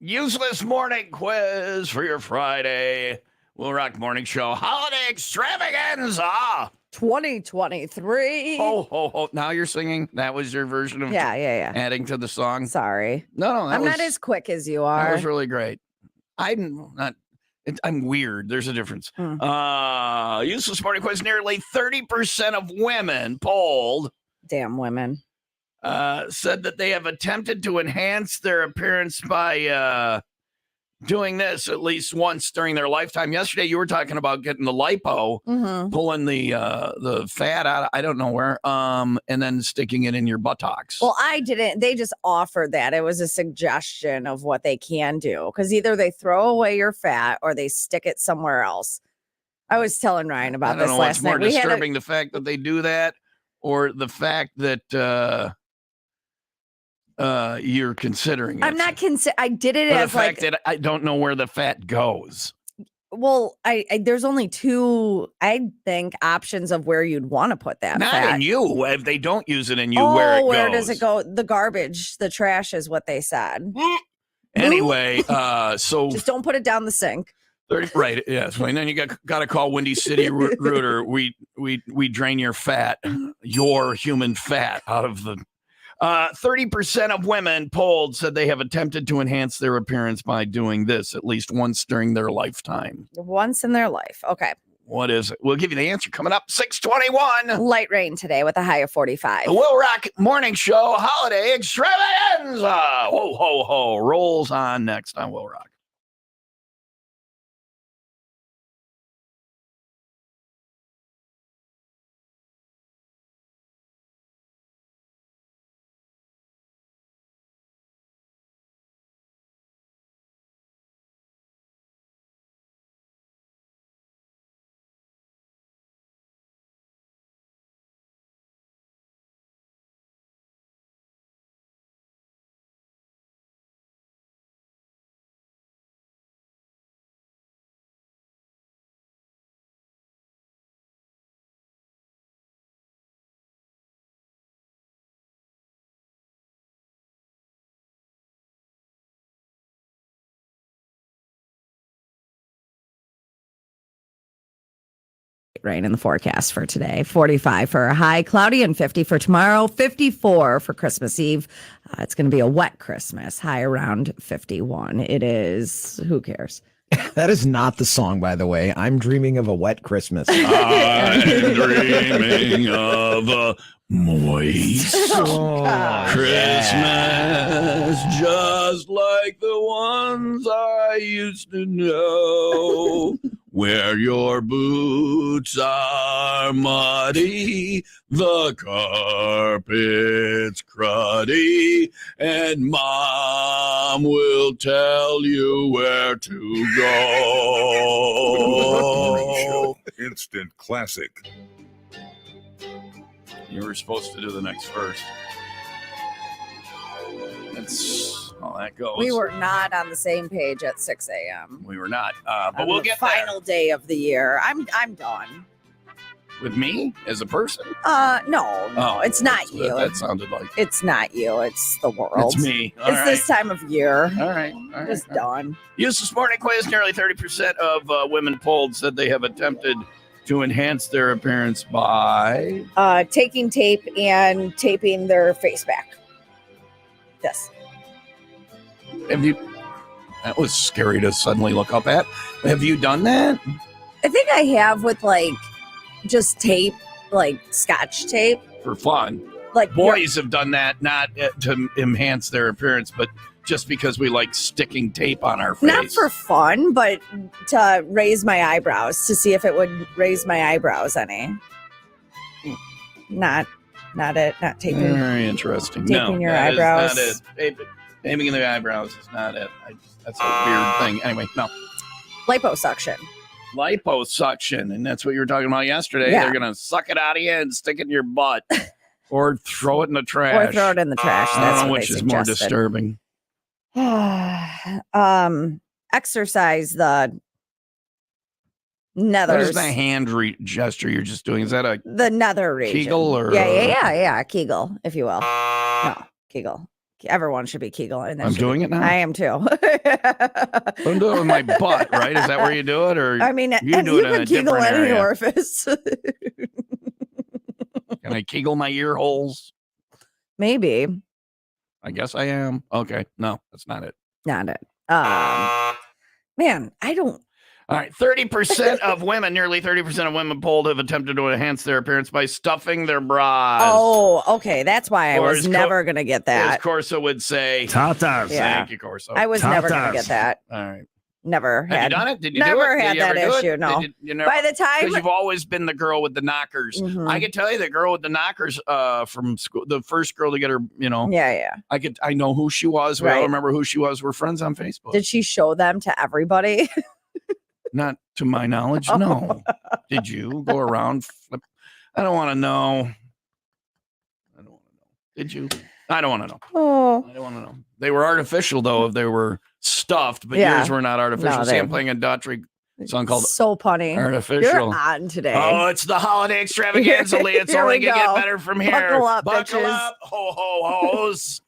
Useless morning quiz for your Friday. Will Rock Morning Show Holiday Extravaganza. 2023. Ho, ho, ho. Now you're singing? That was your version of Yeah. adding to the song? Sorry. No, I'm not as quick as you are. That was really great. I'm weird. There's a difference. Useless morning quiz. Nearly 30% of women polled. Damn women. Said that they have attempted to enhance their appearance by doing this at least once during their lifetime. Yesterday, you were talking about getting the lipo, pulling the fat out. I don't know where, and then sticking it in your buttocks. Well, I didn't. They just offered that. It was a suggestion of what they can do because either they throw away your fat or they stick it somewhere else. I was telling Ryan about this last night. What's more disturbing, the fact that they do that, or the fact that you're considering it? I'm not I did it as the fact that I don't know where the fat goes. Well, I there's only two, I think, options of where you'd want to put that Not fat. in you. If they don't use it in you, where it goes. Where does it go? The garbage, the trash is what they said. Anyway, so just don't put it down the sink. 30, right? Yes. And then you got to call Windy City Rooter. We drain your fat, your human fat, out of the. 30% of women polled said they have attempted to enhance their appearance by doing this at least once during their lifetime. Once in their life. Okay. What is it? We'll give you the answer coming up. 6:21. Light rain today with a high of 45. The Will Rock Morning Show Holiday Extravaganza. Ho, ho, ho. Rolls on next on Will Rock. Rain in the forecast for today. 45 for a high, cloudy, and 50 for tomorrow. 54 for Christmas Eve. It's going to be a wet Christmas. High around 51. It is. Who cares? That is not the song, by the way. I'm dreaming of a wet Christmas. I'm dreaming of a moist Christmas, just like the ones I used to know, where your boots are muddy, the carpet's cruddy, and Mom will tell you where to go. Instant classic. You were supposed to do the next verse. That's all that goes. We were not on the same page at 6 a.m. We were not. But we'll get final day of the year. I'm done. With me as a person? No, it's not you. That sounded like it's not you. It's the world. It's me. All right. This time of year. All right. Just done. Useless morning quiz. Nearly 30% of women polled said they have attempted to enhance their appearance by taking tape and taping their face back. Yes. Have you? That was scary to suddenly look up at. Have you done that? I think I have with just tape, Scotch tape for fun. Like boys have done that, not to enhance their appearance, but just because we like sticking tape on our face. Not for fun, but to raise my eyebrows, to see if it would raise my eyebrows any. Not taping. Very interesting. Taping your eyebrows. Is not it. Taping in the eyebrows is not it. That's a weird thing. Anyway, no. Liposuction. Liposuction, and that's what you were talking about yesterday. Yeah. They're going to suck it out of you and stick it in your butt. Or throw it in the trash. Or throw it in the trash. That's what which is more disturbing. Exercise the nethers. What is the hand gesture you're just doing? Is that the nether region? Kegel or yeah, Kegel, if you will. No, Kegel. Everyone should be Kegeling. I'm doing it now. I am too. I'm doing it with my butt, right? Is that where you do it, or I mean, you do it in a can Kegel different any area? orifice. Can I Kegel my ear holes? Maybe. I guess I am. Okay, no, that's not it. Not it. Man, I don't. All right, 30% of women, nearly 30% of women polled have attempted to enhance their appearance by stuffing their bras. Oh, okay. That's why I Or was as never going to get that. As Corso would say. Tatas. Yeah. Thank you, Corso. I was never going to get Tatas. that. All right. Never Have had. you done it? Did you never do it? had Did you ever that do issue. it? No. You never, By the time. because you've always been the girl with the knockers. Mhm. I can tell you the girl with the knockers from school, the first girl to get her, Yeah. I know who she was. We all Right. remember who she was. We're friends on Facebook. Did she show them to everybody? Not to my knowledge, Oh. no. Did you go around? I don't want to know. Did you? I don't want to know. Oh. I don't want to know. They were artificial, though, if they were stuffed, but Yeah. yours were not artificial. No, See, I'm playing a Daughtry song called So punny. Artificial. You're on today. Oh, it's the holiday extravaganza, Lee. It's Here only we going to go. get better from here. Buckle up, Buckle bitches. up. Ho, ho, ho's.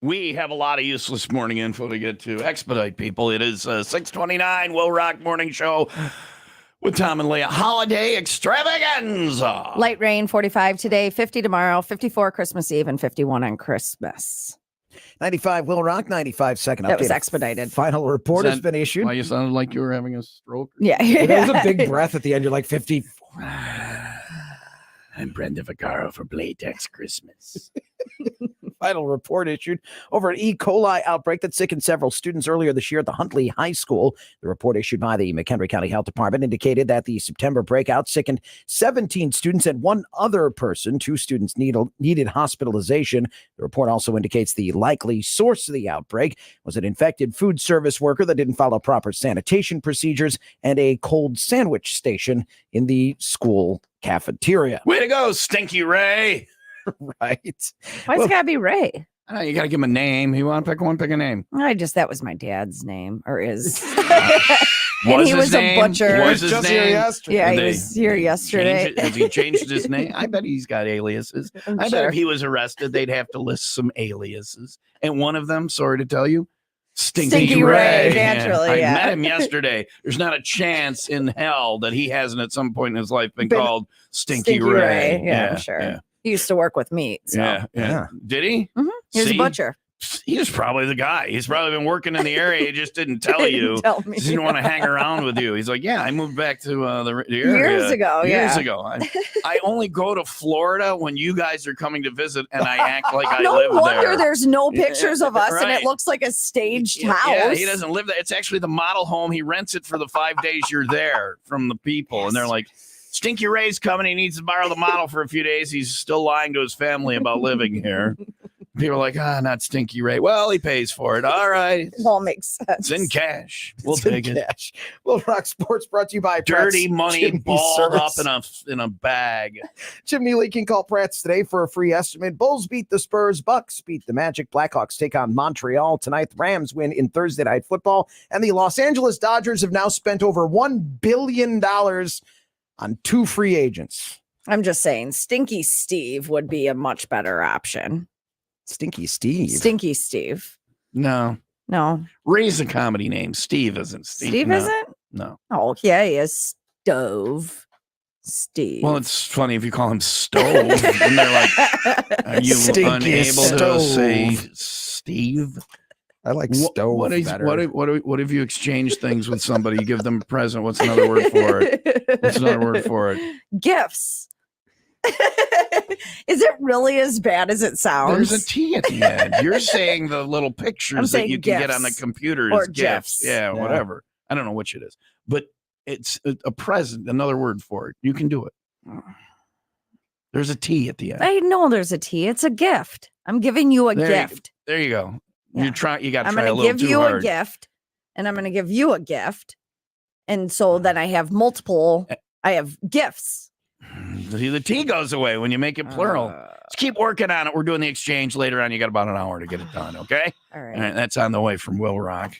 We have a lot of useless morning info to get to. Expedite, people. It is 6:29. Will Rock Morning Show with Tom and Leah. Holiday extravaganza. Light rain, 45 today, 50 tomorrow, 54 Christmas Eve, and 51 on Christmas. 95 Will Rock, 95 second update. That was expedited. Final report Is has that been issued. Why you sounded like you were having a stroke? Yeah. There was a big breath at the end. You're like 50. I'm Brenda Vaccaro for Playtex Christmas. final report issued over an E. coli outbreak that sickened several students earlier this year at the Huntley High School. The report issued by the McHenry County Health Department indicated that the September breakout sickened 17 students and one other person. 2 students needed hospitalization. The report also indicates the likely source of the outbreak was an infected food service worker that didn't follow proper sanitation procedures and a cold sandwich station in the school cafeteria. Way to go, Stinky Ray. Right. Why's it gotta be Ray? I know, you got to give him a name. You want to pick one, pick a name. That was my dad's name, or is. And he was name? a butcher. Was his Just here name? yesterday. Yeah, he Did they was here yesterday. Has he changed his name? I bet he's got aliases. I bet if he was arrested, they'd have to list some aliases. And one of them, sorry to tell you, Stinky Ray, Ray. naturally, I yeah. met him yesterday. There's not a chance in hell that he hasn't at some point in his life been called Stinky Ray. Yeah, I'm sure. Yeah. He used to work with meat. So. Yeah. Did he? Mm-hmm. He was a See? butcher. He was probably the guy. He's probably been working in the area. He just didn't tell you. Didn't tell me. He didn't want to hang around with you. He's like, yeah, I moved back to the area. Years ago, Years yeah. ago. I only go to Florida when you guys are coming to visit, and I act like I No live wonder there. there's no pictures of us, and Right. it looks like a staged Yeah, house. yeah, he doesn't live there. It's actually the model home. He rents it for the 5 days you're there from the people, and they're like, Stinky Ray's coming. He needs to borrow the model for a few days. He's still lying to his family about living here. People are like, not Stinky Ray. Well, he pays for it. All right. It all makes sense. It's in cash. We'll It's in take it. cash. Will Rock Sports brought to you by Dirty Pratt's money Chimney balled up Service. in a bag. Chimney Lee can call Pratt's today for a free estimate. Bulls beat the Spurs. Bucks beat the Magic. Blackhawks take on Montreal tonight. The Rams win in Thursday Night Football. And the Los Angeles Dodgers have now spent over $1 billion on 2 free agents. I'm just saying, Stinky Steve would be a much better option. Stinky Steve. Stinky Steve. No. No. Ray's a comedy name. Steve isn't. Steve no. isn't? No. Oh, yeah, he is. Stove. Steve. Well, it's funny if you call him Stove. And they're like, are you Stinky unable to Stove. say Steve? I like stove better. What if you exchange things with somebody? You give them a present. What's another word for it? What's another word for it? Gifts. Is it really as bad as it sounds? There's a T at the end. You're saying the little I'm pictures that saying you can get on the gifts computer or is gifts. gifs. Yeah, Yeah. whatever. I don't know which it is, but it's a present. Another word for it. You can do it. There's a T at the end. I know there's a T. It's a gift. I'm giving you a gift. There you go. Yeah. You got to I'm try a going to little give too you hard. a gift, and I'm going to give you a gift. And so then I have multiple, I have gifts. The T goes away when you make it plural. Just keep working on it. We're doing the exchange later on. You got about an hour to get it done. Okay. All right. All right. That's on the way from Will Rock.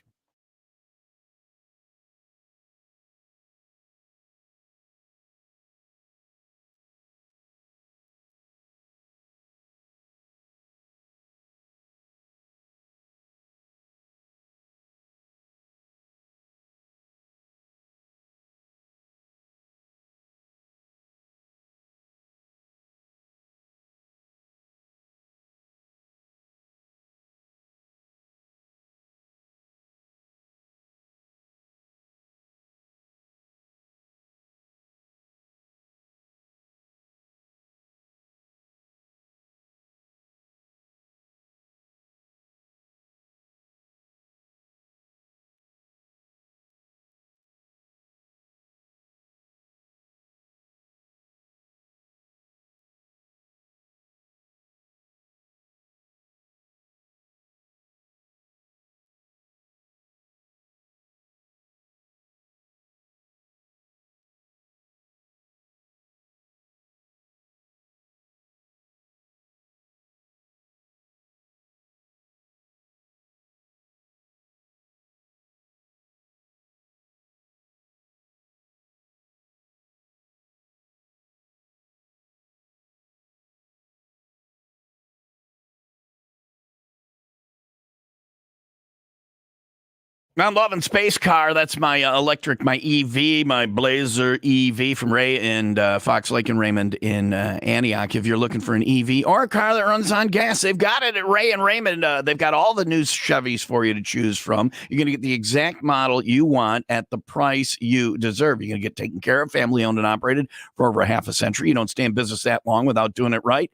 I'm loving Space Car. That's my electric, my EV, my Blazer EV from Ray and Fox Lake and Raymond in Antioch. If you're looking for an EV or a car that runs on gas, they've got it at Ray and Raymond. They've got all the new Chevys for you to choose from. You're going to get the exact model you want at the price you deserve. You're going to get taken care of, family owned and operated for over half a century. You don't stay in business that long without doing it right.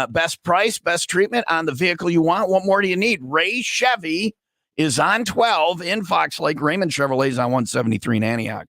Best price, best treatment on the vehicle you want. What more do you need? Ray Chevy is on 12 in Fox Lake. Raymond Chevrolet's on 173 in Antioch.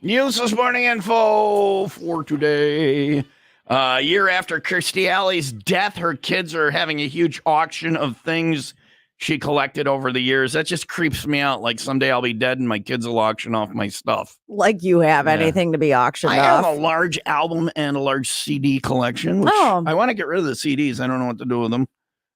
News this morning info for today. A year after Kirstie Alley's death, her kids are having a huge auction of things she collected over the years. That just creeps me out. Like someday I'll be dead and my kids will auction off my stuff. Like you have anything to be auctioned I off. have a large album and a large CD collection. Which I want to get rid of the CDs. I don't know what to do with them.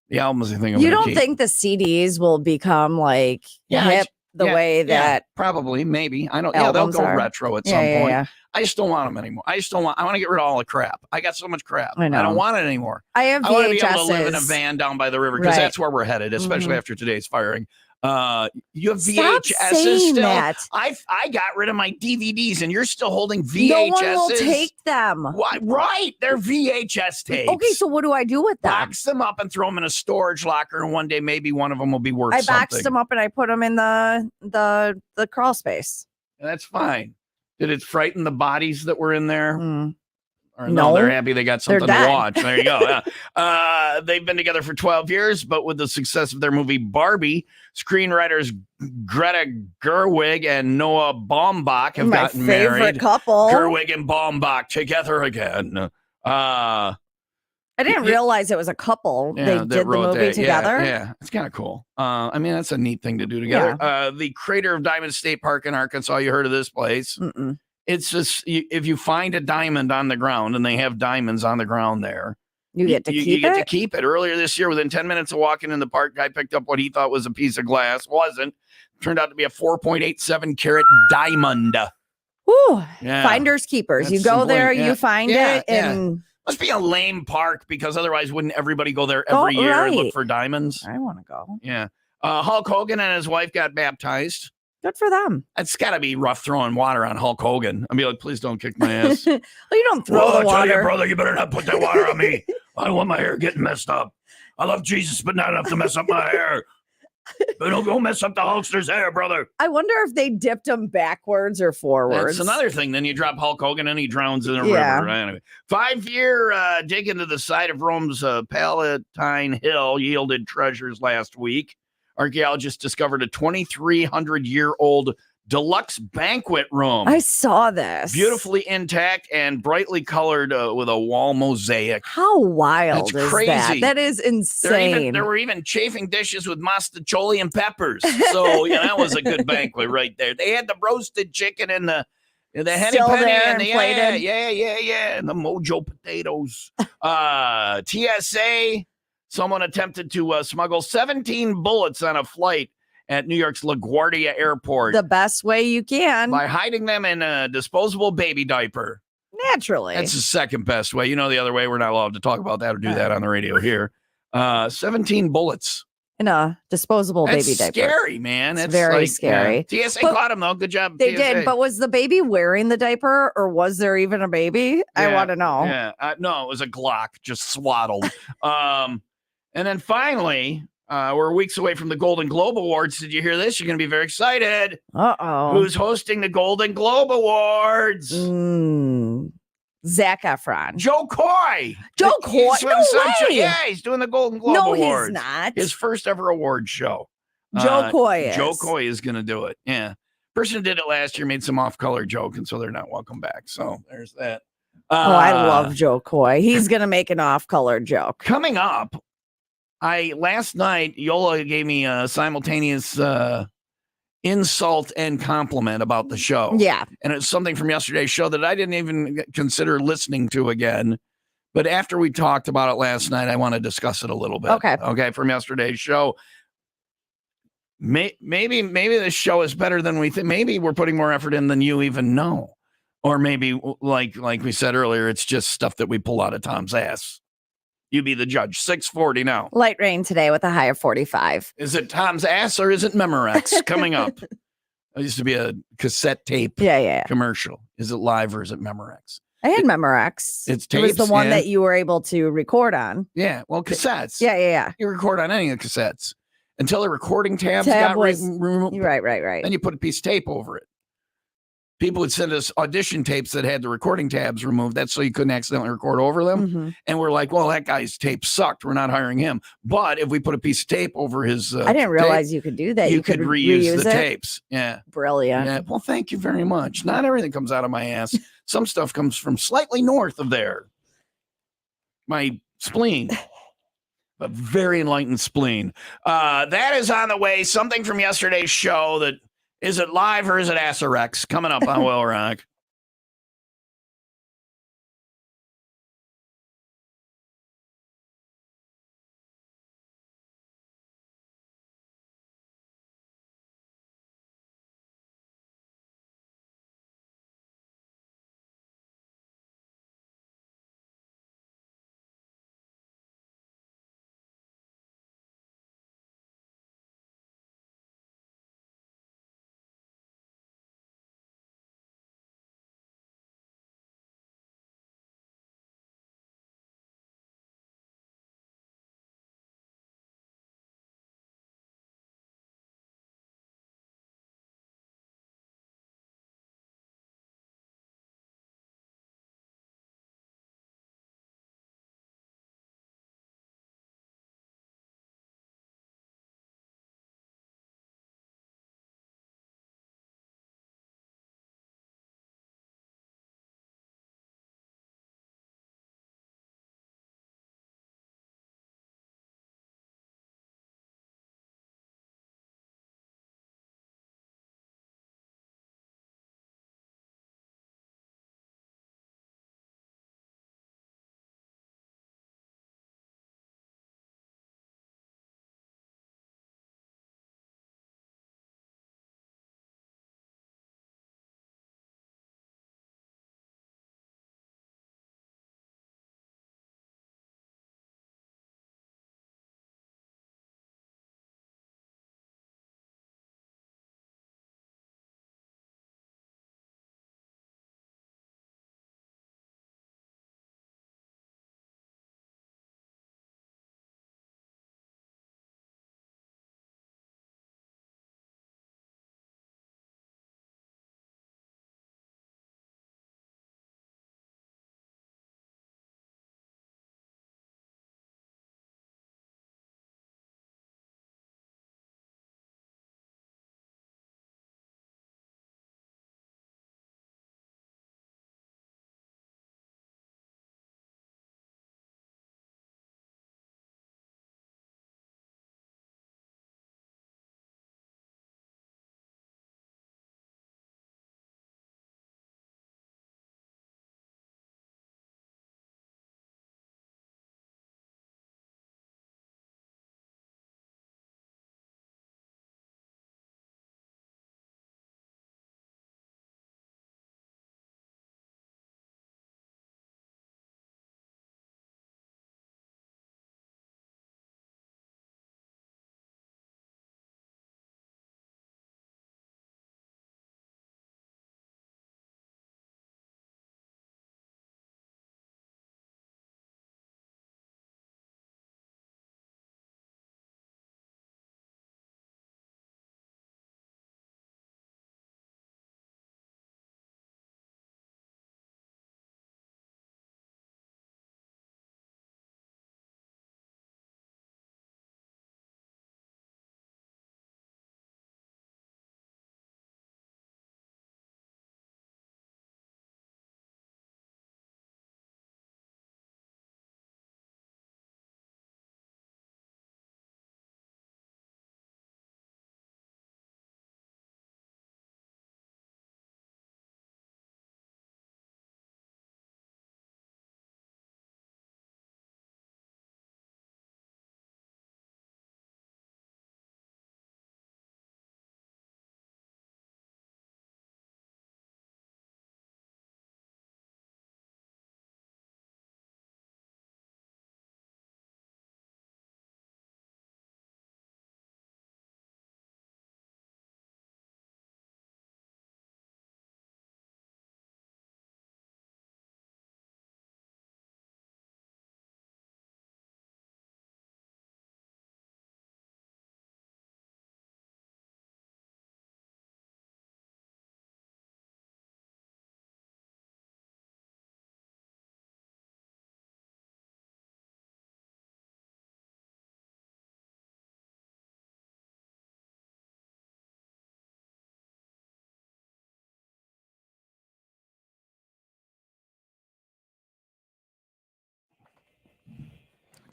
The albums, I think. You don't think the CDs will become like hip the way that probably, maybe. I don't. Yeah, they'll go retro at some point. Yeah. I just don't want them anymore. I want to get rid of all the crap. I got so much crap. I know. I don't want it anymore. I have VHSs. I want to be able to live in a van down by the river because that's where we're headed, especially after today's firing. You have VHSs still. That. I got rid of my DVDs, and you're still holding VHSs. No one will take them. Why? Right, they're VHS tapes. Okay, so what do I do with them? Box them up and throw them in a storage locker, and one day maybe one of them will be worth something. I boxed them up and I put them in the crawl space. That's fine. Did it frighten the bodies that were in there? Or no, they're happy they got something to watch. There you go. They've been together for 12 years, but with the success of their movie Barbie, screenwriters Greta Gerwig and Noah Baumbach have gotten married. My favorite couple. Gerwig and Baumbach together again. I didn't realize it was a couple. They did the movie together. Yeah, it's kind of cool. I mean, that's a neat thing to do together. Yeah. The creator of Diamond State Park in Arkansas, you heard of this place? Mm-mm. It's just, if you find a diamond on the ground, and they have diamonds on the ground there, you get to keep it? You get to keep it. Earlier this year, within 10 minutes of walking in the park, guy picked up what he thought was a piece of glass. Wasn't. Turned out to be a 4.87 carat diamond. Ooh, yeah. Finders keepers. You go there, you find it, and must be a lame park because otherwise wouldn't everybody go there every year and look for diamonds? I want to go. Yeah. Hulk Hogan and his wife got baptized. Good for them. It's got to be rough throwing water on Hulk Hogan. I'd be like, please don't kick my ass. Well, you don't throw the water. I tell you, brother, you better not put that water on me. I don't want my hair getting messed up. I love Jesus, but not enough to mess up my hair. But don't go mess up the Hulkster's hair, brother. I wonder if they dipped him backwards or forwards. That's another thing. Then you drop Hulk Hogan and he drowns in a river. Anyway, 5-year dig into the site of Rome's Palatine Hill yielded treasures last week. Archaeologists discovered a 2,300-year-old deluxe banquet room. I saw this. Beautifully intact and brightly colored with a wall mosaic. How wild That's is crazy. that? That is insane. There were even chafing dishes with mostaccioli and peppers. So that was a good banquet right there. They had the roasted chicken and the henny penny and the and the mojo potatoes. TSA. Someone attempted to smuggle 17 bullets on a flight at New York's LaGuardia Airport. The best way you can. By hiding them in a disposable baby diaper. Naturally. That's the second best way. You know the other way, we're not allowed to talk about that or do that on the radio here. 17 bullets. In a disposable baby diaper. That's scary, man. That's very scary. TSA caught him, though. Good job, They TSA. did, but was the baby wearing the diaper or was there even a baby? I want to know. Yeah. No, it was a Glock, just swaddled. And then finally, we're weeks away from the Golden Globe Awards. Did you hear this? You're going to be very excited. Uh-oh. Who's hosting the Golden Globe Awards? Zac Efron. Joe Coy. Joe Coy? No way. Yeah, he's doing the Golden Globe Awards. No, he's not. His first ever award show. Joe Coy Joe is. Coy is going to do it. Yeah. Person who did it last year made some off-color joke, and so they're not welcome back. So there's that. I love Joe Coy. He's going to make an off-color joke. Coming up, last night, Yola gave me a simultaneous insult and compliment about the show. Yeah. And it's something from yesterday's show that I didn't even consider listening to again. But after we talked about it last night, I want to discuss it a little bit. Okay, from yesterday's show. Maybe this show is better than we think. Maybe we're putting more effort in than you even know. Or maybe, like we said earlier, it's just stuff that we pull out of Tom's ass. You be the judge. 6:40 now. Light rain today with a high of 45. Is it Tom's ass or is it Memorex coming up? It used to be a cassette tape commercial. Is it live or is it Memorex? I had Memorex. It's tapes. It was the one that you were able to record on. Yeah, well, cassettes. Yeah. You record on any of the cassettes until the recording tabs Tab got removed. Right. Then you put a piece of tape over it. People would send us audition tapes that had the recording tabs removed. That's so you couldn't accidentally record over them. Mm-hmm. And we're like, well, that guy's tape sucked. We're not hiring him. But if we put a piece of tape over his I didn't realize you could do that. You could reuse the tapes. Yeah. Brilliant. Yeah. Well, thank you very much. Not everything comes out of my ass. Some stuff comes from slightly north of there. My spleen. A very enlightened spleen. That is on the way. Something from yesterday's show that is it live or is it Asserex? Coming up on WIIL Rock.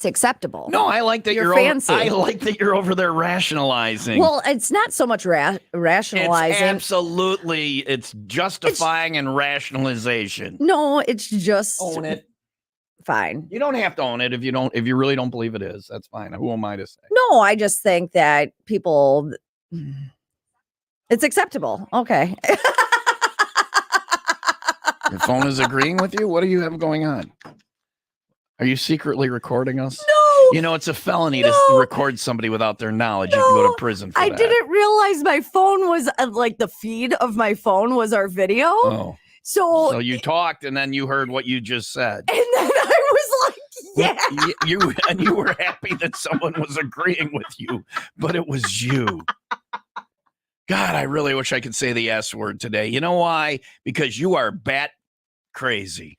It's acceptable. No, I like that You're over, fancy. I like that you're over there rationalizing. Well, it's not so much rationalizing. It's justifying and rationalization. No, it's just Own it. fine. You don't have to own it if you really don't believe it is. That's fine. Who am I to say? No, I just think that people, it's acceptable. Okay. Your phone is agreeing with you? What do you have going on? Are you secretly recording us? No. You know, it's a felony to record somebody without their knowledge. You can go to prison for that. I didn't realize my phone was like the feed of my phone was our video. Oh. So you talked and then you heard what you just said. And then I was like, yeah. You were happy that someone was agreeing with you, but it was you. God, I really wish I could say the S word today. You know why? Because you are bat crazy.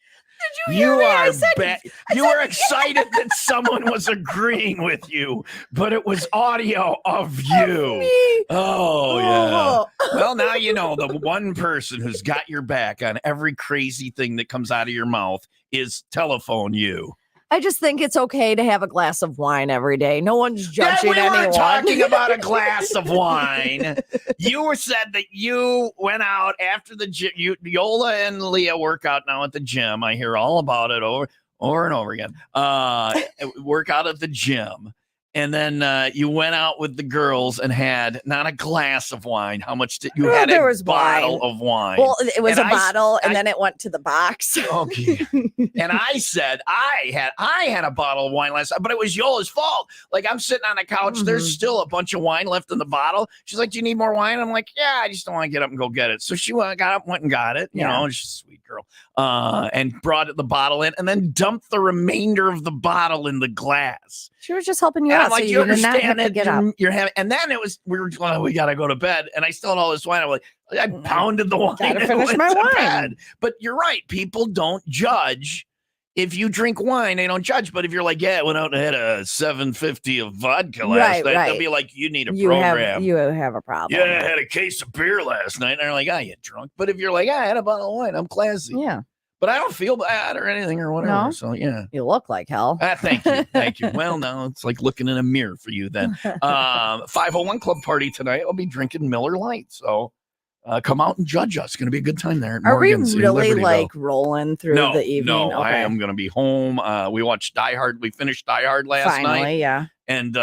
Did you hear me? You were excited that someone was agreeing with you, but it was audio of you. Me. Oh, yeah. Well, now you know the one person who's got your back on every crazy thing that comes out of your mouth is telephone you. I just think it's okay to have a glass of wine every day. No one's judging anyone. We were talking about a glass of wine. You said that you went out after the gym. Yola and Leah work out now at the gym. I hear all about it over and over again. Work out at the gym. And then you went out with the girls and had not a glass of wine. How much did you had? There a was bottle wine. of wine. Well, it was and a bottle, and then it went to the box. Okay. And I said I had a bottle of wine last night, but it was Yola's fault. Like I'm sitting on the couch, there's still a bunch of wine left in the bottle. She's like, "Do you need more wine?" I'm like, "Yeah, I just don't want to get up and go get it." So she went and got it. You know, she's a sweet girl. And brought the bottle in, and then dumped the remainder of the bottle in the glass. She was just helping you and out. I'm like, so you understand have to get up. You're having, and then we gotta go to bed, and I still had all this wine. I'm like, I pounded the wine. Gotta finish my wine. Bed. But you're right. People don't judge. If you drink wine, they don't judge. But if you're like, yeah, I went out and had a 750 of vodka last night, they'll be like, you need a program. You have a problem. Yeah, I had a case of beer last night. And they're like, you drunk. But if you're like, I had a bottle of wine, I'm classy. Yeah. But I don't feel bad or anything or whatever. No? So, yeah. You look like hell. Thank you. Thank you. Well, no, it's like looking in a mirror for you then. 501 Club party tonight. I'll be drinking Miller Lite. So come out and judge us. It's going to be a good time there. At Are Morgan's we really like rolling through the evening? No, okay. I am going to be home. We watched Die Hard. We finished Die Hard last night. Yeah. And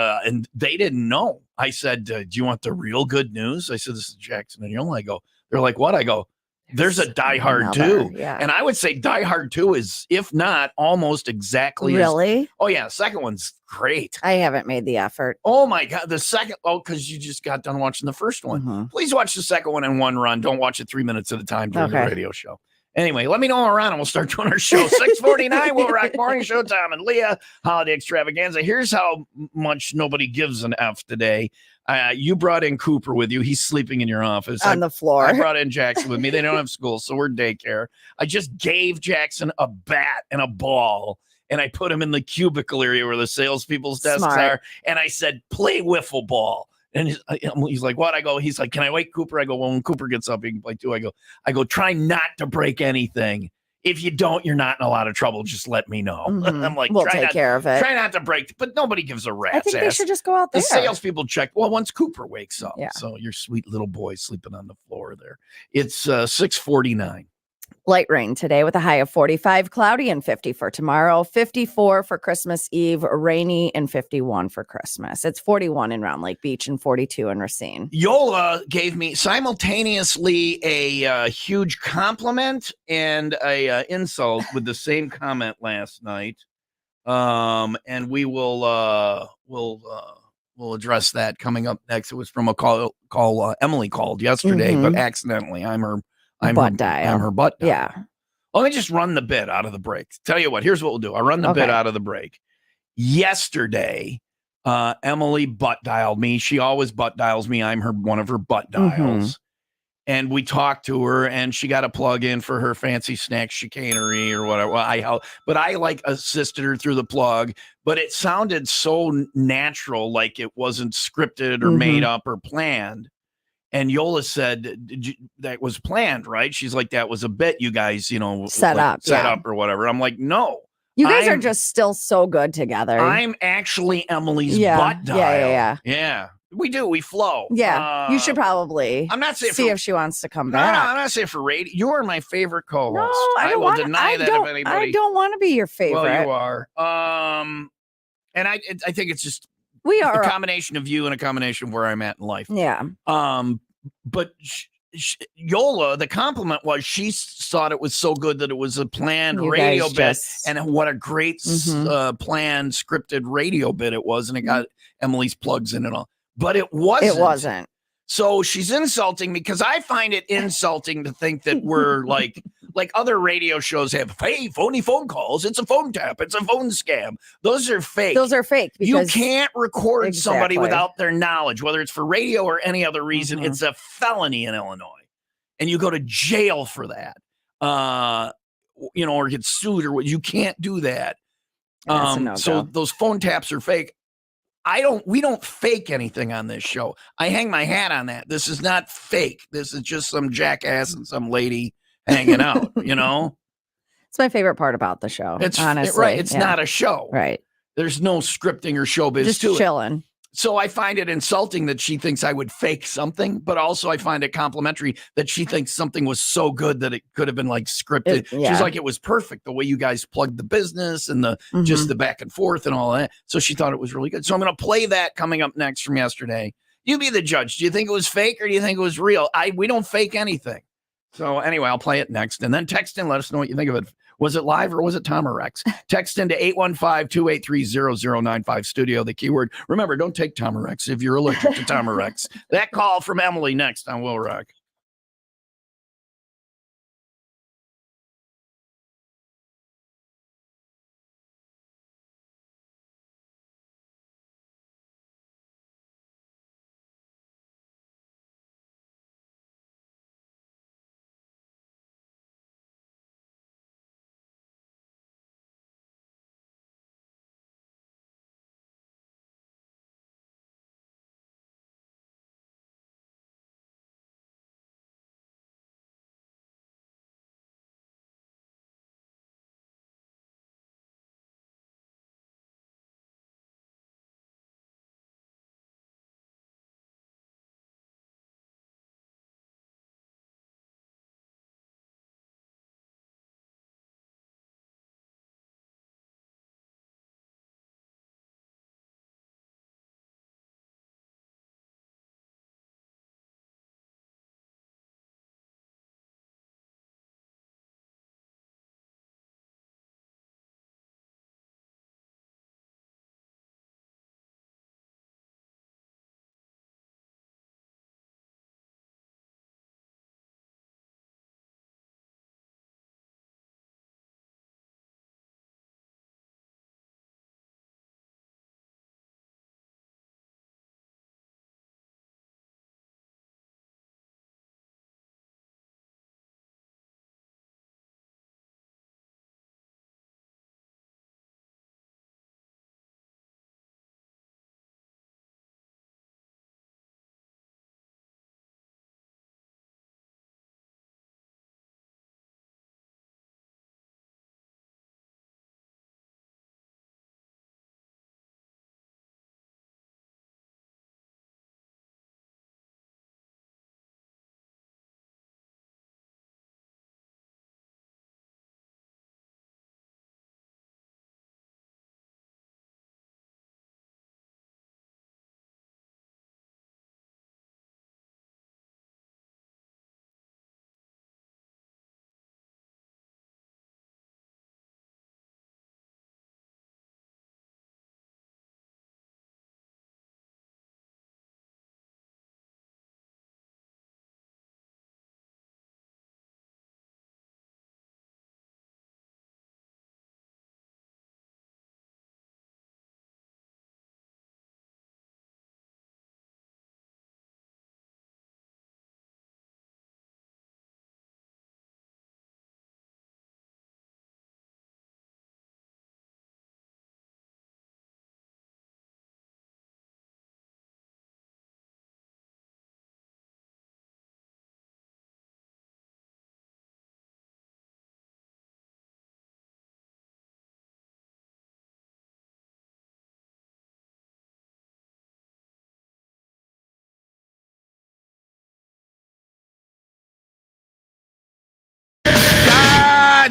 they didn't know. I said, do you want the real good news? I said, this is Jackson and Yola. I go, they're like, what? I go, there's a Die Hard 2. Yeah. And I would say Die Hard 2 is, if not, almost exactly. Really? Oh, yeah. The second one's great. I haven't made the effort. Oh, my God. The second. Oh, because you just got done watching the first one. Mm-hmm. Please watch the second one in one run. Don't watch it 3 minutes at a time during the radio show. Anyway, let me know around and we'll start doing our show. 6:49, We'll Rock Morning Show. Tom and Leah, Holiday Extravaganza. Here's how much nobody gives an F today. You brought in Cooper with you. He's sleeping in your office. On the floor. I brought in Jackson with me. They don't have school, so we're daycare. I just gave Jackson a bat and a ball, and I put him in the cubicle area where the salespeople's desks are, and I said, play wiffle ball. And he's like, what? I go, he's like, can I wake Cooper? I go, well, when Cooper gets up, he can play too. I go, try not to break anything. If you don't, you're not in a lot of trouble. Just let me know. Mm-hmm. I'm like, we'll take care of it. Try not to break, but nobody gives a rat's I think ass. they should just go out there. The salespeople check. Well, once Cooper wakes up. Yeah. So your sweet little boy sleeping on the floor there. It's 6:49. Light rain today with a high of 45, cloudy and 50 for tomorrow, 54 for Christmas Eve, rainy and 51 for Christmas. It's 41 in Round Lake Beach and 42 in Racine. Yola gave me simultaneously a huge compliment and a insult with the same comment last night. And we will we'll address that coming up next. It was from a call Emily called yesterday, but accidentally. I'm her butt dial. Yeah. Let me just run the bit out of the break. Tell you what, here's what we'll do. I'll run the bit out of the break. Yesterday, Emily butt dialed me. She always butt dials me. I'm one of her butt dials. And we talked to her, and she got a plug in for her fancy snack chicanery or whatever. But I like assisted her through the plug, but it sounded so natural, like it wasn't scripted or made up or planned. And Yola said that was planned, right? She's like, that was a bit you guys, set up or whatever. I'm like, no. You guys are I'm- just still so good together. I'm actually Emily's Yeah, butt dial. yeah. Yeah. We do. We flow. Yeah, you should probably I'm not saying see for- if she wants to come No, back. I'm not saying for radio. You are my favorite co-host. No, I don't will want deny that if anybody. I don't want to be your favorite. Well, you are. And I think it's just We are a combination of you and a combination of where I'm at in life. Yeah. But Yola, the compliment was she thought it was so good that it was a planned You radio guys bit, just- and what a great planned scripted radio bit it was, and it got Emily's plugs in and all. But it wasn't. It wasn't. So she's insulting me because I find it insulting to think that we're like other radio shows have, hey, phony phone calls. It's a phone tap. It's a phone scam. Those are fake. Those are fake. You Because can't record somebody Exactly. without their knowledge, whether it's for radio or any other reason. Mhm. It's a felony in Illinois, and you go to jail for that. Or get sued or what. You can't do that. That's a no-go. So those phone taps are fake. We don't fake anything on this show. I hang my hat on that. This is not fake. This is just some jackass and some lady hanging out, It's my favorite part about the show. It's honestly. right. It's Yeah. not a show. Right. There's no scripting or showbiz Just to it. chilling. So I find it insulting that she thinks I would fake something, but also I find it complimentary that she thinks something was so good that it could have been like scripted. Yeah. She's like, it was perfect the way you guys plugged the business and the Mhm. just the back and forth and all that. So she thought it was really good. So I'm going to play that coming up next from yesterday. You be the judge. Do you think it was fake or do you think it was real? We don't fake anything. So anyway, I'll play it next and then text in. Let us know what you think of it. Was it live or was it Tom or Rex? Text into 815-283-0095 studio, the keyword. Remember, don't take Tom or Rex if you're allergic to Tom or Rex. That call from Emily next on WIIL Rock.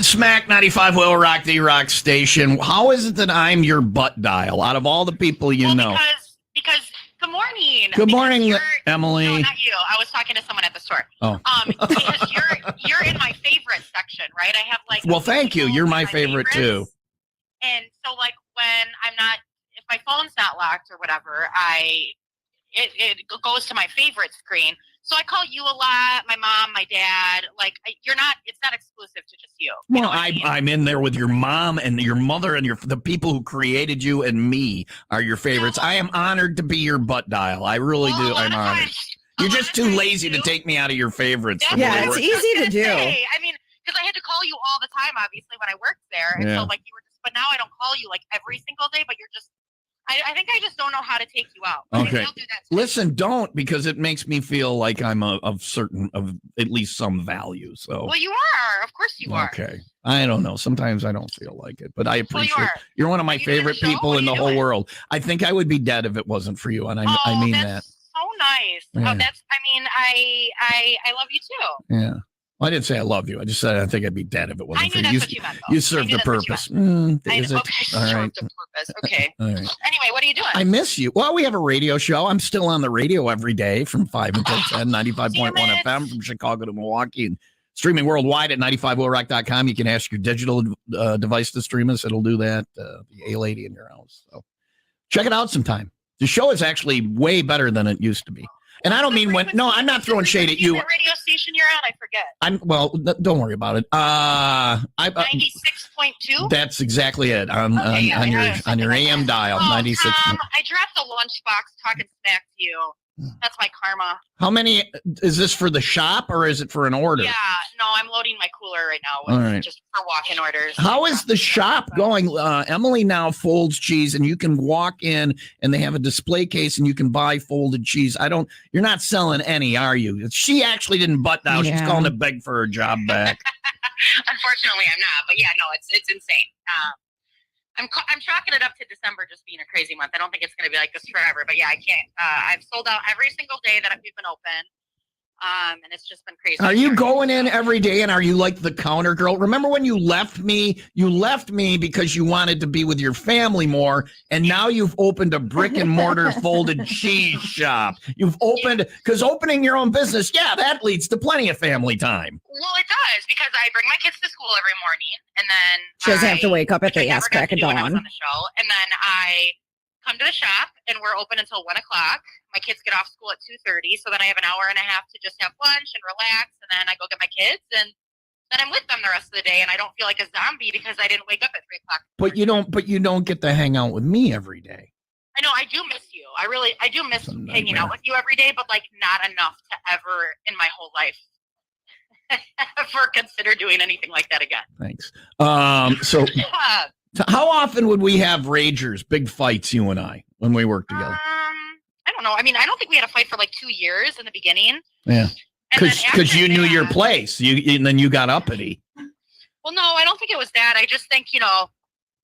Godsmack 95 Will Rock, the Rock Station. How is it that I'm your butt dial out of all the people you know? Because good morning. Good morning, Emily. No, not you. I was talking to someone at the store. Oh. Because you're in my favorite section, right? I have like. Well, thank you. You're my favorite too. And so, like, when I'm not, if my phone's not locked or whatever, it goes to my favorite screen. So I call you a lot, my mom, my dad. Like, it's not exclusive to just you. Well, I'm in there with your mom and your mother and the people who created you and me are your favorites. I am honored to be your butt dial. I really do. I'm honored. You're just too lazy to take me out of your favorites. Yeah, it's easy to do. I mean, because I had to call you all the time, obviously, when I worked there. And so, like, you were just, but now I don't call you like every single day, but you're just, I think I just don't know how to take you out. Okay. Do that Listen, don't, because it makes me feel like I'm of at least some value. So. Well, you are. Of course you are. Okay. I don't know. Sometimes I don't feel like it, but I appreciate it. You're one of my favorite people people in the whole world. I think I would be dead if it wasn't for you. And I mean that. So nice. Yeah. I love you too. Yeah. Well, I didn't say I love you. I just said I think I'd be dead if it wasn't for you. That's what you meant, though. You serve the purpose. Is it? Okay, all right. the purpose. Okay. All right. Anyway, what are you doing? I miss you. Well, we have a radio show. I'm still on the radio every day from 5 until 10, 95.1 FM from Chicago to Milwaukee, and streaming worldwide at 95willrock.com. You can ask your digital device to stream us. It'll do that. The A-Lady in your house. So check it out sometime. The show is actually way better than it used to be. And I don't mean I'm not throwing shade at you. What radio station you're on? I forget. Don't worry about it. 96.2. That's exactly it. On your AM dial, 96. I dropped a lunchbox talking smack to you. That's my karma. How many is this for the shop or is it for an order? Yeah, no, I'm loading my cooler right now just for walk-in orders. How is the shop going? Emily now folds cheese, and you can walk in and they have a display case and you can buy folded cheese. You're not selling any, are you? She actually didn't butt down. Yeah. She's calling to beg for her job back. Unfortunately, I'm not. But yeah, no, it's insane. I'm chalking it up to December just being a crazy month. I don't think it's going to be like this forever, but yeah, I can't. I've sold out every single day that we've been open, and it's just been crazy. Are you going in every day, and are you like the counter girl? Remember when you left me? You left me because you wanted to be with your family more, and now you've opened a brick and mortar folded cheese shop. You've opened because opening your own business, yeah, that leads to plenty of family time. Well, it does because I bring my kids to school every morning, and then she doesn't have to wake up at the ass crack of dawn. On the show, and then I come to the shop, and we're open until 1 o'clock. My kids get off school at 2:30, so then I have an hour and a half to just have lunch and relax, and then I go get my kids, and then I'm with them the rest of the day, and I don't feel like a zombie because I didn't wake up at 3 o'clock. But you don't get to hang out with me every day. I know, I do miss you. I do miss hanging out with you every day, but like not enough to ever in my whole life ever consider doing anything like that again. Thanks. So how often would we have ragers, big fights, you and I, when we work together? I don't know. I mean, I don't think we had a fight for like 2 years in the beginning. Yeah. Because you knew your place. And then you got uppity. Well, no, I don't think it was that. I just think,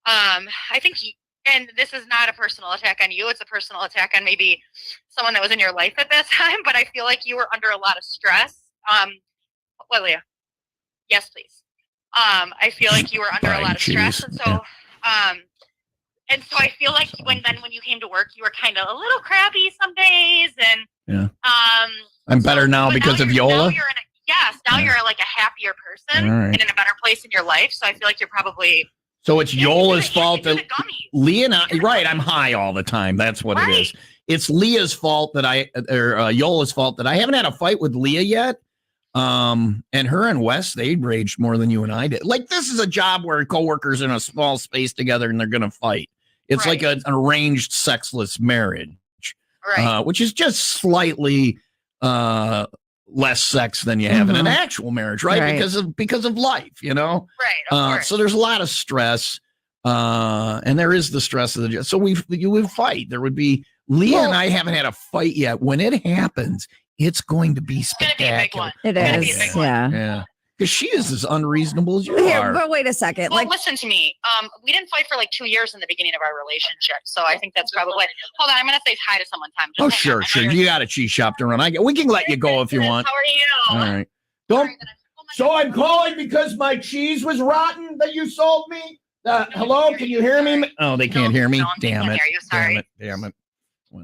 I think, and this is not a personal attack on you. It's a personal attack on maybe someone that was in your life at that time. But I feel like you were under a lot of stress. Well, Leah. Yes, please. I feel like you were under a lot of stress. And so, I feel like when you came to work, you were kind of a little crabby some days. And, I'm better now because of Yola. Now you're like a happier person and in a better place in your life. So I feel like you're probably. So it's Yola's fault that Leah and I, right? I'm high all the time. That's what it is. It's Leah's fault that Yola's fault that I haven't had a fight with Leah yet. And her and Wes, they raged more than you and I did. Like, this is a job where coworkers in a small space together and they're going to fight. It's like an arranged sexless marriage, which is just slightly less sex than you have in an actual marriage, right? Because of life, Right. Of course. So there's a lot of stress, and there is the stress of the job. So you would fight. There would be Leah and I haven't had a fight yet. When it happens, it's going to be spectacular. It is. Yeah. Because she is as unreasonable as you are. But wait a second. Well, listen to me. We didn't fight for like 2 years in the beginning of our relationship. So I think that's probably. Hold on. I'm going to say hi to someone. Just sure. You got a cheese shop to run. We can let you go if you want. How are you? All right. Don't. So I'm calling because my cheese was rotten that you sold me. Hello, can you hear me? Oh, they can't hear me. Damn it! Damn it!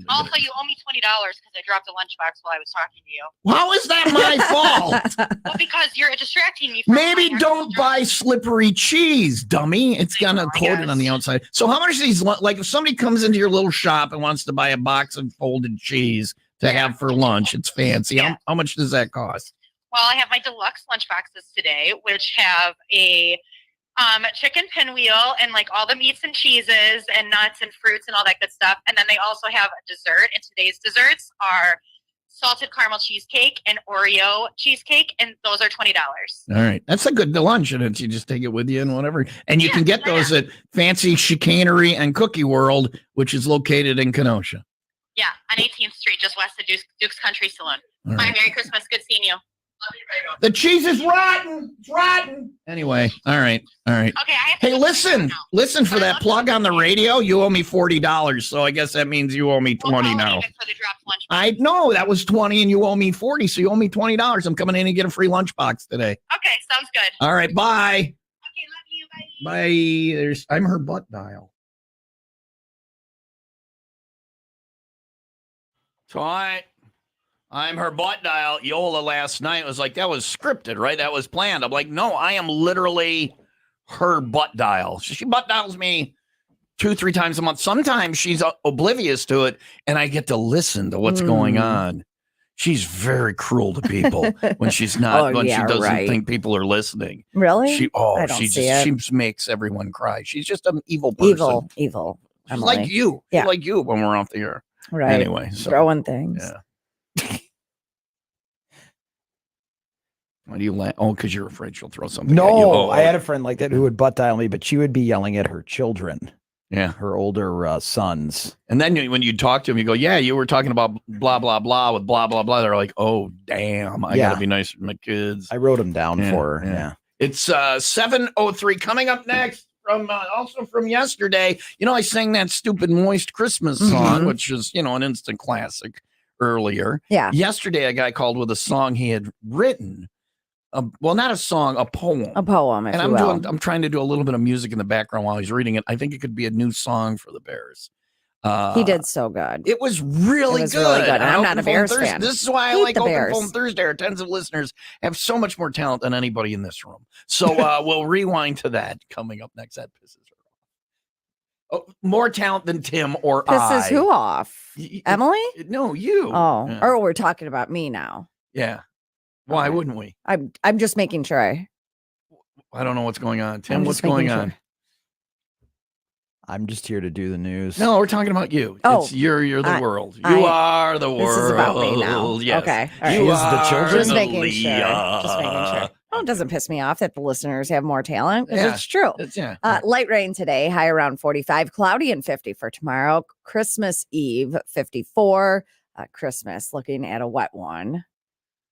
Also, you owe me $20 because I dropped a lunchbox while I was talking to you. How is that my fault? Well, because you're distracting me. Maybe don't buy slippery cheese, dummy. It's gonna coat it on the outside. So how much these? Like, if somebody comes into your little shop and wants to buy a box of folded cheese to have for lunch, it's fancy. Yeah. How much does that cost? Well, I have my deluxe lunchboxes today, which have a chicken pinwheel and like all the meats and cheeses and nuts and fruits and all that good stuff. And then they also have a dessert. And today's desserts are salted caramel cheesecake and Oreo cheesecake. And those are $20. All right. That's a good lunch. And you just take it with you and whatever. And you can get those at Fancy Chicanery and Cookie World, which is located in Kenosha. Yeah, on 18th Street, just west of Duke's Country Saloon. All Bye, right. Merry Christmas. Good seeing you. The cheese is rotten. It's rotten. Anyway, all right. Okay. Hey, listen for that plug on the radio. You owe me $40, so I guess that means you owe me $20 now. I know that was 20, and you owe me 40, so you owe me $20. I'm coming in and get a free lunchbox today. Okay, sounds good. All right, bye. Okay, love you. Bye. Bye. I'm her butt dial. So I'm her butt dial. Yola last night was like, that was scripted, right? That was planned. I'm like, no, I am literally her butt dial. She butt dials me 2-3 times a month. Sometimes she's oblivious to it, and I get to listen to what's going on. She's very cruel to people when she's not, when she doesn't think people are listening. Really? She makes everyone cry. She's just an evil person. Evil. She's like you. Yeah. She's like you when we're off the air. Right. Anyway. So, throwing things. Yeah. Why do you laugh? Oh, because you're afraid she'll throw something at you. No, I had a friend like that who would butt dial me, but she would be yelling at her children. Yeah. Her older sons. And then when you talk to them, you go, yeah, you were talking about blah, blah, blah with blah, blah, blah. They're like, oh, damn, I got to be nice to my kids. I wrote them down for her. Yeah. It's 7:03 coming up next from also from yesterday. You know, I sang that stupid Moist Christmas song, which is, an instant classic earlier. Yeah. Yesterday, a guy called with a song he had written. Well, not a song, a poem. A poem, if you will. I'm trying to do a little bit of music in the background while he's reading it. I think it could be a new song for the Bears. He did so good. It was really good. And I'm not a Bears fan. This is why I like Open Phone Thursday. Our tens of listeners have so much more talent than anybody in this room. So we'll rewind to that coming up next. That pisses her off. Oh, more talent than Tim or Pisses who off? Emily? No, you. Oh, yeah. Or we're talking about me now. Yeah. Why wouldn't we? I'm just making sure. I don't know what's going on. Tim, what's going on? I'm just here to do the news. No, we're talking about you. Oh, you're the world. You are the world. This is about me now. Yes. Okay. All right. You are the children. Just making sure. Oh, it doesn't piss me off that the listeners have more talent. Yeah. It's true. Light rain today, high around 45, cloudy and 50 for tomorrow. Christmas Eve, 54. Christmas, looking at a wet one.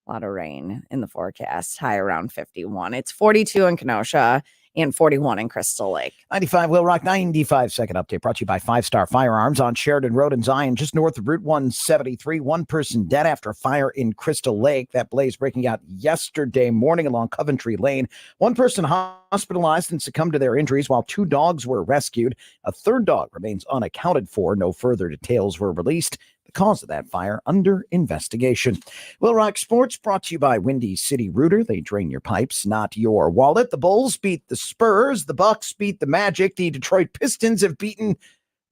A lot of rain in the forecast, high around 51. It's 42 in Kenosha and 41 in Crystal Lake. 95 WIIL Rock 95-second update brought to you by 5 Star Firearms on Sheridan Road in Zion, just north of Route 173. One person dead after a fire in Crystal Lake. That blaze breaking out yesterday morning along Coventry Lane. One person hospitalized and succumbed to their injuries while 2 dogs were rescued. A third dog remains unaccounted for. No further details were released. The cause of that fire under investigation. WIIL Rock Sports brought to you by Windy City Rooter. They drain your pipes, not your wallet. The Bulls beat the Spurs. The Bucks beat the Magic. The Detroit Pistons have beaten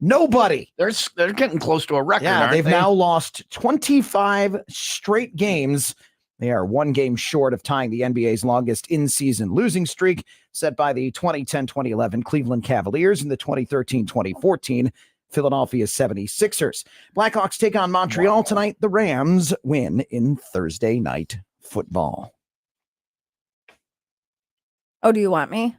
nobody. They're getting close to a record. Yeah, they've now lost 25 straight games. They are 1 game short of tying the NBA's longest in-season losing streak set by the 2010-2011 Cleveland Cavaliers and the 2013-2014 Philadelphia 76ers. Blackhawks take on Montreal tonight. The Rams win in Thursday night football. Oh, do you want me?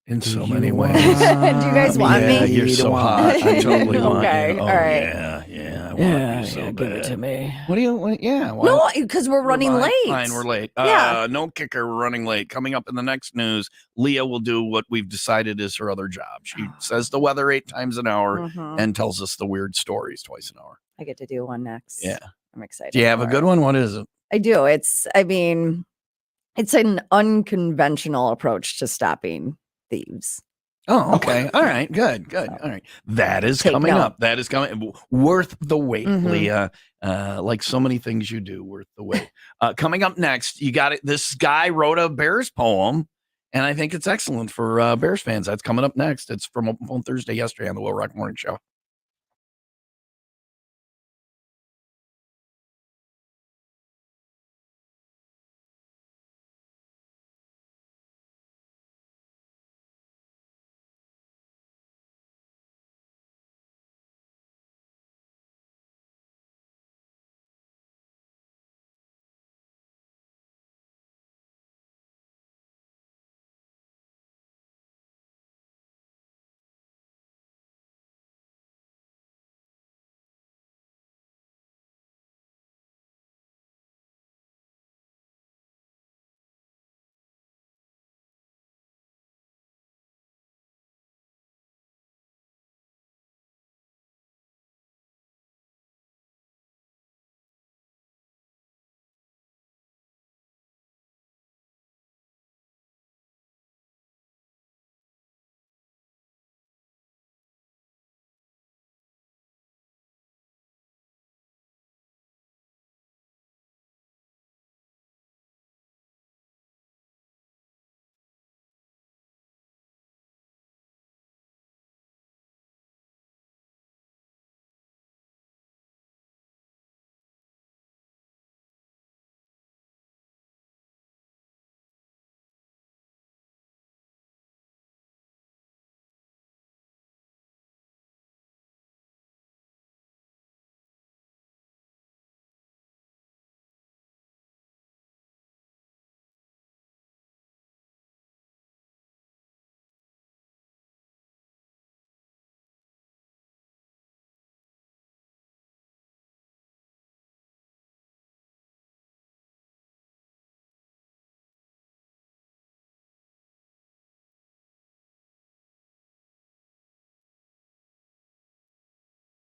In so many ways. Do you guys want me? You're so hot. I totally want okay, you. All right. Yeah. I want you so bad. Give it to me. What do you want? Yeah. Why? No, because we're running late. Fine, we're late. Yeah. No kicker. We're running late. Coming up in the next news, Leah will do what we've decided is her other job. She says the weather 8 times an hour and tells us the weird stories twice an hour. I get to do one next. Yeah. I'm excited. Do you have a good one? What is it? I do. It's an unconventional approach to stopping thieves. Oh, okay. All right. Good. All right. That is coming up. That is coming. Worth the wait, Leah. Like so many things you do, worth the wait. Coming up next, you got it. This guy wrote a Bears poem, and I think it's excellent for Bears fans. That's coming up next. It's from Open Phone Thursday yesterday on the WIIL Rock Morning Show.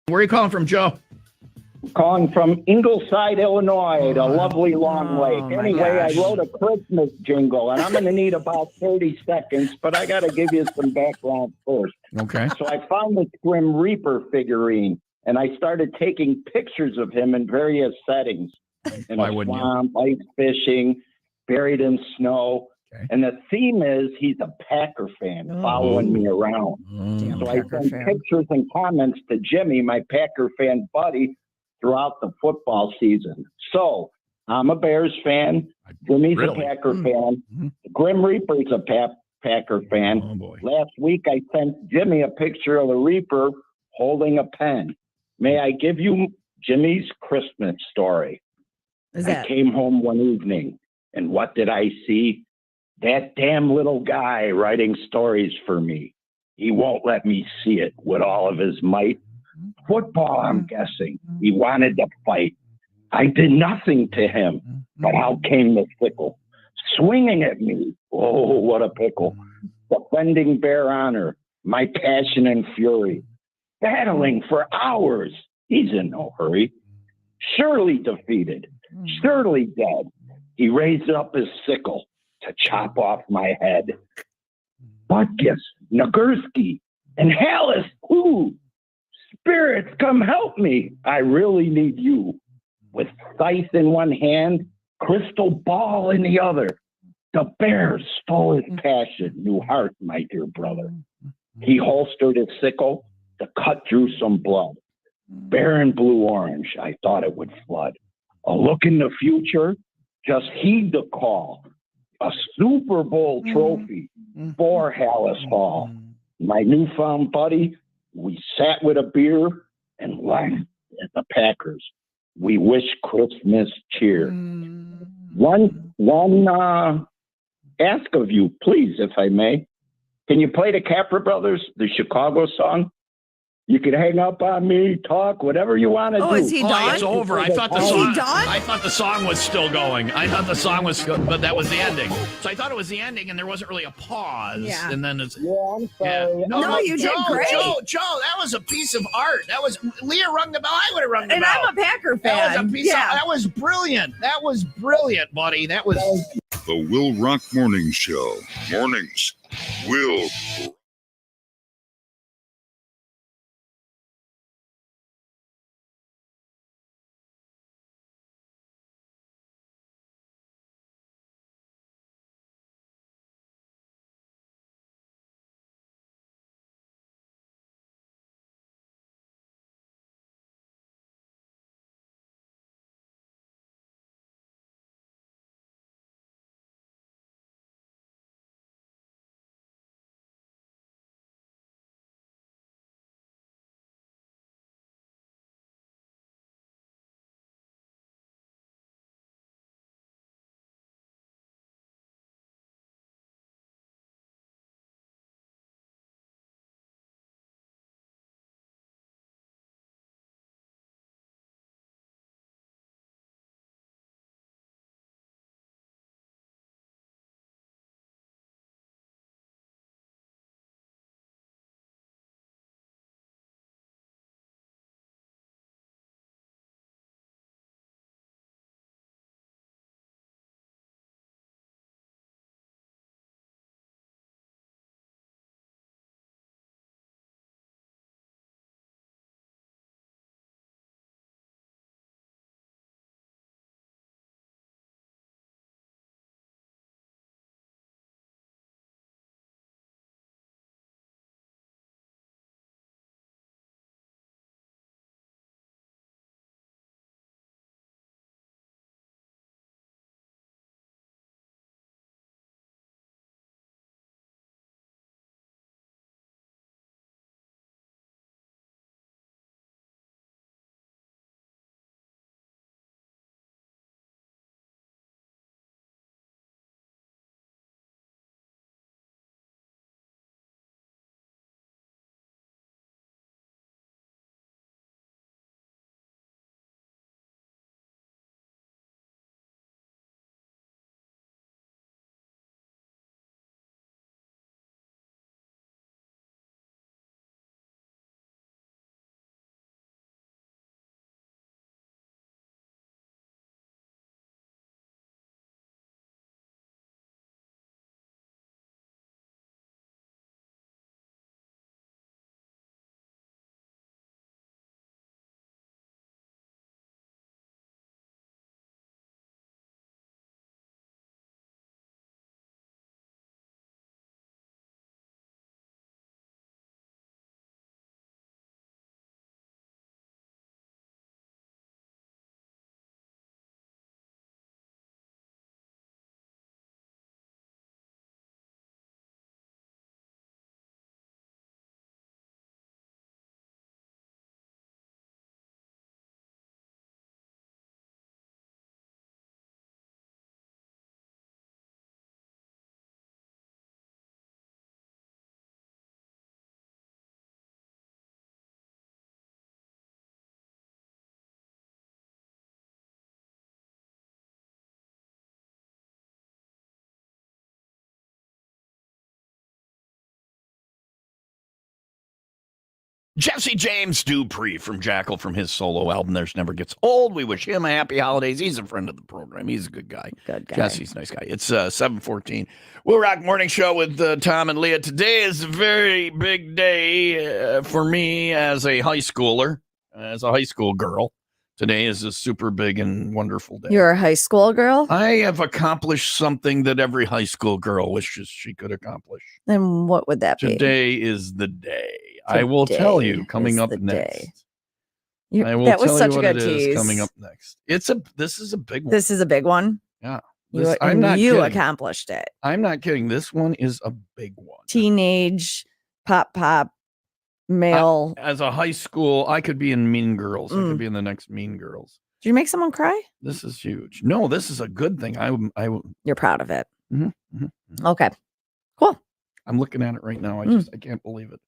Where are you calling from, Joe? Calling from Ingleside, Illinois, the lovely Long Lake. Anyway, I wrote a Christmas jingle, and I'm going to need about 30 seconds, but I got to give you some background first. Okay. So I found this Grim Reaper figurine, and I started taking pictures of him in various settings. In a swamp, ice fishing, buried in snow. Okay. And the theme is he's a Packer fan following me around. So I sent pictures and comments to Jimmy, my Packer fan buddy, throughout the football season. So I'm a Bears fan. Jimmy's a Packer fan. Grim Reaper's a Packer fan. Oh, boy. Last week, I sent Jimmy a picture of the Reaper holding a pen. May I give you Jimmy's Christmas story? I came home one evening, and what did I see? That damn little guy writing stories for me. He won't let me see it with all of his might. Football, I'm guessing. He wanted to fight. I did nothing to him, but out came the sickle, swinging at me. Oh, what a pickle. Defending Bear honor, my passion and fury. Battling for hours. He's in no hurry. Surely defeated, surely dead. He raised up his sickle to chop off my head. Butkus, Nagurski, and Hallis, ooh, spirits, come help me. I really need you. With scythe in one hand, crystal ball in the other, the bear stole his passion, new heart, my dear brother. He holstered his sickle to cut through some blood. Bear and blue-orange, I thought it would flood. A look in the future, just heed the call. A Super Bowl trophy for Hallis Hall. My newfound buddy, we sat with a beer and laughed at the Packers. We wish Christmas cheer. One ask of you, please, if I may. Can you play the Capra Brothers, the Chicago song? You can hang up on me, talk, whatever you want to do. Is he done? It's over. I thought the song was still going. I thought the song was, but that was the ending. So I thought it was the ending, and there wasn't really a pause. Yeah. And then it's. Yeah, I'm sorry. Yeah. No, you did great. Joe, that was a piece of art. That was Leah rung the bell. I would have rung the bell. And I'm a Packer fan. That was a piece of, that was brilliant. That was brilliant, buddy. That was. The WIIL Rock Morning Show. Mornings will. Jesse James Dupree from Jackal from his solo album, There's Never Gets Old. We wish him a happy holidays. He's a friend of the program. He's a good guy. Good guy. Jesse's a nice guy. It's 7:14. WIIL Rock Morning Show with Tom and Leah. Today is a very big day for me as a high schooler, as a high school girl. Today is a super big and wonderful day. You're a high school girl? I have accomplished something that every high school girl wishes she could accomplish. And what would that be? Today is the day. I will tell you coming up next. That was such a good tease. Coming up next. This is a big one. This is a big one. Yeah. You accomplished it. I'm not kidding. This one is a big one. Teenage pop male. As a high school, I could be in Mean Girls. I could be in the next Mean Girls. Did you make someone cry? This is huge. No, this is a good thing. You're proud of it. Mm-hmm. Okay. Cool. I'm looking at it right now. I can't believe it.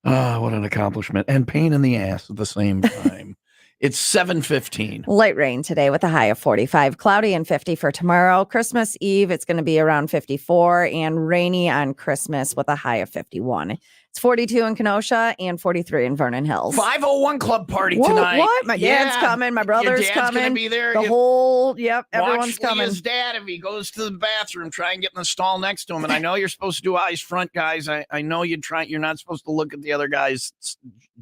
Ah, what an accomplishment and pain in the ass at the same time. It's 7:15. Light rain today with a high of 45, cloudy and 50 for tomorrow. Christmas Eve, it's going to be around 54 and rainy on Christmas with a high of 51. It's 42 in Kenosha and 43 in Vernon Hills. 501 Club party tonight. What? My dad's coming. My brother's coming. Gonna be there. Everyone's coming. Leah's dad, if he goes to the bathroom, try and get in the stall next to him. And I know you're supposed to do eyes front, guys. I know you're not supposed to look at the other guy's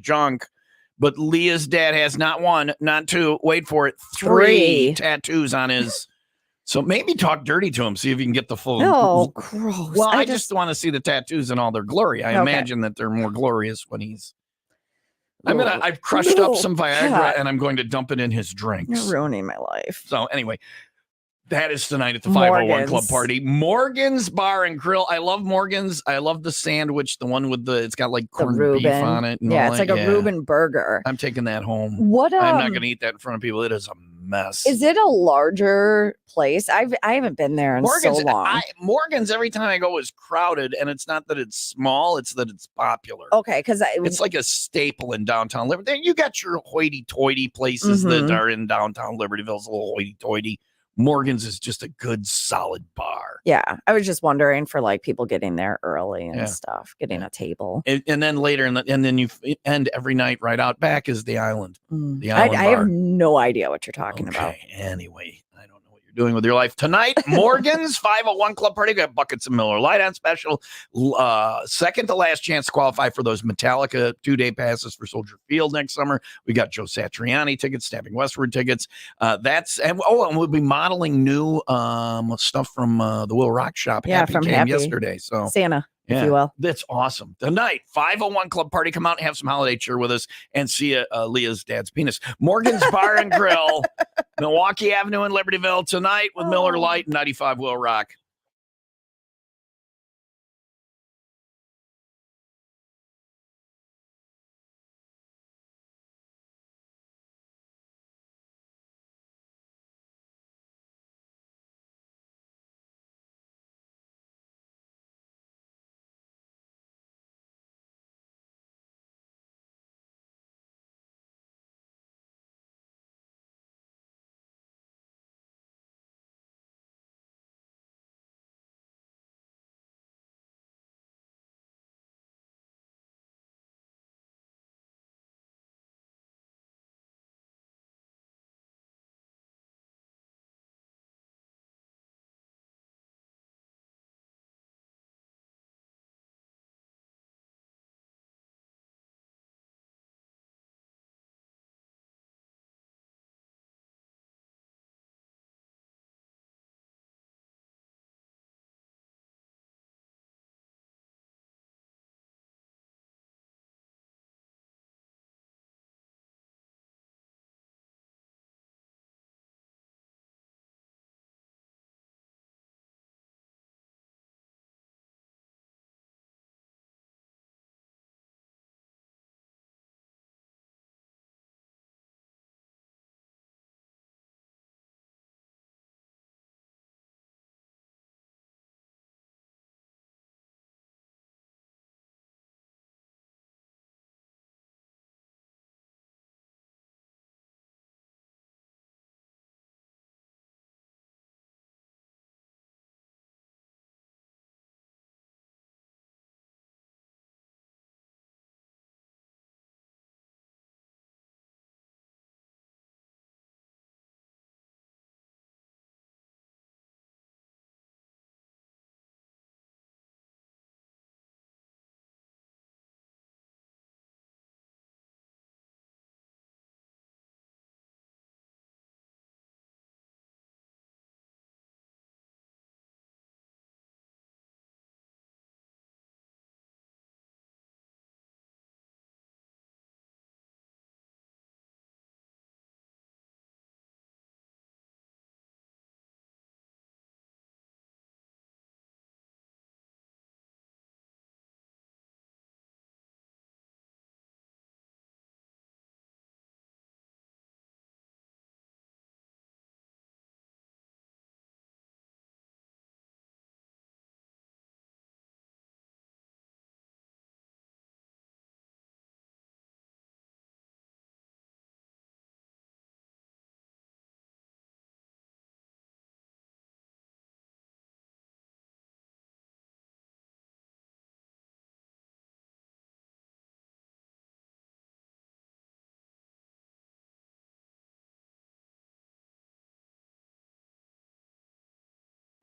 junk. But Leah's dad has not one, not two, wait for it, three tattoos on his. So maybe talk dirty to him, see if you can get the full. Oh, gross. Well, I just want to see the tattoos in all their glory. I Okay. imagine that they're more glorious when he's. I've crushed up some Viagra and I'm going to dump it in his drinks. You're ruining my life. So anyway, that is tonight at the 501 Club party. Morgan's Bar and Grill. I love Morgan's. I love the sandwich, the one with it's got like corned beef on it. And yeah, all it's that. like a Reuben burger. I'm taking that home. What? I'm not going to eat that in front of people. It is a mess. Is it a larger place? I haven't been there in so long. Morgan's, every time I go, is crowded, and it's not that it's small; it's that it's popular. Okay, because it's like a staple in downtown Liberty. You got your hoity-toity places that are in downtown Libertyville's a little hoity-toity. Morgan's is just a good, solid bar. Yeah, I was just wondering for like people getting there early and stuff, getting a table. And then later, and then you end every night right out back is the Island. The Island I have no idea what you're talking about. Anyway, I don't know what you're doing with your life tonight. Morgan's 501 Club party. Got buckets of Miller Lite on special. Second to last chance to qualify for those Metallica 2-day passes for Soldier Field next summer. We got Joe Satriani tickets, Stabbing Westward tickets. And we'll be modeling new stuff from the WIIL Rock Shop. Yeah, from Happy yesterday. So Santa. If you will. That's awesome. Tonight, 501 Club party. Come out and have some holiday cheer with us and see Leah's dad's penis. Morgan's Bar and Grill, Milwaukee Avenue in Libertyville tonight with Miller Lite and 95 WIIL Rock.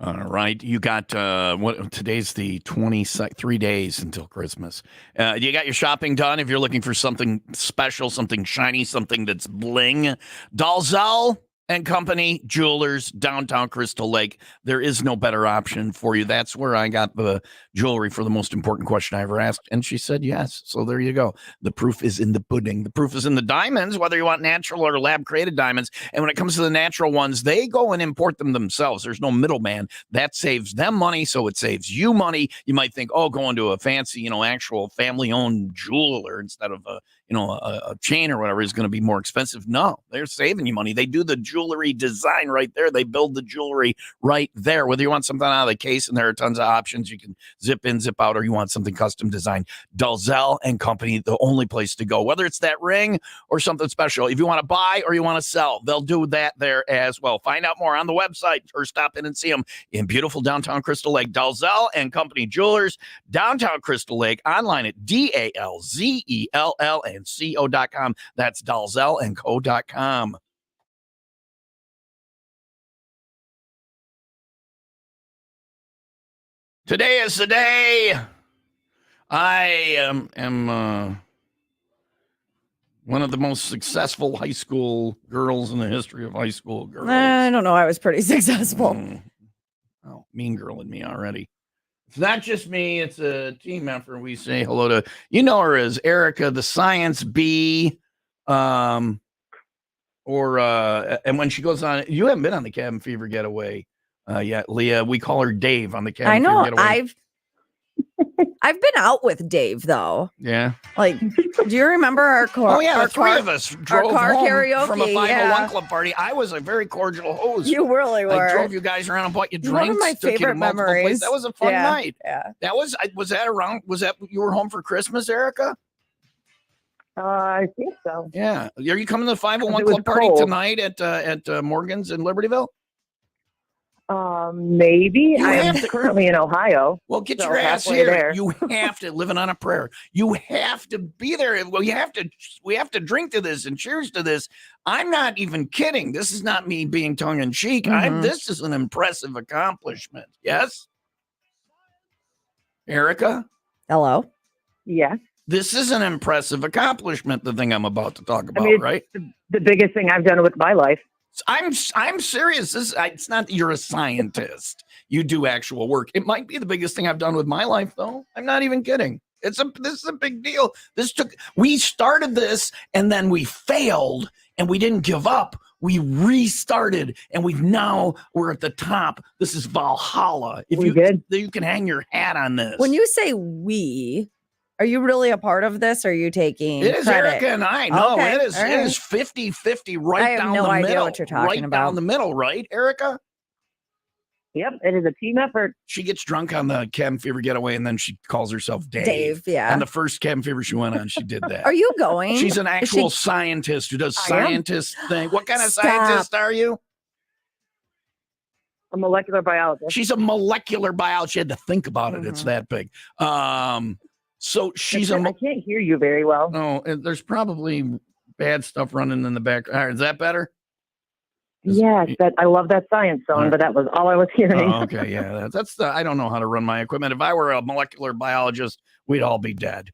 All right. You got what today's the 3 days until Christmas. You got your shopping done if you're looking for something special, something shiny, something that's bling. Dalzell and Company Jewelers, downtown Crystal Lake. There is no better option for you. That's where I got the jewelry for the most important question I ever asked. And she said yes. So there you go. The proof is in the pudding. The proof is in the diamonds, whether you want natural or lab created diamonds. And when it comes to the natural ones, they go and import them themselves. There's no middleman. That saves them money. So it saves you money. You might think, oh, going to a fancy, actual family owned jeweler instead of a chain or whatever is going to be more expensive. No, they're saving you money. They do the jewelry design right there. They build the jewelry right there. Whether you want something out of the case, and there are tons of options. You can zip in, zip out, or you want something custom designed. Dalzell and Company, the only place to go. Whether it's that ring or something special. If you want to buy or you want to sell, they'll do that there as well. Find out more on the website or stop in and see them in beautiful downtown Crystal Lake. Dalzell and Company Jewelers, downtown Crystal Lake. Online at DALZELLNCO.com. That's DalzellandCo.com. Today is the day I am one of the most successful high school girls in the history of high school girls. I don't know. I was pretty successful. Oh, mean girl in me already. It's not just me. It's a team effort. We say hello to, her as Erica, the science bee. And when she goes on, you haven't been on the Cabin Fever Getaway yet, Leah. We call her Dave on the Cabin Fever Getaway. I've been out with Dave though. Yeah. Like, do you remember our car? Oh yeah, the three of us drove home karaoke from a 501 club party. I was a very cordial host. You really were. I drove you guys around and bought you drinks. One of my favorite memories. That was a fun night. Yeah. Was that you were home for Christmas, Erica? I think so. Yeah. Are you coming to the 501 club party tonight at Morgan's in Libertyville? Maybe. I am currently in Ohio. Well, get your ass here. There. You have to, living on a prayer. You have to be there. Well, we have to drink to this and cheers to this. I'm not even kidding. This is not me being tongue in cheek. This is an impressive accomplishment. Yes? Erica? Hello? Yes. This is an impressive accomplishment, the thing I'm about to talk about, right? The biggest thing I've done with my life. I'm serious. It's not that you're a scientist. You do actual work. It might be the biggest thing I've done with my life, though. I'm not even kidding. This is a big deal. We started this and then we failed and we didn't give up. We restarted and we're at the top. This is Valhalla. You can hang your hat on this. When you say we, are you really a part of this? Or are you taking it is credit? Erica and I. No, okay. It is 50-50 right down the middle. I have no idea what you're talking about. Right down the middle, right, Erica? Yep, it is a team effort. She gets drunk on the Cabin Fever Getaway and then she calls herself Dave. Dave, yeah. And the first Cabin Fever she went on, she did that. Are you going? She's an actual scientist who does scientist thing. What kind of scientist are you? A molecular biologist. She's a molecular biologist. She had to think about it. It's that big. So she's I can't hear you very well. No, there's probably bad stuff running in the background. Is that better? Yes, I love that science song, but that was all I was hearing. Oh, okay, yeah, that's I don't know how to run my equipment. If I were a molecular biologist, we'd all be dead.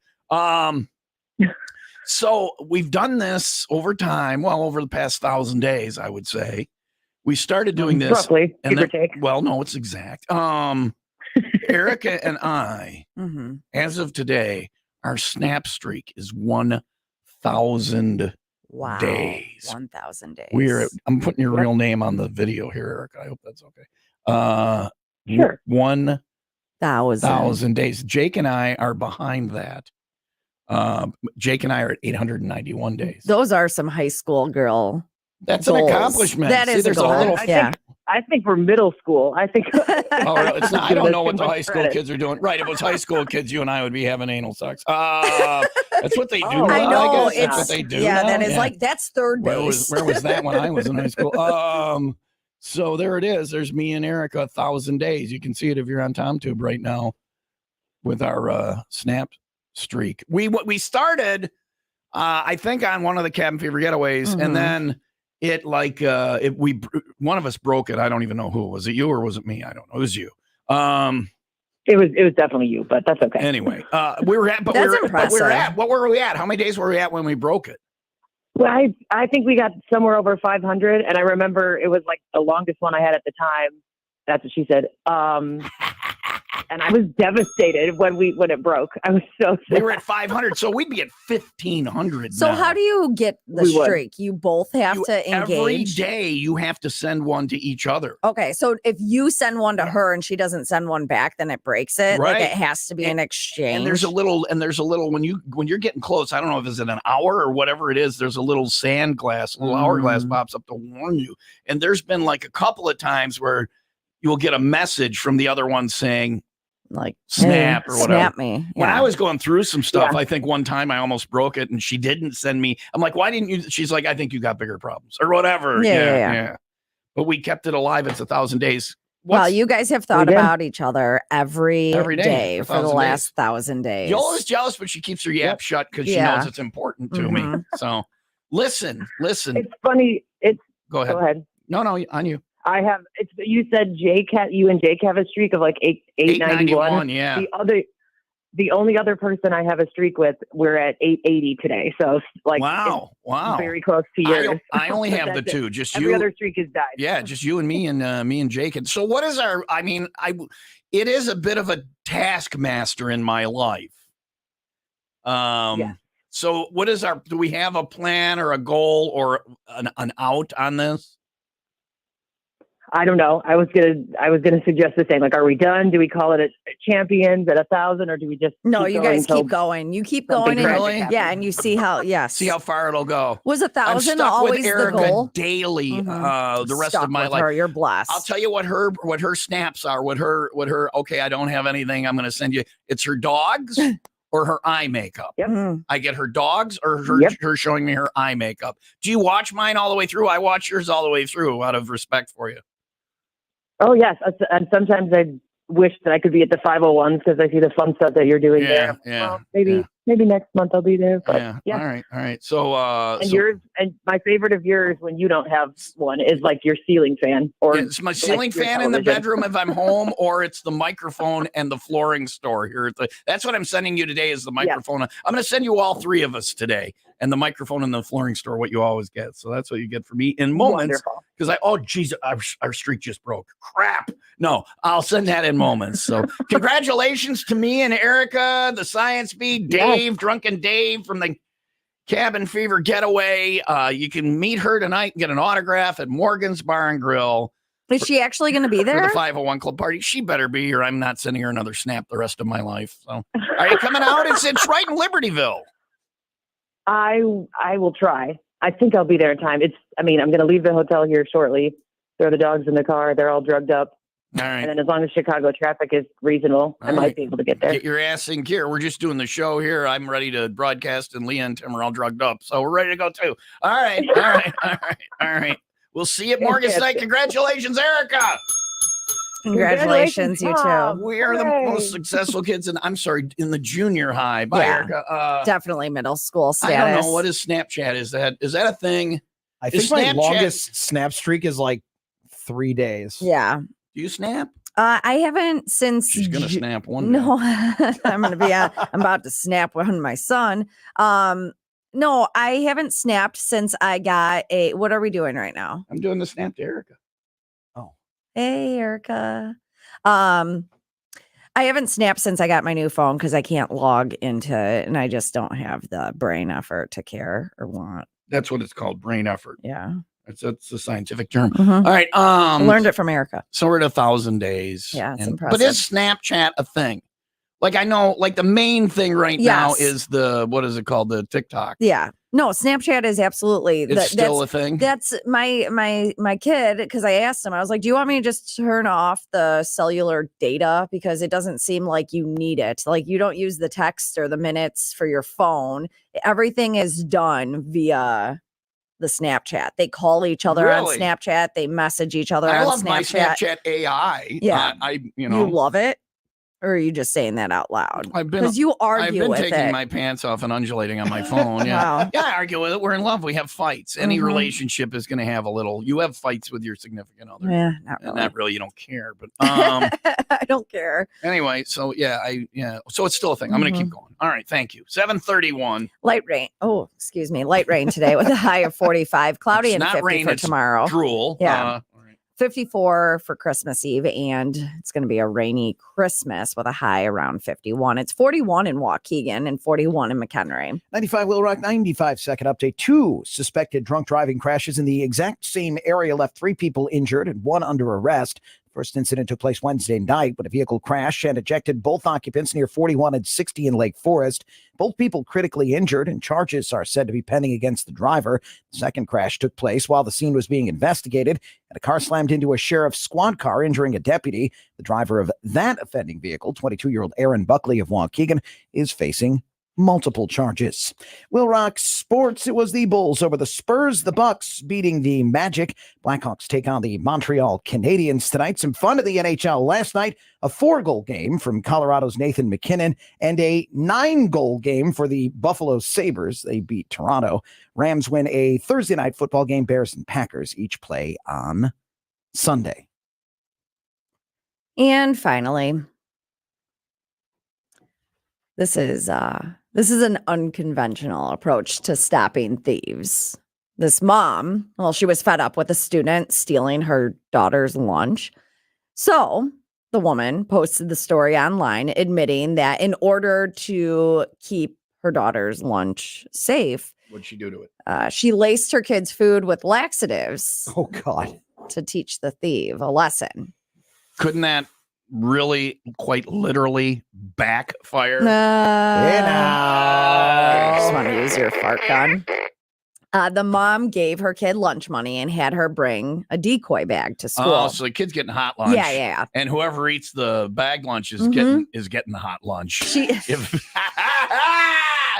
So we've done this over time. Well, over the past 1,000 days, I would say. We started doing this. Roughly, give or take. Well, no, it's exact. Erica and I, as of today, our snap streak is 1,000 days. 1,000 days. I'm putting your real name on the video here, Erica. I hope that's okay. Sure. 1,000 days. Jake and I are behind that. Jake and I are at 891 days. Those are some high school girl. That's goals. An accomplishment. That is a goal. I think we're middle school. I think. It's not, I don't know what the high school kids are doing. Right. If it was high school kids, you and I would be having anal sex. That's what they do. I know. That's what they do. Yeah, now. that is that's third base. Where was that when I was in high school? So there it is. There's me and Erica, 1,000 days. You can see it if you're on TomTube right now with our snap streak. We started, I think, on one of the Cabin Fever Getaways, and then it like one of us broke it. I don't even know who. Was it you or was it me? I don't know. It was you. It was definitely you, but that's okay. Anyway, we were at, but we were at, what were we at? How many days were we at when we broke it? Well, I think we got somewhere over 500, and I remember it was like the longest one I had at the time. That's what she said. And I was devastated when it broke. I was so sad. We were at 500, so we'd be at 1,500. So now. how do you get the streak? You both have to engage. Every day you have to send one to each other. Okay, so if you send one to her and she doesn't send one back, then it breaks it. Right. Like it has to be an exchange. And there's a little when you're getting close. I don't know if it's in an hour or whatever it is. There's a little hourglass pops up to warn you. And there's been like a couple of times where you'll get a message from the other one saying, like snap or whatever. Snap me. Yeah. When I was going through some stuff, I think one time I almost broke it and she didn't send me. I'm like, why didn't you? She's like, I think you got bigger problems or whatever. Yeah. But we kept it alive. It's 1,000 days. Well, you guys have thought about each other every day for the last 1,000 days. Yola's jealous, but she keeps her yap shut because she knows it's important to me. So listen. It's funny. Go ahead. Go ahead. No, on you. I have. You said you and Jake have a streak of like 891. Yeah. The only other person I have a streak with, we're at 880 today. So like, wow, very close to yours. I only have the two. Just every you. Other streak has died. Yeah, just you and me and Jake. And so, what is our? I mean, it is a bit of a taskmaster in my life. So, what is our? Do we have a plan or a goal or an out on this? I don't know. I was gonna suggest the same. Like, are we done? Do we call it a champions at 1,000, or do we just? No, you guys keep going. You keep going, and you see how. See how far it'll go. Was 1,000 always with the goal? Daily, the rest of my life. You're blessed. I'll tell you what her snaps are. What her. Okay, I don't have anything. I'm going to send you. It's her dogs. Or her eye makeup. Yep. I get her dogs or her showing me her eye makeup. Do you watch mine all the way through? I watch yours all the way through out of respect for you. Oh, yes. And sometimes I wish that I could be at the 501s because I see the fun stuff that you're doing there. Yeah. Well, maybe next month I'll be there. But yeah. All right. So, yours, and my favorite of yours when you don't have one is like your ceiling fan, or it's my ceiling fan in the bedroom if I'm home, or it's the microphone and the flooring store here. That's what I'm sending you today is the microphone. I'm going to send you all three of us today, and the microphone and the flooring store, what you always get. So that's what you get from me in moments. Because our streak just broke. Crap. No, I'll send that in moments. So congratulations to me and Erica, the Science Beat, Dave, Drunken Dave from the Cabin Fever Getaway. You can meet her tonight and get an autograph at Morgan's Bar and Grill. Is she actually going to be there? For the 501 Club party. She better be here. I'm not sending her another snap the rest of my life. So are you coming out? It's right in Libertyville. I will try. I think I'll be there in time. I'm going to leave the hotel here shortly. Throw the dogs in the car. They're all drugged up. All right. And then as long as Chicago traffic is reasonable, I might be able to get there. Get your ass in gear. We're just doing the show here. I'm ready to broadcast, and Leah and Tim are all drugged up. So we're ready to go too. All right. We'll see you at Morgan's tonight. Congratulations, Erica. Congratulations, you two. We are the most successful kids in the junior high. Bye, Erica. Definitely middle school status. I don't know. What is Snapchat? Is that a thing? I think my longest snap streak is like 3 days. Yeah. Do you snap? I haven't since. She's gonna snap one. No, I'm gonna be. I'm about to snap one. My son. No, I haven't snapped since I got a. What are we doing right now? I'm doing the snap to Erica. Oh, hey, Erica. I haven't snapped since I got my new phone because I can't log into it, and I just don't have the brain effort to care or want. That's what it's called, brain effort. Yeah. That's a scientific term. All right. I learned it from Erica. So we're at 1,000 days. Yeah, it's impressive. But is Snapchat a thing? Like I know, like the main thing right now is what is it called? The TikTok. Yeah. No, Snapchat is absolutely. It's still a thing. That's my kid, because I asked him, I was like, do you want me to just turn off the cellular data? Because it doesn't seem like you need it. Like you don't use the text or the minutes for your phone. Everything is done via the Snapchat. They call each other on Snapchat. They message each other on Snapchat. I love my Snapchat AI. Yeah. You love it? Or are you just saying that out loud? I've been Because you argue I've been with taking it. my pants off and undulating on my phone. Yeah, Wow. yeah. I argue with it. We're in love. We have fights. Any relationship is going to have a little. You have fights with your significant other. Yeah, not really. Not really. You don't care, but I don't care. Anyway, so so it's still a thing. I'm going to keep going. All right, thank you. 7:31. Light rain. Oh, excuse me. Light rain today with a high of 45, cloudy and 50 rain, for tomorrow. Drool. Yeah. 54 for Christmas Eve, and it's going to be a rainy Christmas with a high around 51. It's 41 in Waukegan and 41 in McHenry. 95 WIIL Rock 95-second update. 2 suspected drunk driving crashes in the exact same area left 3 people injured and 1 under arrest. First incident took place Wednesday night when a vehicle crashed and ejected both occupants near 41 and 60 in Lake Forest. Both people critically injured, and charges are said to be pending against the driver. The second crash took place while the scene was being investigated, and a car slammed into a sheriff's squad car, injuring a deputy. The driver of that offending vehicle, 22-year-old Aaron Buckley of Waukegan, is facing multiple charges. WIIL Rock sports. It was the Bulls over the Spurs, the Bucks beating the Magic. Blackhawks take on the Montreal Canadiens tonight. Some fun in the NHL last night. A 4-goal game from Colorado's Nathan McKinnon and a 9-goal game for the Buffalo Sabres. They beat Toronto. Rams win a Thursday night football game. Bears and Packers each play on Sunday. And finally, this is an unconventional approach to stopping thieves. This mom, well, she was fed up with a student stealing her daughter's lunch. So the woman posted the story online admitting that in order to keep her daughter's lunch safe, what'd she do to it? She laced her kids' food with laxatives. Oh, God. To teach the thief a lesson. Couldn't that really quite literally backfire? Just want to use your fart gun. The mom gave her kid lunch money and had her bring a decoy bag to school. Oh, so the kid's getting hot lunch. Yeah. And whoever eats the bag lunch is getting the hot lunch.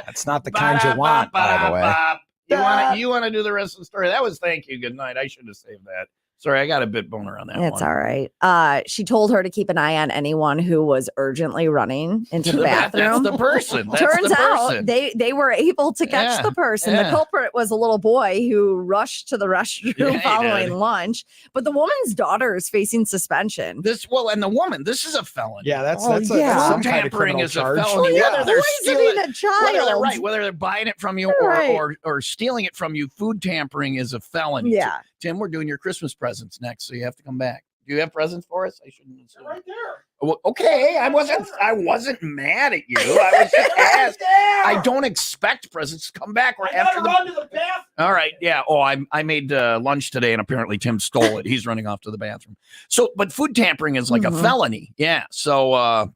That's not the kind you want, by the way. You want to do the rest of the story? That was thank you. Good night. I should have saved that. Sorry, I got a bit boner on that one. It's all right. She told her to keep an eye on anyone who was urgently running into the bathroom. That's the person. Turns out they were able to catch the person. The culprit was a little boy who rushed to the restroom following lunch. But the woman's daughter is facing suspension. This is a felony. Yeah, that's some tampering is a felony. Whether they're poisoning a child, whether they're buying it from you or stealing it from you, food tampering is a felony. Yeah. Tim, we're doing your Christmas presents next, so you have to come back. Do you have presents for us? I shouldn't assume. They're right there. Well, okay, I wasn't mad at you. I was just asked. I don't expect presents to come back or after run to the bathroom. All right, yeah. Oh, I made lunch today, and apparently Tim stole it. He's running off to the bathroom. So, but food tampering is like a felony. Yeah. So,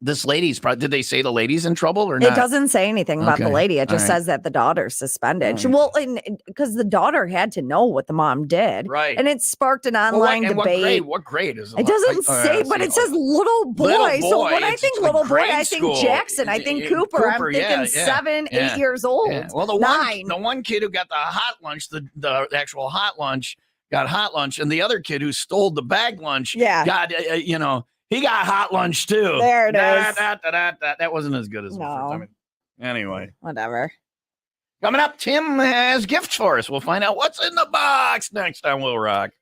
this lady's probably, did they say the lady's in trouble or not? It doesn't say anything about the lady. It just says that the daughter's suspended. Because the daughter had to know what the mom did. Right. And it sparked an online debate. What grade is it? It doesn't say, but it says little boy. So when I think little boy, I think Jackson. I think Cooper. I'm thinking 7, 8 years old. Yeah. Well, the 9. one kid who got the hot lunch, the actual hot lunch, got hot lunch. And the other kid who stole the bag lunch got, he got hot lunch too. There it is. That wasn't as good as the first time. Anyway. Whatever. Coming up, Tim has gifts for us. We'll find out what's in the box next on WIIL Rock.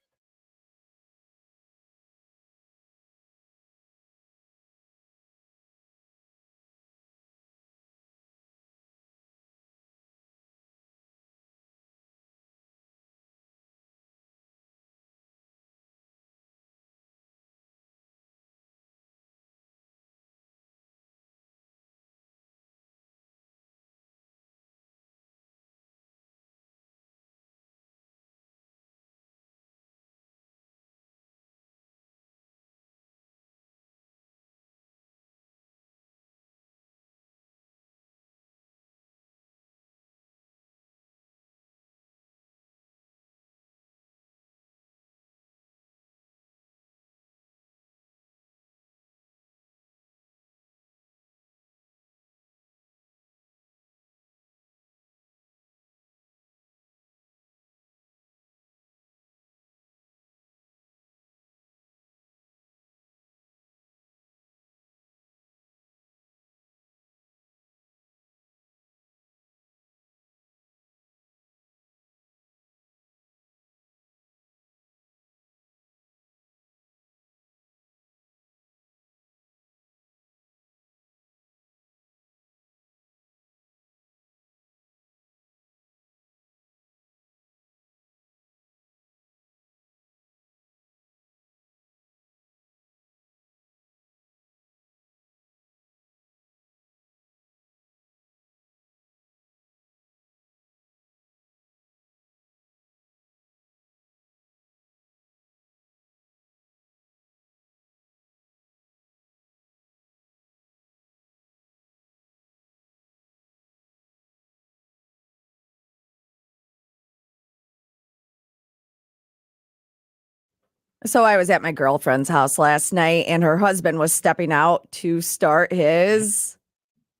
So I was at my girlfriend's house last night, and her husband was stepping out to start his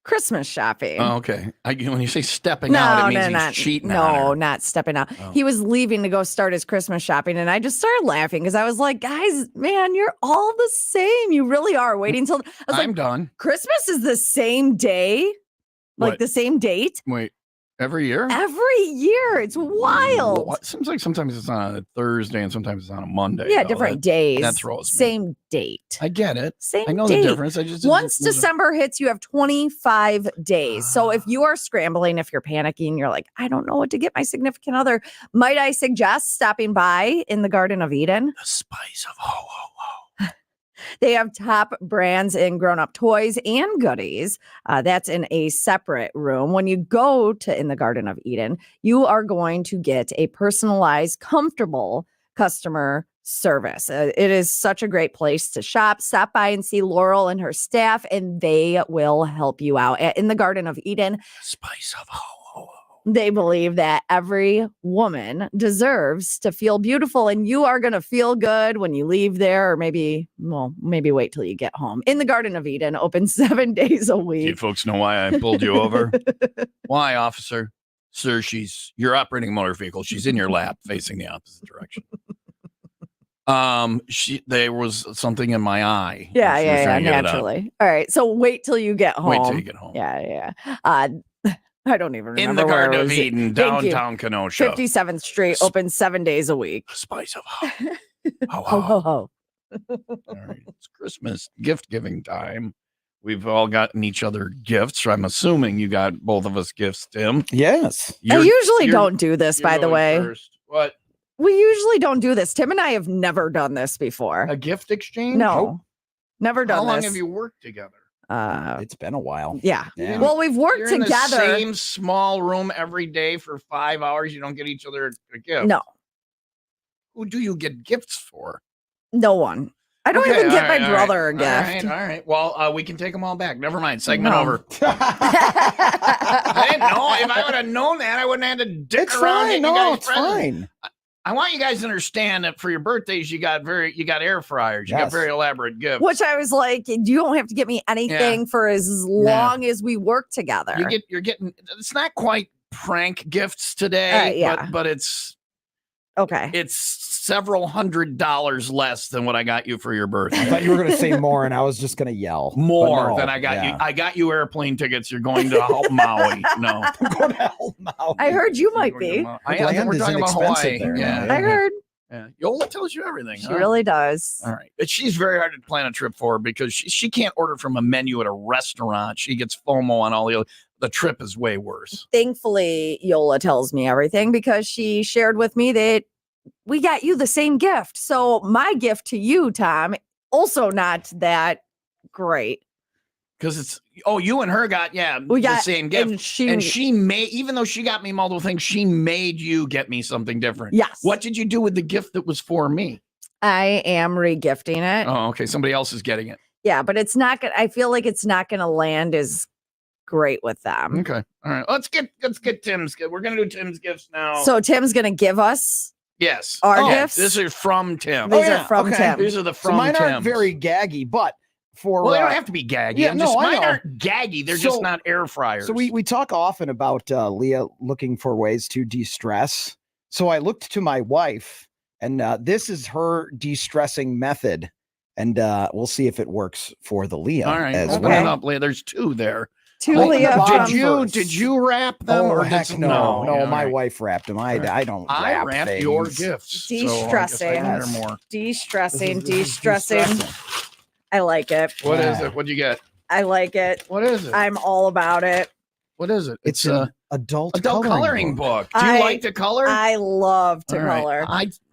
Christmas shopping. Oh, okay. When you say stepping out, it means he's cheating on her. No, not stepping out. Oh. He was leaving to go start his Christmas shopping, and I just started laughing because I was like, guys, man, you're all the same. You really are. Waiting till I'm done. Christmas is the same day, like the same date. Wait. Every year? Every year. It's wild. Well, it seems like sometimes it's on a Thursday and sometimes it's on a Monday. Yeah, different days. That throws me. Same date. I get it. Same I know date. the difference. Once December hits, you have 25 days. So if you are scrambling, if you're panicking, you're like, I don't know what to get my significant other, might I suggest stopping by in the Garden of Eden? The spice of ho, ho, ho. They have top brands in grown-up toys and goodies. That's in a separate room. When you go to In the Garden of Eden, you are going to get a personalized, comfortable customer service. It is such a great place to shop. Stop by and see Laurel and her staff, and they will help you out. In the Garden of Eden, Spice of ho, ho, ho. They believe that every woman deserves to feel beautiful, and you are going to feel good when you leave there, or maybe wait till you get home. In the Garden of Eden, open 7 days a week. You folks know why I pulled you over? Why, officer? Sir, you're operating a motor vehicle. She's in your lap facing the opposite direction. There was something in my eye. Yeah, naturally. All right. So wait till you get home. Wait till you get home. Yeah. I don't even remember. In the Garden of Eden, downtown Kenosha. 57th Street, open 7 days a week. Spice of ho. Ho, ho, ho, ho. All right. It's Christmas gift giving time. We've all gotten each other gifts. I'm assuming you got both of us gifts, Tim. Yes. I usually don't do this, by the way. First. What? We usually don't do this. Tim and I have never done this before. A gift exchange? No. Never done this. How long have you worked together? It's been a while. Yeah. Well, we've worked You're together. In the same small room every day for 5 hours. You don't get each other a gift. No. Who do you get gifts for? No one. I don't even get my brother a gift. All right. Well, we can take them all back. Never mind. Segment over. I didn't know. If I would have known that, I wouldn't have had to dick around. Fine. No, it's fine. I want you guys to understand that for your birthdays, you got air fryers. You got very elaborate gifts. Which I was like, you don't have to get me anything for as long as we work together. You're getting. It's not quite prank gifts today, but it's okay. It's several $100s less than what I got you for your birthday. I thought you were going to say more, and I was just going to yell. More than I got you. I got you airplane tickets. You're going to Maui. No, I'm going to Maui. I heard you might be. I think we're talking about Hawaii. There, yeah, I heard. Yeah, Yola tells you everything. She really does. All right, but she's very hard to plan a trip for because she can't order from a menu at a restaurant. She gets FOMO on all the other. The trip is way worse. Thankfully, Yola tells me everything because she shared with me that we got you the same gift. So my gift to you, Tom, also not that great. Because it's you and her got the same gift. And she made, even though she got me multiple things, she made you get me something different. Yes. What did you do with the gift that was for me? I am regifting it. Oh, okay. Somebody else is getting it. Yeah, but it's not gonna, I feel like it's not gonna land as great with them. Okay. All right. Let's get Tim's gift. We're gonna do Tim's gifts now. So Tim's gonna give us our gifts. This is from Tim. These are from Tim. These are the from mine Tims. aren't very gaggy, but they don't have to be gaggy. Yeah, mine aren't gaggy. They're just not air fryers. So we talk often about Leah looking for ways to de-stress. So I looked to my wife, and this is her de-stressing method, and we'll see if it works for the Leah. All right, as open it up, Leah. There's two there. Did you wrap them? Or heck no, my wife wrapped them. I don't wrap wrapped things. your gifts. De-stressing. De-stressing. I like it. What is it? What'd you get? I like it. What is it? I'm all about it. What is it? It's an adult coloring book. Do you like to color? I love to color.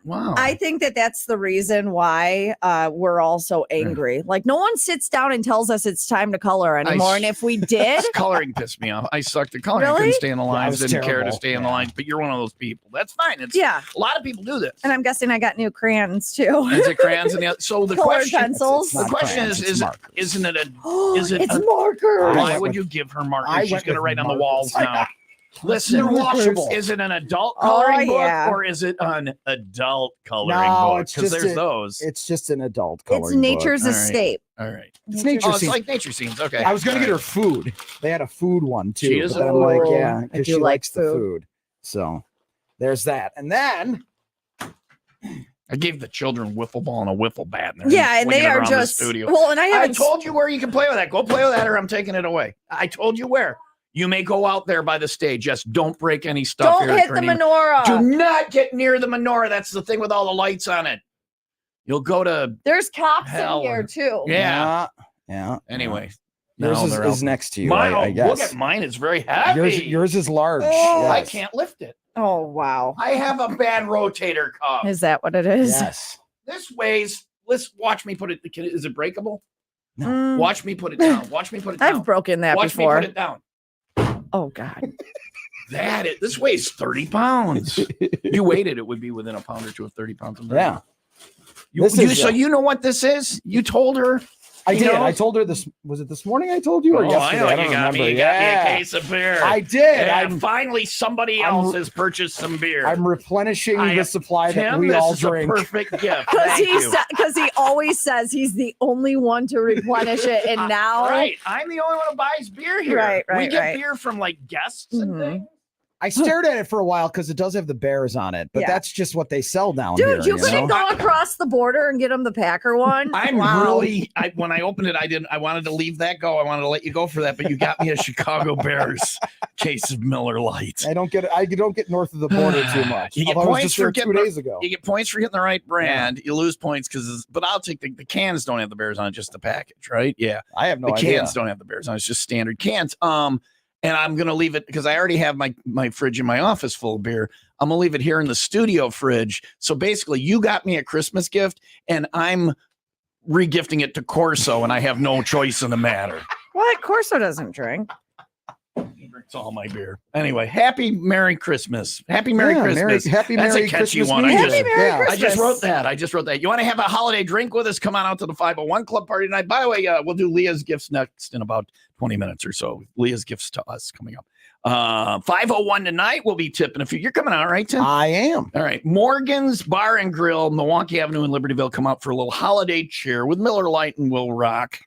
Wow. I think that's the reason why we're all so angry. Like no one sits down and tells us it's time to color anymore. And if we did, coloring pissed me off. I sucked at coloring. Really? I couldn't stay in the lines. Didn't care to terrible. stay in the lines. But you're one of those people. That's fine. It's a lot of people do this. And I'm guessing I got new crayons too. Is it crayons and so the colored question? pencils. The question isn't it a? It's markers. Why would you give her markers? She's going to write on the walls now. Listen, They're washable. is it an adult coloring book yeah. or is it an adult coloring No, book? it's Because just there's those. It's just an adult coloring It's nature's All right. escape. All right. It's nature Oh, it's scenes. like nature scenes. Okay. I was going to All get her right. food. They had a food one too. She is but a then I'm like, food. yeah, I because do she like likes the food. So there's that. And then I gave the children wiffle ball and a wiffle bat. And Yeah, and they are just well. And I told you where you can play with that. Go play with that, or I'm taking it away. I told you where. You may go out there by the stage. Just don't break any stuff. Don't hit the menorah. Do not get near the menorah. That's the thing with all the lights on it. You'll go to There's cops hell. in here too. Yeah. Anyway, No, yours they're is out. next to you. Mine, I guess. Look at mine. It's very heavy. Yours is large. Oh, I Yes. can't lift it. Oh wow. I have a bad rotator cuff. Is that what it is? Yes. This weighs. Let's watch me put it. Is it breakable? Mm, Watch me put it down. Watch me put it down. I've broken that Watch before. me put it down. Oh God. This weighs 30 pounds. You weighed it would be within a pound or two of 30 pounds. Yeah. So you know what this is? You told her. I did. know? I told her this. Was it this morning I told you or Oh, yesterday? I know. don't You got remember. me. You got me a case of beer. I did. Yeah, I'm finally somebody else has purchased some beer. I'm replenishing the supply that Tim, we this all is drink. a perfect gift. Thank you. Because he always says he's the only one to replenish it, and now Right. I'm the only one who buys beer here. Right, We get right. beer from like guests and things. I stared at it for a while because it does have the bears on it, but Yeah. that's just what they sell down dude, here. you couldn't go across the border and get him the Packer one. I'm Wow. really. When I opened it, I wanted to leave that go. I wanted to let you go for that, but you got me a Chicago Bears case of Miller Lite. I don't get north of the border too much. You get Although I was points just for there getting 2 days ago. You get points for getting the right brand. You lose points but I'll take the cans don't have the Bears on it, just the package, right? Yeah, I have no the idea. cans don't have the Bears on it. It's just standard cans. And I'm gonna leave it because I already have my fridge in my office full of beer. I'm gonna leave it here in the studio fridge. So basically, you got me a Christmas gift, and I'm regifting it to Corso, and I have no choice in the matter. What? Corso doesn't drink. He drinks all my beer. Anyway, happy Merry Christmas. Happy Merry Yeah, Christmas. happy That's Merry a catchy Christmas one. New I Year. just, Happy Merry Yeah. Christmas. I just wrote that. You want to have a holiday drink with us? Come on out to the 501 Club party tonight. By the way, we'll do Leah's gifts next in about 20 minutes or so. Leah's gifts to us coming up. 501 tonight. We'll be tipping a few. You're coming out, right, Tim? I am. All right. Morgan's Bar and Grill, Milwaukee Avenue in Libertyville. Come out for a little holiday cheer with Miller Lite and Will Rock.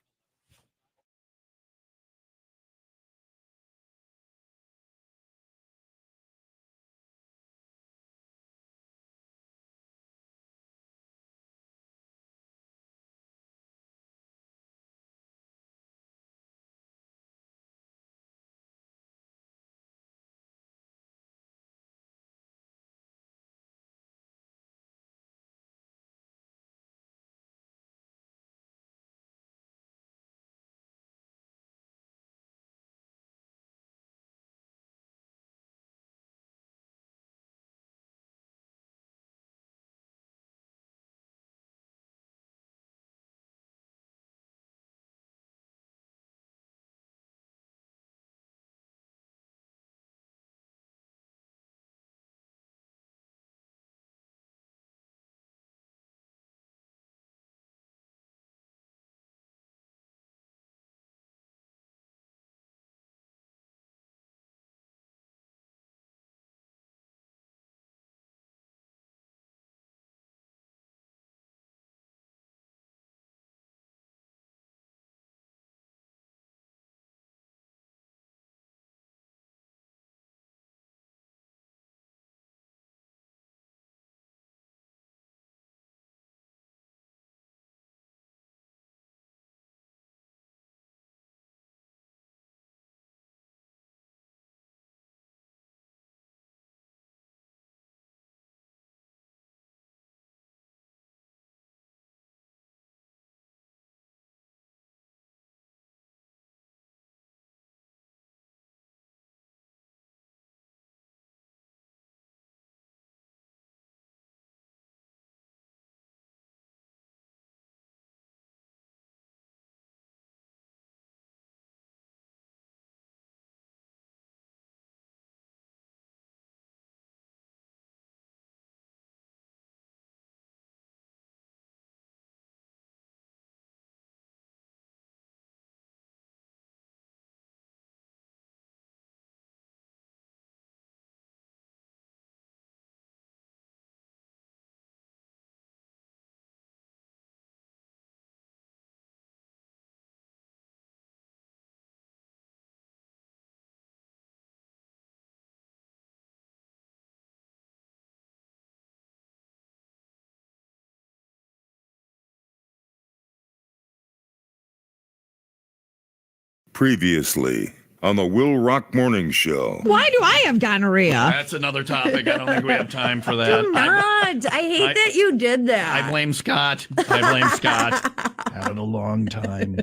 Previously on the WIIL Rock Morning Show. Why do I have gonorrhea? That's another topic. I don't think we have time for that. Do not. I hate that you did that. I blame Scott. Having a long time.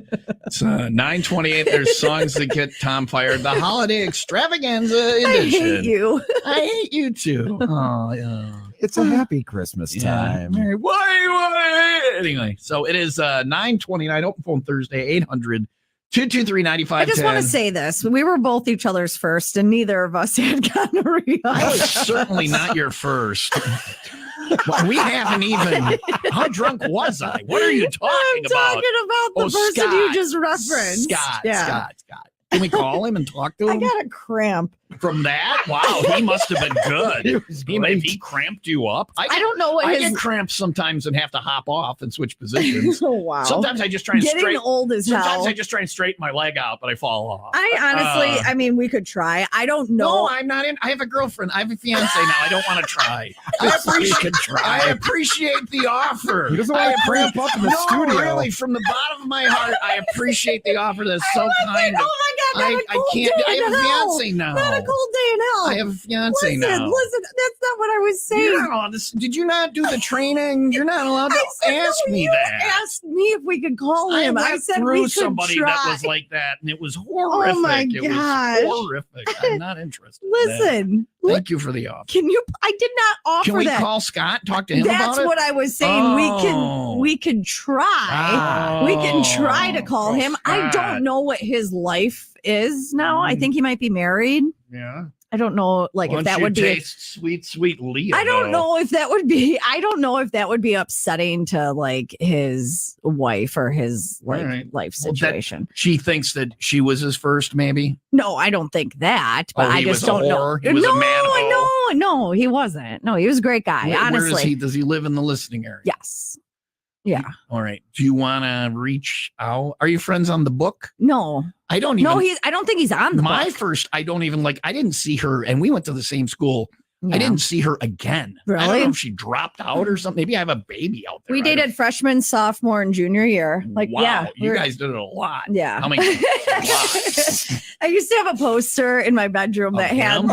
It's 9:28. There's songs that get Tom fired. The holiday extravaganza edition. I hate you. I hate you too. Oh, yeah. It's a happy Christmas time. Yeah. Why? Anyway, so it is 9:29. Open phone Thursday, 800-223-9510. I just want to say this. We were both each other's first, and neither of us had gonorrhea. I was certainly not your first. We haven't even. How drunk was I? What are you talking about? I'm talking about the person Scott. you just referenced. Scott. Can we call him and talk to him? I got a cramp. From that? Wow, he must have been good. He cramped you up. I don't know what I his... get cramps sometimes and have to hop off and switch positions. Oh, wow. Sometimes I just try and Getting old as hell. Sometimes I just try and straighten my leg out, but I fall off. I honestly, I mean, we could try. I don't know. No, I'm not in. I have a girlfriend. I have a fiance now. I don't want to try. I appreciate the offer. He doesn't want to cramp up in the studio. Really, from the bottom of my heart, I appreciate the offer. That's so kind. Oh my God, I can't. I have a fiance now. Not a cold day in hell. I have a fiance now. Listen, that's not what I was saying. Did you not do the training? You're not allowed to ask me that. Asked me if we could call him. I said through we could somebody try. that was like that, and it was horrific. Oh my gosh. gosh. It was horrific. I'm not interested. Listen. Thank you for the offer. Can you? I did not offer Can we that. call Scott? Talk to him That's about it? what I was saying. We can try. We can try to call him. I don't know what his life is now. I think he might be married. Yeah. I don't know, like if that would be taste sweet Leah. I don't know if that would be. I don't know if that would be upsetting to like his wife or his life situation. She thinks that she was his first, maybe. No, I don't think that. But I just don't know. He was a man. No, he wasn't. No, he was a great guy. Honestly, does he live in the listening area? Yes. Yeah. All right. Do you want to reach out? Are you friends on the book? No. I don't even. No, I don't think he's on the book. First, I don't even I didn't see her, and we went to the same school. Yeah. I didn't see her again. Really? I don't know if she dropped out or something. Maybe I have a baby out there. We dated freshman, sophomore, and junior year. Wow, yeah. You guys did it a lot. Yeah. How many? I used to have a poster in my bedroom that had.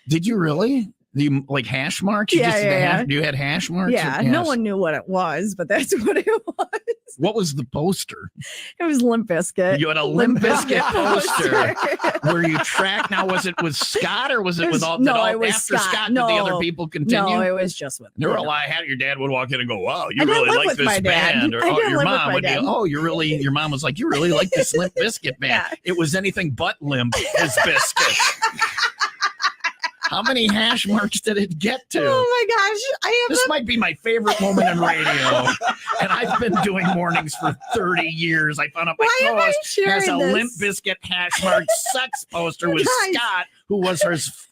Did you really? You like hash marks? You had hash marks? Yeah, no one knew what it was, but that's what it was. What was the poster? It was Limp Bizkit. You had a Limp Bizkit poster. Were you tracked? Now, was it with Scott or was it with all? No, it was after Scott. No, did the other people continue? No, it was just with. There were a lot. Your dad would walk in and go, "Wow, you really like this band," or your mom would be, "Oh, your mom was like, you really like this Limp Bizkit band." Yeah. It was anything but Limp Bizkit. How many hash marks did it get to? Oh my gosh. This might be my favorite moment in radio. And I've been doing mornings for 30 years. I found out my co-host has a Limp Bizkit hash mark sex poster with Scott, who was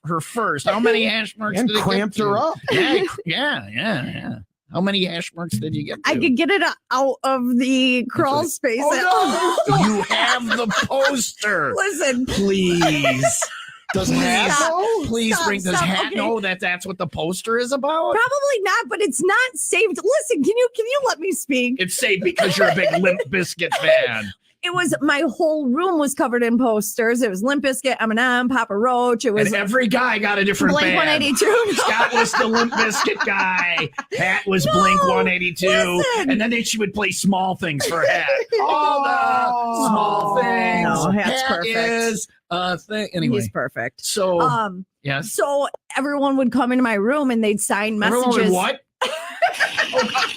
her first. How many hash marks did it cramped get to? Her up. Yeah. How many hash marks did you get to? I could get it out of the crawl space. Oh, no. You have the poster. Listen. Please. Does please bring does hat know that's what the poster is about? Probably not, but it's not saved. Listen, can you let me speak? It's saved because you're a big Limp Bizkit fan. It was my whole room was covered in posters. It was Limp Bizkit, Eminem, Papa Roach. It was and every guy got a different Blink band. 182. Scott was the Limp Bizkit guy. Hat was Blink 182, and then she would play Small Things for Hat. All the small things. No, Hat's Hat perfect. Is a thing. Anyway, he's perfect. So yes. So everyone would come into my room and they'd sign messages. Everyone would what?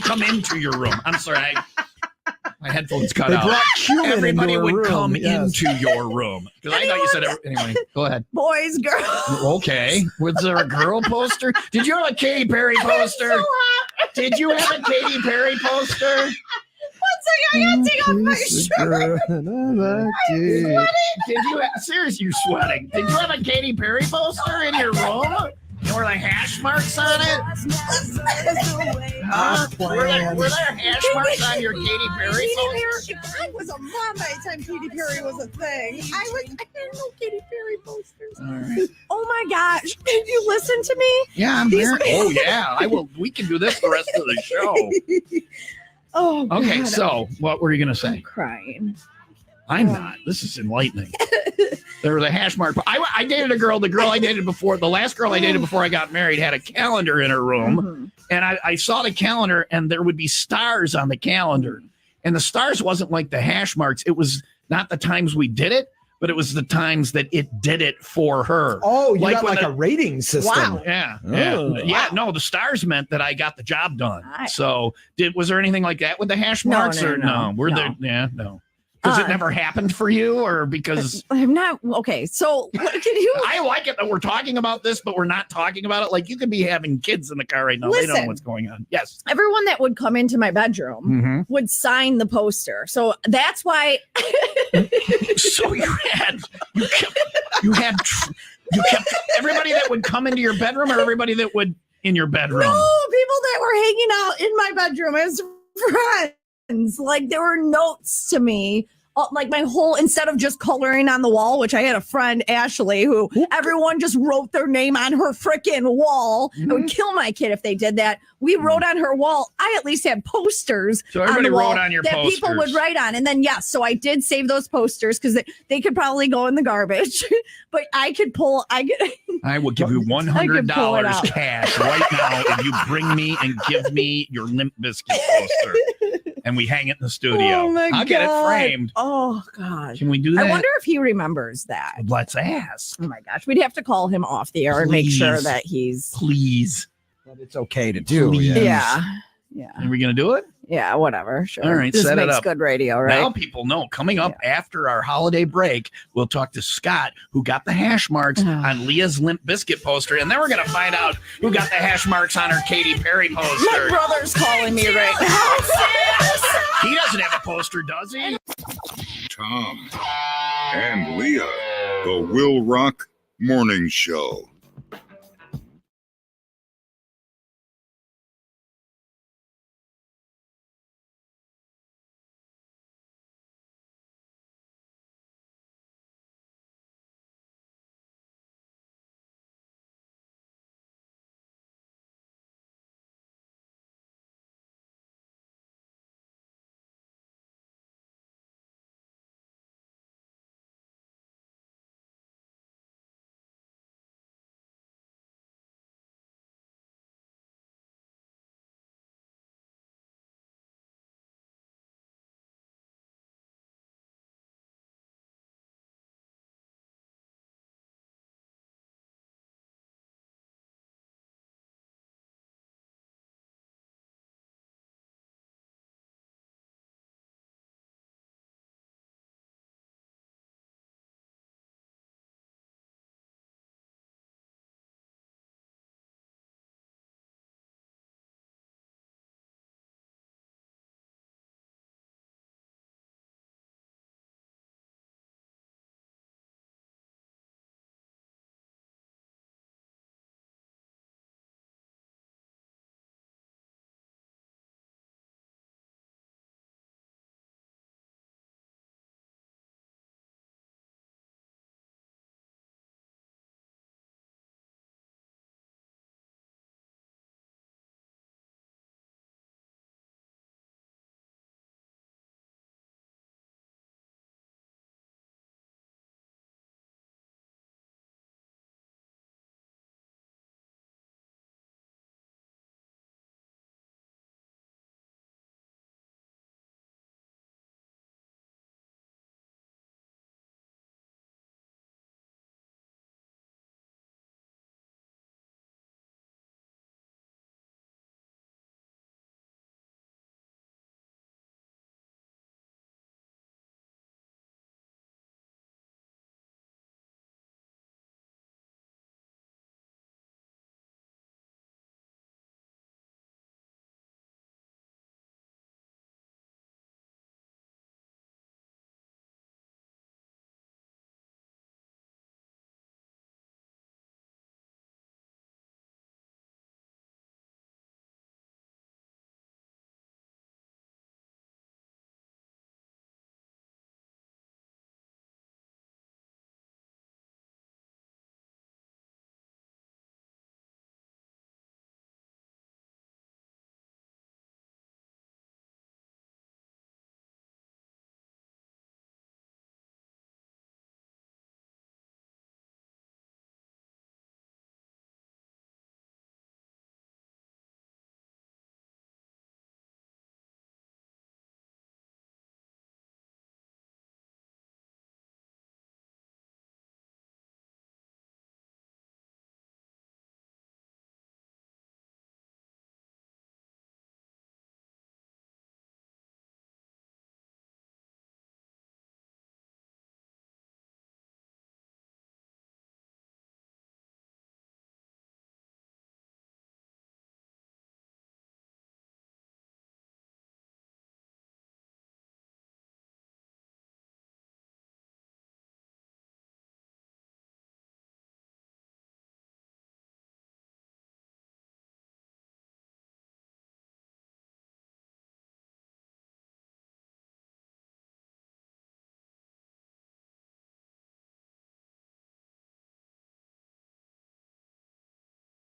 Come into your room. I'm sorry. My headphones cut out. Everybody would come into your room. Because I thought you said anyway. Go ahead. Boys, girls. Okay. Was there a girl poster? Did you have a Katy Perry poster? So hot. Did you have a Katy Perry poster? One second, I gotta take off my shirt. I'm sweating. Did you seriously, you're sweating. Did you have a Katy Perry poster in your room? Were there hash marks on it? Were there hash marks on your Katy Perry poster? I was a mom by the time Katy Perry was a thing. I didn't know Katy Perry posters. All right. Oh my gosh. Can you listen to me? Yeah, I'm here. Oh yeah. I will. We can do this the rest of the show. Oh, Okay, God. so what were you going to say? I'm crying. I'm not. This is enlightening. There was a hash mark. I dated a girl. The girl I dated before, the last girl I dated before I got married, had a calendar in her room. And I saw the calendar, and there would be stars on the calendar. And the stars wasn't like the hash marks. It was not the times we did it, but it was the times that it did it for her. Oh, you got like a rating system. Wow. Yeah. Oh. Yeah. No, the stars meant that I got the job done. Nice. So was there anything like that with the hash marks? No. Were there? Yeah, no. Because it never happened for you, or because I'm not okay. So what can you? I like it that we're talking about this, but we're not talking about it. Like you could be having kids in the car right now. They don't know what's going on. Yes. Everyone that would come into my bedroom would sign the poster. So that's why. So you kept everybody that would come into your bedroom, or everybody that would in your bedroom. No, people that were hanging out in my bedroom as friends. Like there were notes to me. Like my whole, instead of just coloring on the wall, which I had a friend, Ashley, who everyone just wrote their name on her freaking wall. I would kill my kid if they did that. We wrote on her wall. I at least had posters. So everybody on the wall wrote on your that posters. people would write on. And then, yes, so I did save those posters because they could probably go in the garbage. But I will give you $100 cash right now if you bring me and give me your Limp Bizkit poster. And we hang it in the studio. Oh my I'll get it God. framed. Oh, God. Can we do that? I wonder if he remembers that. Let's ask. Oh, my gosh. We'd have to call him off the air and make sure that he's. Please. But it's okay to do. Please. Yeah. Are we going to do it? Yeah, whatever. Sure. All right, This set it makes up. good radio, right? Now people know. Coming up after our holiday break, we'll talk to Scott, who got the hash marks on Leah's Limp Bizkit poster, and then we're going to find out who got the hash marks on her Katy Perry poster. My brother's calling me right now. He doesn't have a poster, does he? Tom and Leah, the Will Rock Morning Show.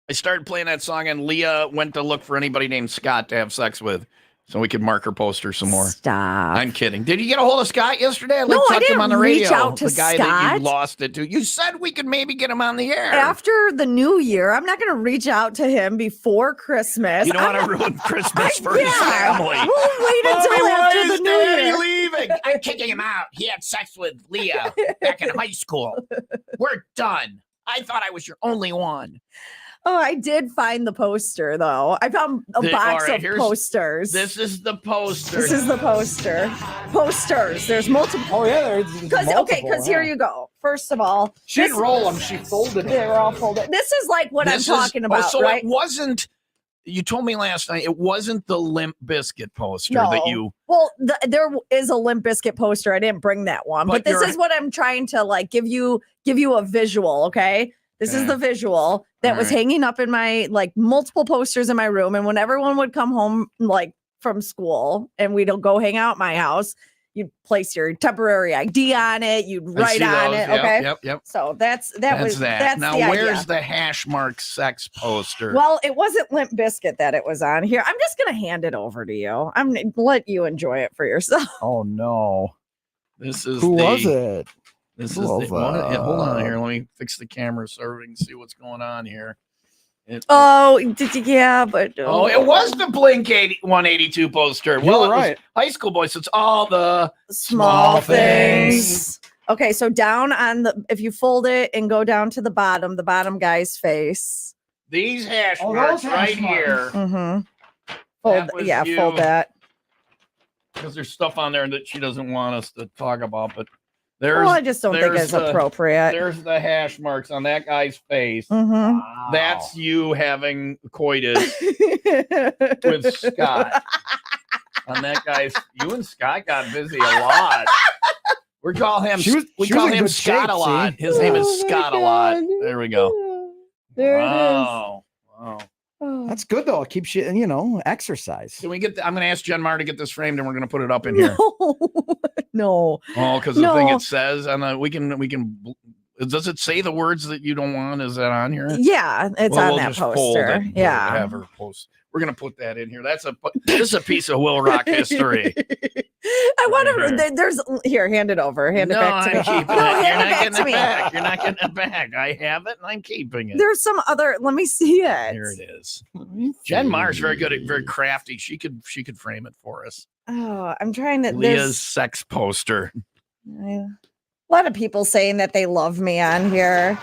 I started playing that song, and Leah went to look for anybody named Scott to have sex with, so we could mark her poster some more. Stop. I'm kidding. Did you get a hold of Scott yesterday? I No, I talked to him on the radio. didn't reach out to the guy Scott. that you lost it to. You said we could maybe get him on the air after the new year. I'm not going to reach out to him before Christmas. You don't want to ruin Christmas for his family. We'll wait until after the new year. Leaving? I'm kicking him out. He had sex with Leah back in high school. We're done. I thought I was your only one. Oh, I did find the poster, though. I found a box of posters. This is the poster. This is the poster. Posters. There's multiple. Oh, yeah. There's Because here you go. First of all. She didn't roll them. She folded them. They were all folded. This is like what I'm talking about, so right? It wasn't, you told me last night, it wasn't the Limp Bizkit poster that you. Well, there is a Limp Bizkit poster. I didn't bring that one. But this is what I'm trying to like give you a visual, okay? This is the visual that was hanging up in my like multiple posters in my room. And when everyone would come home like from school and we'd go hang out at my house, you'd place your temporary ID on it. You'd write on it. Okay. Yep. So that's that. Now, where's the hash mark sex poster? Well, it wasn't Limp Bizkit that it was on here. I'm just going to hand it over to you. I'm going to let you enjoy it for yourself. Oh, no. This is Who was it? This is the, hold on here. Let me fix the camera so we can see what's going on here. But it was the Blink 182 poster. Well, right. High School Boys. So it's all the small things. Okay, so down on if you fold it and go down to the bottom guy's face. These hash marks right here. Mm-hmm. Fold that. Because there's stuff on there that she doesn't want us to talk about, but. I just don't think it's appropriate. There's the hash marks on that guy's face. Mm-hmm. Wow. That's you having coitus with Scott. On that guy's, you and Scott got busy a lot. We call him Scott a lot. His name is Scott a lot. There we go. There it is. Wow. That's good though. It keeps you, exercise. Can we get? I'm going to ask Jen Mar to get this framed, and we're going to put it up in here. No. Oh, because the thing it says, and we can. Does it say the words that you don't want? Is that on here? Yeah, it's on that poster. Yeah, have her post. We're gonna put that in here. This is a piece of Will Rock history. I want to. There's here. Hand it over. Hand it back to me. I'm keeping it. You're not getting it back. You're not getting it back. I have it, and I'm keeping it. There's some other. Let me see it. Here it is. Jen Mar's very good at very crafty. She could frame it for us. Oh, I'm trying to. Leah's sex poster. A lot of people saying that they love me on here.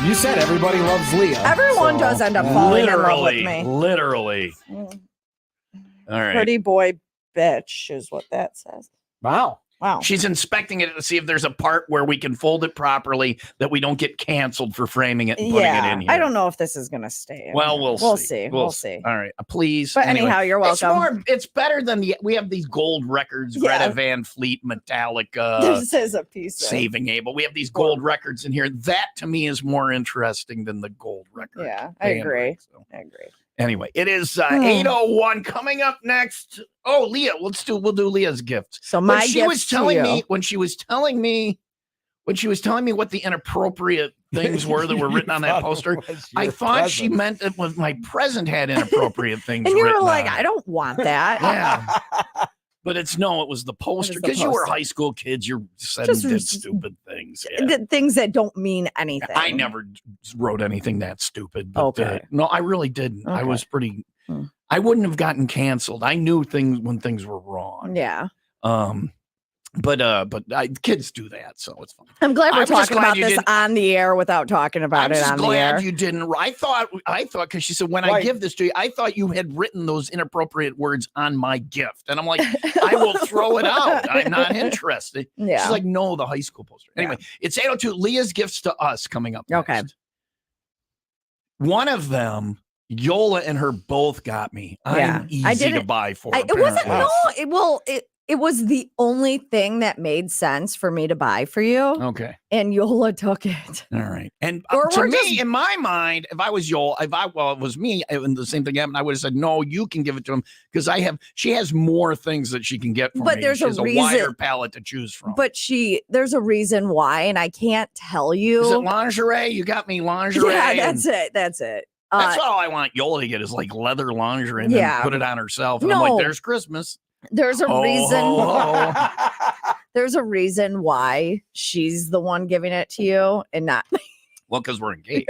You said everybody loves Leah. Everyone does end up falling in love with me. Literally. All right. Pretty boy bitch is what that says. Wow. She's inspecting it to see if there's a part where we can fold it properly that we don't get canceled for framing it and putting it in here. I don't know if this is going to stay in. Well, we'll see. We'll see. All right. Please. But anyhow, you're welcome. It's better than we have these gold records, Greta Van Fleet, Metallica. This is a piece of Saving Abel. We have these gold records in here. That to me is more interesting than the gold record. Yeah, I agree. I agree. Anyway, it is 8:01 coming up next. Oh, Leah, we'll do Leah's gift. So when she was telling me what the inappropriate things were that were written on that poster, I thought she meant it was my present had inappropriate things. And you were written like, on it. I don't want that. Yeah. But it was the poster because you were high school kids. You said and did stupid things. Yeah. Things that don't mean anything. I never wrote anything that stupid. But, okay. No, I really didn't. Okay. I was pretty. I wouldn't have gotten canceled. I knew things when things were wrong. Yeah. But kids do that, so it's fine. I'm glad we're talking about this on the air without talking about it on the air. I'm glad you didn't. I thought because she said when I give this to you, I thought you had written those inappropriate words on my gift, and I'm like, I will throw it out. I'm not interested. Yeah. She's like, no, the high school poster. Anyway, it's 8:02. Leah's gifts to us coming up next. Okay. One of them, Yola and her both got me. I'm easy to buy for. It wasn't. No, it was the only thing that made sense for me to buy for you. Okay. And Yola took it. All right. And Or to we're me, just- in my mind, if I was Yola, it was me, and the same thing happened, I would have said, no, you can give it to him because she has more things that she can get from me. But there's she has a a reason, wider palette to choose from. But there's a reason why, and I can't tell you. Is it lingerie? You got me lingerie. Yeah, that's it. That's it. That's all I want Yola to get is like leather lingerie and then put it on herself. And I'm like, there's Christmas. There's a reason. Ho. There's a reason why she's the one giving it to you and not me. Well, because we're engaged.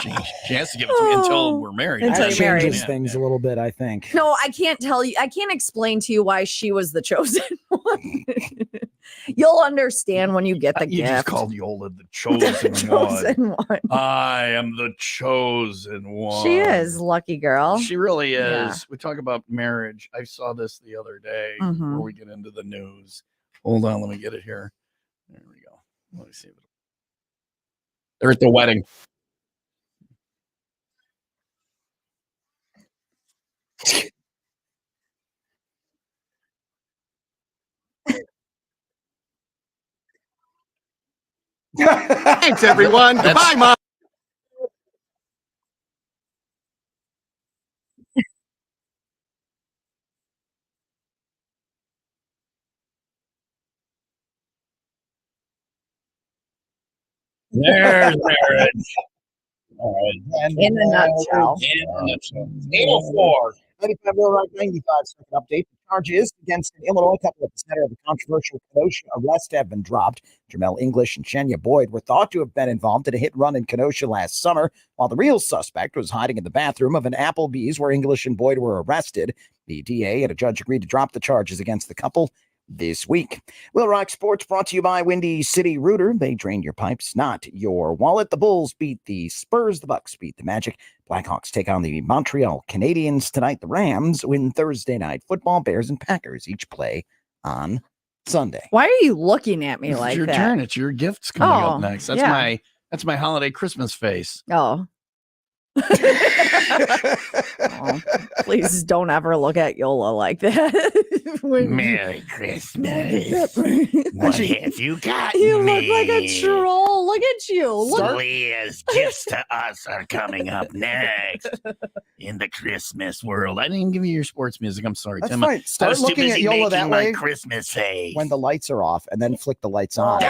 She has to give it to me until we're married. Until That you're married. changes things a little bit, I think. No, I can't tell you. I can't explain to you why she was the chosen one. You'll understand when you get the You gift. just called Yola the chosen one. I am the chosen one. She is lucky girl. She really is. Yeah. We talk about marriage. I saw this the other day Mhm. before we get into the news. Hold on, let me get it here. There we go. Let me see. They're at the wedding. Thanks, everyone. Goodbye, Mom. There's marriage. All right. And, In a nutshell. 804. 95 Right 95 second update. The charges against an Illinois couple at the center of the controversial Kenosha arrest have been dropped. Jamel English and Shenya Boyd were thought to have been involved in a hit run in Kenosha last summer, while the real suspect was hiding in the bathroom of an Applebee's where English and Boyd were arrested. The DA and a judge agreed to drop the charges against the couple this week. WIIL Rock Sports brought to you by Windy City Rooter. They drain your pipes, not your wallet. The Bulls beat the Spurs. The Bucks beat the Magic. Blackhawks take on the Montreal Canadiens tonight. The Rams win Thursday night football. Bears and Packers each play on Sunday. Why are you looking at me like it's your that? turn. It's your gifts coming Oh, up next. That's yeah. my holiday Christmas face. Oh. Oh, please don't ever look at Yola like that. Merry Christmas. What have you got? You look like a troll. Look at you. Look. Leah's gifts to us are coming up next in the Christmas world. I didn't even give you your sports music. I'm sorry, That's Tim. fine. I Start was too looking at busy Yola making that my way Christmas face. when the lights are off, and then flick the lights on.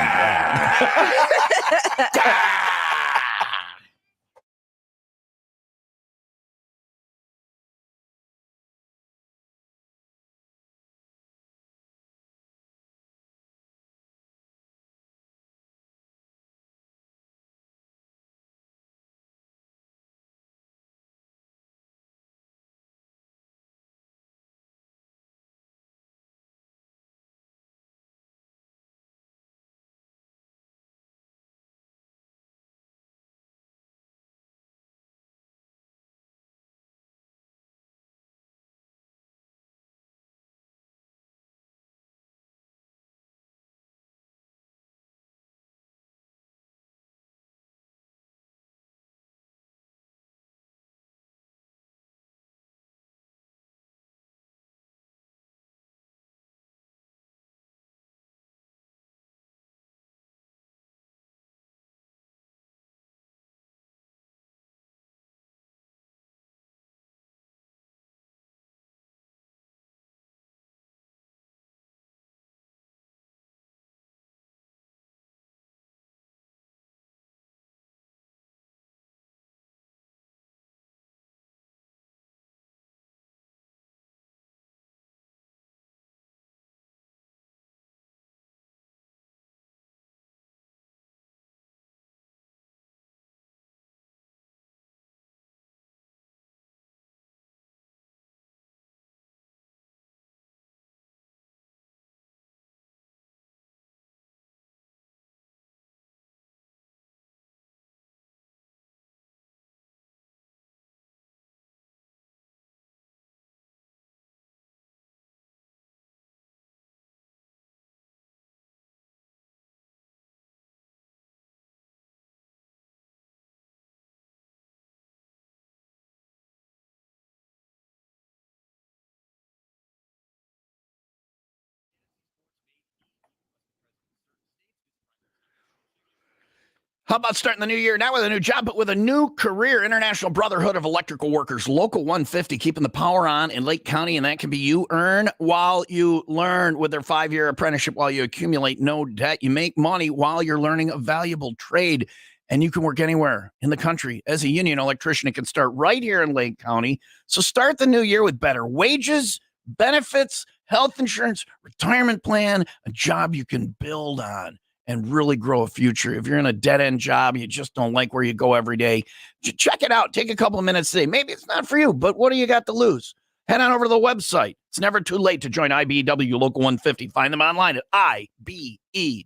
How about starting the new year not with a new job, but with a new career? International Brotherhood of Electrical Workers, Local 150, keeping the power on in Lake County, and that can be you. Earn while you learn with their 5-year apprenticeship while you accumulate no debt. You make money while you're learning a valuable trade, and you can work anywhere in the country as a union electrician. It can start right here in Lake County. So start the new year with better wages, benefits, health insurance, retirement plan, a job you can build on and really grow a future. If you're in a dead-end job, you just don't like where you go every day, check it out. Take a couple of minutes today. Maybe it's not for you, but what do you got to lose? Head on over to the website. It's never too late to join IBEW Local 150. Find them online at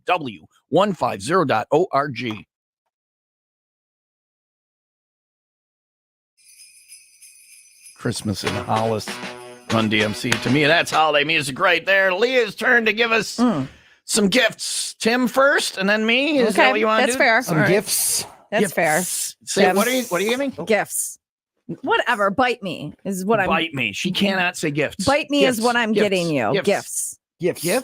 IBEW150.org. Christmas in Hollis, Run DMC. To me, that's holiday music right there. Leah's turn to give us some gifts. Tim first, and then me. Is that what you want to do? That's fair. Some gifts. That's fair. Say, what are you giving? Gifts. Whatever. Bite me is what I'm. Bite me. She cannot say gifts. Bite me is what I'm getting you. Gifts. Gifts. You're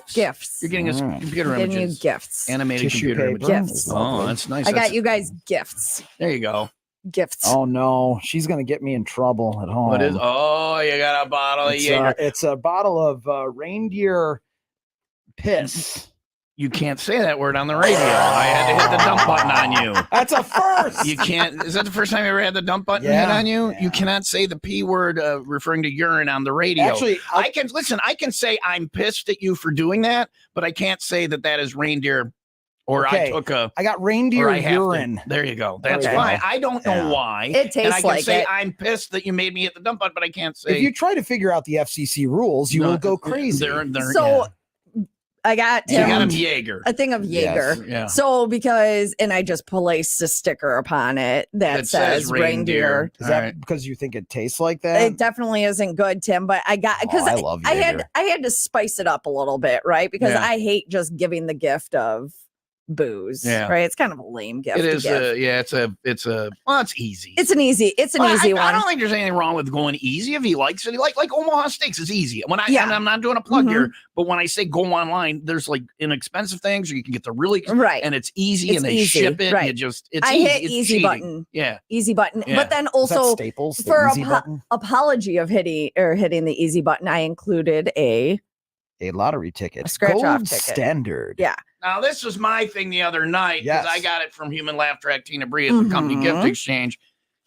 getting us computer I'm getting images. you gifts. Animated Tissue computer paper. images. Gifts. Oh, that's nice. I got you guys gifts. There you go. Gifts. Oh no, she's gonna get me in trouble at home. What is? Oh, you got a bottle of Jaeger. It's a bottle of reindeer piss. You can't say that word on the radio. I had to hit the dump button on you. That's a first. You can't. Is that the first time you ever had the dump button hit on you? Yeah. You cannot say the P word referring to urine on the radio. Actually, I can listen. I can say I'm pissed at you for doing that, but I can't say that is reindeer. Or okay. I got reindeer urine. There you go. That's okay. fine. I don't know why. It tastes and I can like say it. I'm pissed that you made me hit the dump button, but I can't say. If you try to figure out the FCC rules, you will go crazy. I got you got him Jaeger. A thing of Jaeger. Yes. Yeah. So and I just placed a sticker upon it that says reindeer. Is that because you think it tastes like that? It definitely isn't good, Tim, but I got because I love Jaeger. I had to spice it up a little bit, right? Because I hate just giving the gift of booze. Yeah. Right. It's kind of a lame gift. It is. It's easy. It's an easy one. I don't think there's anything wrong with going easy if he likes it. Like Omaha Steaks is easy. And I'm not doing a plug here, but when I say go online, there's like inexpensive things, or you can get the really and it's easy, and they ship it. Right. And hit easy cheating. Button. Yeah. Easy button. Yeah. But then also Staples, for apology of hitting the easy button, I included a lottery ticket. A scratch off ticket. Standard. Yeah. Now, this was my thing the other night because I got it from Human Laugh Track Tina Bree at the company gift exchange.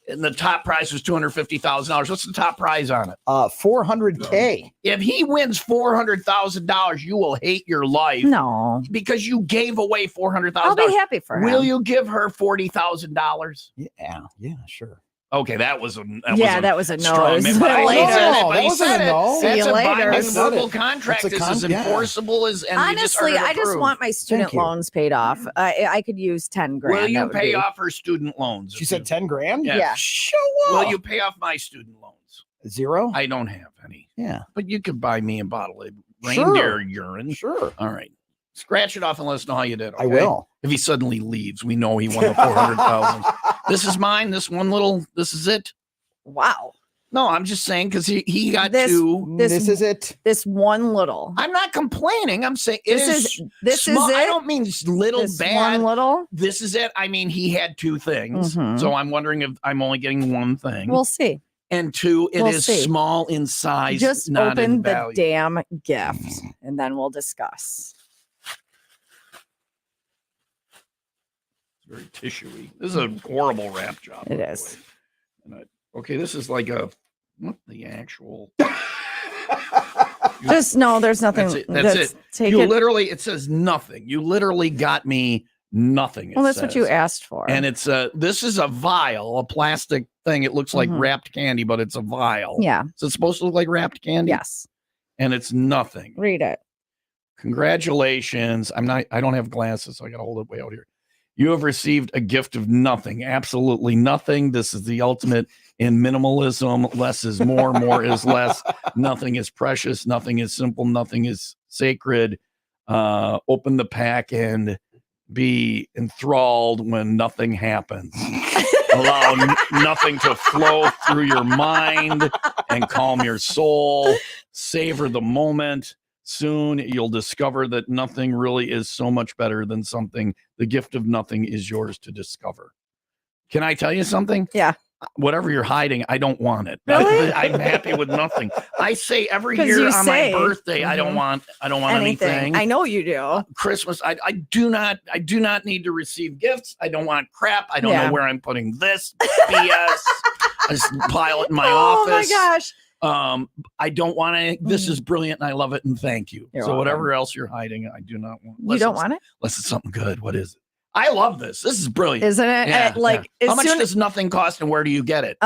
And the top prize was $250,000. What's the top prize on it? $400K. If he wins $400,000, you will hate your life. No. Because you gave away $400,000. I'll be happy for him. Will you give her $40,000? Yeah, sure. Okay, that was a no. That was a no. Strong man, that wasn't a no. See you later. That's a verbal contract. This is enforceable as. Honestly, I just want my student loans paid off. I could use 10 grand. Will you pay off her student loans? She said 10 grand. Yeah. Show up. Will you pay off my student loans? 0. I don't have any. Yeah, but you could buy me a bottle of reindeer urine. Sure. All right. Scratch it off and let us know how you did. Okay? I will. If he suddenly leaves, we know he won the 400,000. This is mine. This is it. Wow. No, I'm just saying because he got this, two. This is it. This one little. I'm not complaining. I'm saying this is it. I don't mean little this bad. One little. This is it. I mean, he had two things. So I'm wondering if I'm only getting one thing. We'll see. And two, it is small in size. Just not open in the value. damn gift and then we'll discuss. Very tissuey. This is a horrible wrap job. It is. Okay, this is like what the actual. Just no, there's nothing. That's it. It says nothing. You literally got me nothing. Well, that's what you asked for. And it's this is a vial, a plastic thing. It looks like wrapped candy, but it's a vial. Yeah. So it's supposed to look like wrapped candy? Yes. And it's nothing. Read it. Congratulations. I don't have glasses, so I gotta hold it way out here. You have received a gift of nothing, absolutely nothing. This is the ultimate in minimalism. Less is more, more is less. Nothing is precious, nothing is simple, nothing is sacred. Open the pack and be enthralled when nothing happens. Allow nothing to flow through your mind and calm your soul. Savor the moment. Soon you'll discover that nothing really is so much better than something. The gift of nothing is yours to discover. Can I tell you something? Yeah. Whatever you're hiding, I don't want it. Really? I'm happy with nothing. I say every year on my birthday, I don't want anything. I know you do. Christmas, I do not need to receive gifts. I don't want crap. I don't know where I'm putting this BS. I just pile it in my office. Oh my gosh. I don't want any. This is brilliant, and I love it, and thank you. You're so welcome. whatever else you're hiding, I do not want. You don't want it? Unless it's something good. What is it? I love this. This is brilliant. Isn't it? Yeah, How much does nothing cost, and where do you get it?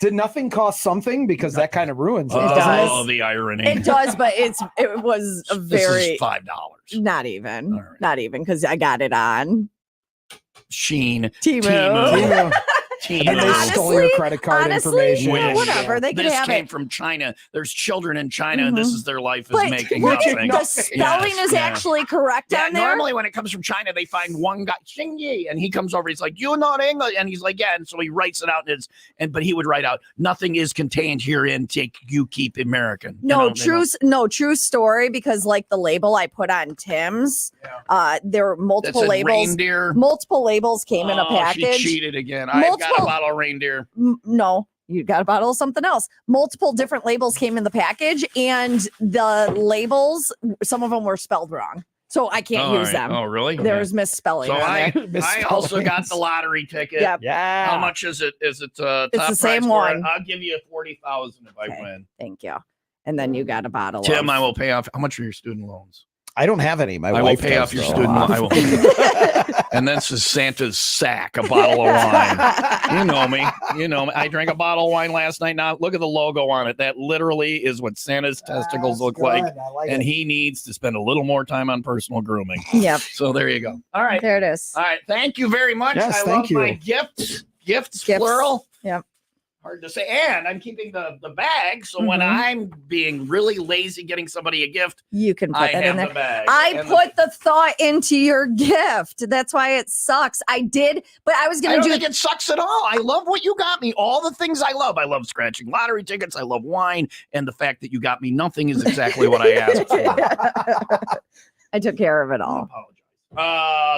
Did nothing cost something? Because that kind of ruins it. Oh, the irony. It does, but it was a very This is $5. not even, All right. not even because I got it on Sheen, Temu. And they stole your credit card information. Yeah, whatever. They could this have came it. from China. There's children in China, and this is their life is But making look at nothing. the spelling is actually correct on there. Normally when it comes from China, they find one guy, Xing Yi, and he comes over. He's like, "You know English," and he's like, "Yeah." And so he writes it out, but he would write out, "Nothing is contained herein. You keep American." True story. Because like the label I put on Tim's, there were multiple labels. Reindeer. Multiple labels came in a package. She cheated again. I've got a bottle of reindeer. No, you got a bottle of something else. Multiple different labels came in the package, and the labels, some of them were spelled wrong, so I can't use them. Oh, really? There's misspelling. So on there. I also got the lottery ticket. Yep. Yeah. How much is it? Is it It's top the same price for it? one. I'll give you 40,000 if I win. Thank you. And then you got a bottle. Tim, of... I will pay off. How much are your student loans? I don't have any. My I wife will pay does, off your though. student loan. I will. And this is Santa's sack, a bottle of wine. You know me. I drank a bottle of wine last night. Now look at the logo on it. That literally is what Santa's testicles look like. And he needs to spend a little more time on personal grooming. Yep. So there you go. All right. There it is. All right. Thank you very much. Yes, I thank love you. my gifts. Gifts, plural. Yep. Hard to say. And I'm keeping the bag. So when I'm being really lazy getting somebody a gift, You can put I that have in there. the bag. I And put the thought into your gift. That's why it sucks. I did, but I was I gonna don't do. think it sucks at all. I love what you got me. All the things I love. I love scratching lottery tickets. I love wine. And the fact that you got me nothing is exactly what I asked for. I took care of it I all. apologize.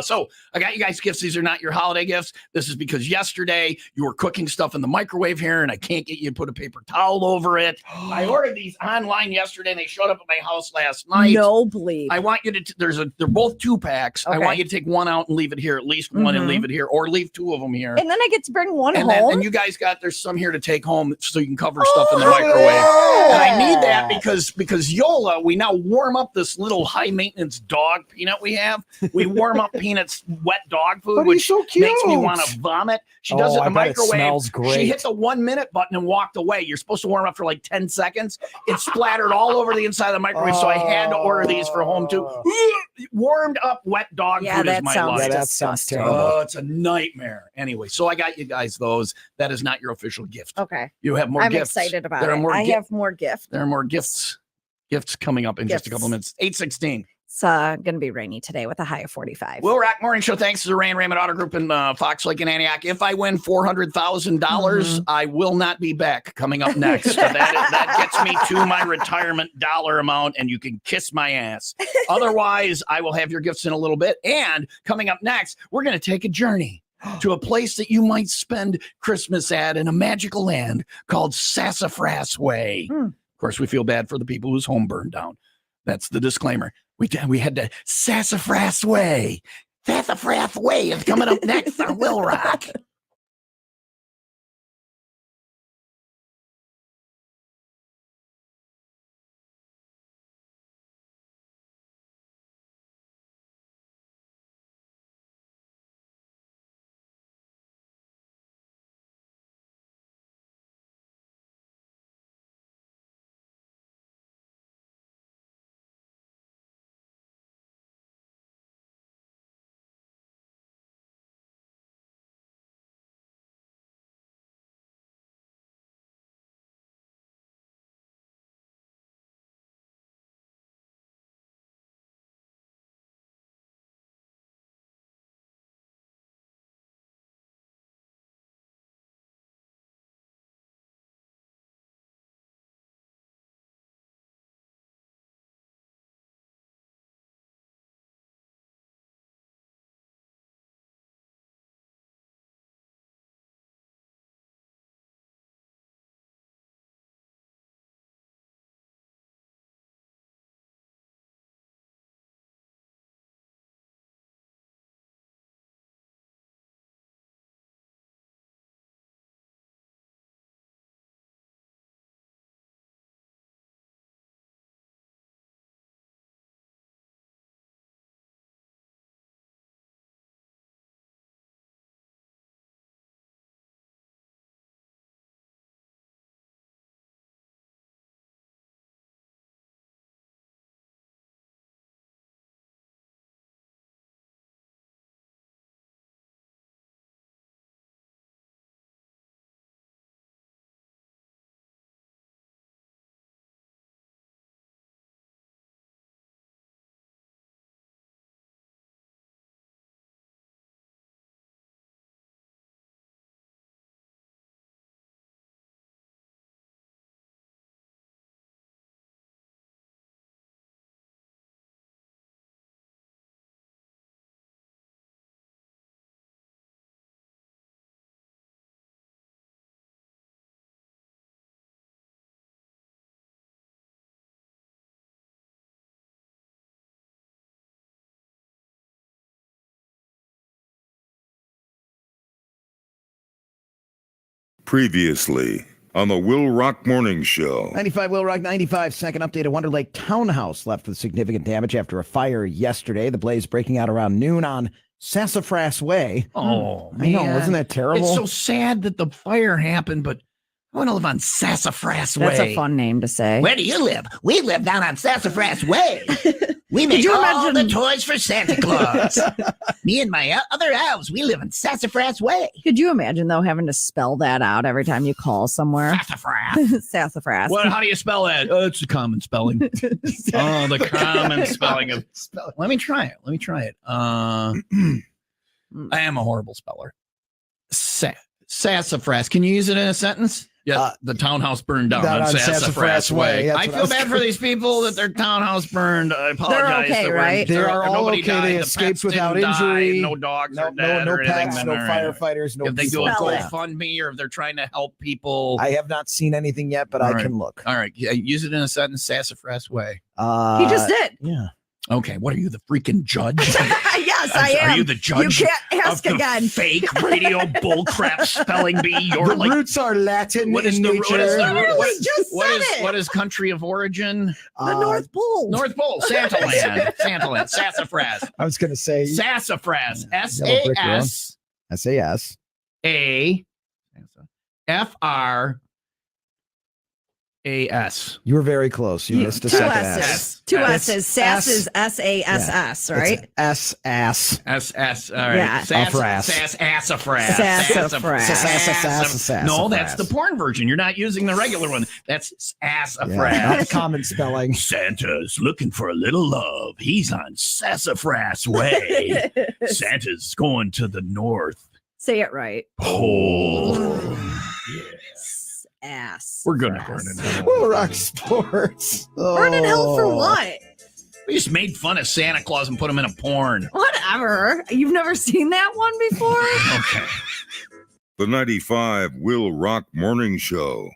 So I got you guys gifts. These are not your holiday gifts. This is because yesterday you were cooking stuff in the microwave here and I can't get you to put a paper towel over it. I ordered these online yesterday and they showed up at my house last night. No bleep. I want you to, they're both 2-packs. I Okay. want you to take one out and leave it here, at least one and leave it here, or leave 2 of them here. And then I get to bring one And, home. and you guys there's some here to take home so you can cover stuff in the microwave. And I need that because Yola, we now warm up this little high maintenance dog peanut we have. We warm up peanuts, wet dog food, But which he's so cute. makes me want to vomit. She does it in the I bet it microwave. smells great. She hit the 1-minute button and walked away. You're supposed to warm up for like 10 seconds. It splattered all over the inside of the microwave, so I had to order these for home too. Warmed up wet dog food is that my sounds life. that sounds disgusting. terrible. Oh, it's a nightmare. Anyway, so I got you guys those. That is not your official gift. Okay. You have more I'm gifts. excited about There are it. more I have more gifts. There are more gifts coming up in just a couple Gifts. minutes. 8:16. It's going to be rainy today with a high of 45. Will Rock Morning Show. Thanks to the Raymond Auto Group in Fox Lake and Antioch. If I win $400,000, I will not be back. Coming up next, that gets me to my retirement dollar amount, and you can kiss my ass. Otherwise, I will have your gifts in a little bit. And coming up next, we're going to take a journey to a place that you might spend Christmas at in a magical land called Sassafras Way. Of course, we feel bad for the people whose home burned down. That's the disclaimer. We had to Sassafras Way. Sassafras Way is coming up next on Will Rock. Previously on the Will Rock Morning Show. 95 Will Rock 95. Second update. A Wonder Lake townhouse left with significant damage after a fire yesterday. The blaze breaking out around noon on Sassafras Way. Oh, I know. Wasn't that terrible? It's so sad that the fire happened, but I want to live on Sassafras Way. That's a fun name to say. Where do you live? We live down on Sassafras Way. We make all the toys for Santa Claus. Me and my other elves, we live on Sassafras Way. Could you imagine, though, having to spell that out every time you call somewhere? Sassafras. Sassafras. How do you spell that? It's a common spelling. The common spelling of. Let me try it. I am a horrible speller. Sassafras. Can you use it in a sentence? Yeah, the townhouse burned down on Sassafras Way. I feel bad for these people that their townhouse burned. I apologize. They're okay, right? They are all okay. Died. They The escaped pets without didn't injury. Die. No dogs no, are dead. No or pets, anything. no firefighters, no If they do a people. GoFundMe or if they're trying to help people. I have not seen anything yet, but I can look. All right. Yeah, use it in a sentence, Sassafras Way. He just did. Yeah. Okay, what are you, the freaking judge? Yes, I am. Are you the judge? You can't ask of again. The fake radio bullcrap spelling bee. You're the roots are Latin in nature. What is country of origin? The North Pole. North Pole. Santa Land. Santa Land. Sassafras. I was going to say Sassafras. S-A-S. S-A-S. A-F-R. A-S. You were very close. You missed a second S. Two S's. Sass is S-A-S-S, right? S-S. S-S. All right. Yeah. Sassafras. Sassafras. No, that's the porn version. You're not using the regular one. That's sassafras. Not the common spelling. Santa's looking for a little love. He's on Sassafras Way. Santa's going to the north. Say it right. Pole. Ass. We're gonna burn in hell. Will Rock Sports. Burn in hell for what? We just made fun of Santa Claus and put him in a porn. Whatever. You've never seen that one before? Okay. The 95 Will Rock Morning Show.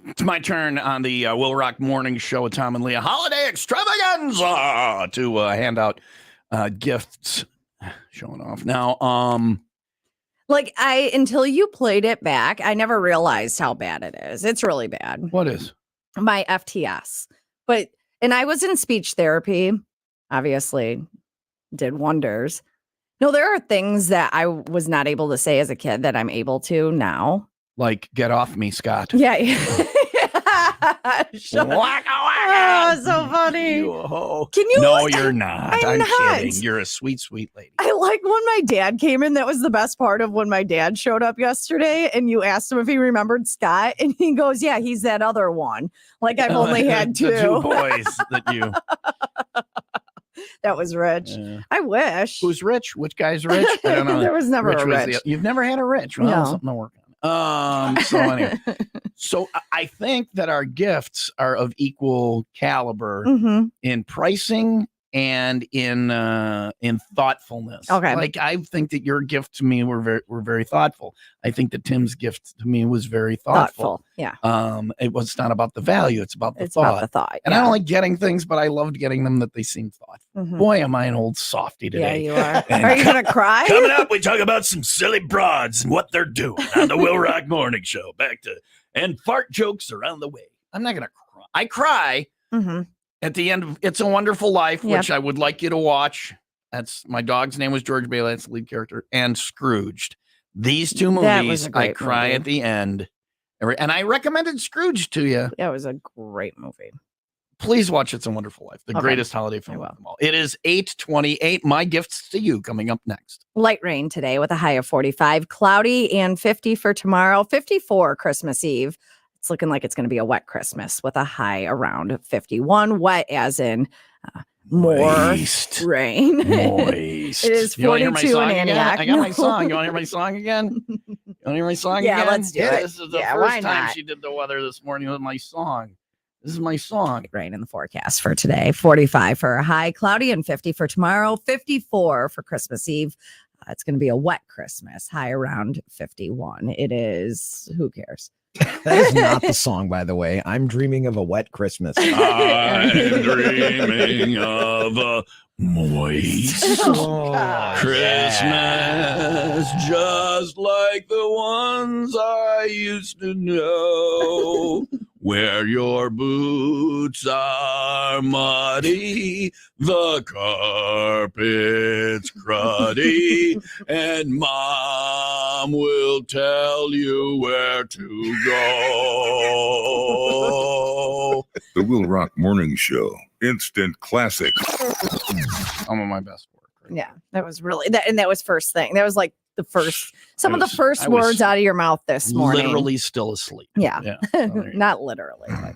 It's my turn on the Will Rock Morning Show with Tom and Leah Holiday Extravaganza to hand out gifts. Showing off now. Like until you played it back, I never realized how bad it is. It's really bad. What is? My FTS. And I was in speech therapy, obviously did wonders. No, there are things that I was not able to say as a kid that I'm able to now. Like, get off me, Scott. Yeah. Oh, so funny. Can you? No, you're not. I'm not. Kidding. You're a sweet, sweet lady. I like when my dad came in. That was the best part of when my dad showed up yesterday. And you asked him if he remembered Scott, and he goes, "Yeah, he's that other one." Like I've only had two. The two boys that you. That was Rich. I wish. Who's Rich? Which guy's Rich? I don't know. There was never a Rich. You've never had a Rich. Well, No. something to work on. So anyway, so I think that our gifts are of equal caliber in pricing and in thoughtfulness. Okay. Like I think that your gift to me were very thoughtful. I think that Tim's gift to me was very thoughtful. Yeah. It's not about the value, it's about the It's thought. about the thought. And I don't like getting things, but I loved getting them that they seemed thoughtful. Boy, am I an old softy today. Yeah, you are. And Are you gonna cry? Coming up, we talk about some silly broads and what they're doing on the Will Rock Morning Show. And fart jokes around the way. I'm not gonna cry. I cry at the end of It's a Wonderful Life, which I would like you to watch. That's my dog's name was George Bailey. That's the lead character. And Scrooged. These two movies, I cry at the end. And I recommended Scrooge to you. That was a great movie. Please watch It's a Wonderful Life, the greatest holiday film of them all. It is 8:28. My gifts to you coming up next. Light rain today with a high of 45, cloudy and 50 for tomorrow, 54 Christmas Eve. It's looking like it's going to be a wet Christmas with a high around 51. Wet as in more Moist. rain. Moist. It is You wanna hear my 42 in song again? Antioch. I got my song. You want to hear my song again? You want to hear my song Yeah, again? let's do it. This is the Yeah, why first time not? she did the weather this morning with my song. This is my song. Rain in the forecast for today. 45 for a high, cloudy and 50 for tomorrow, 54 for Christmas Eve. It's going to be a wet Christmas, high around 51. It is, who cares? That is not the song, by the way. I'm dreaming of a wet Christmas. I'm dreaming of a moist Christmas, just like the ones I used to know, where your boots are muddy, the carpet's cruddy, and Mom will tell you where to go. The Will Rock Morning Show. Instant classic. Some of my best work. Right? Yeah, that was really that, and that was first thing. That was like the first, some of the first words out of your mouth this morning. Literally still asleep. Yeah. Not literally, but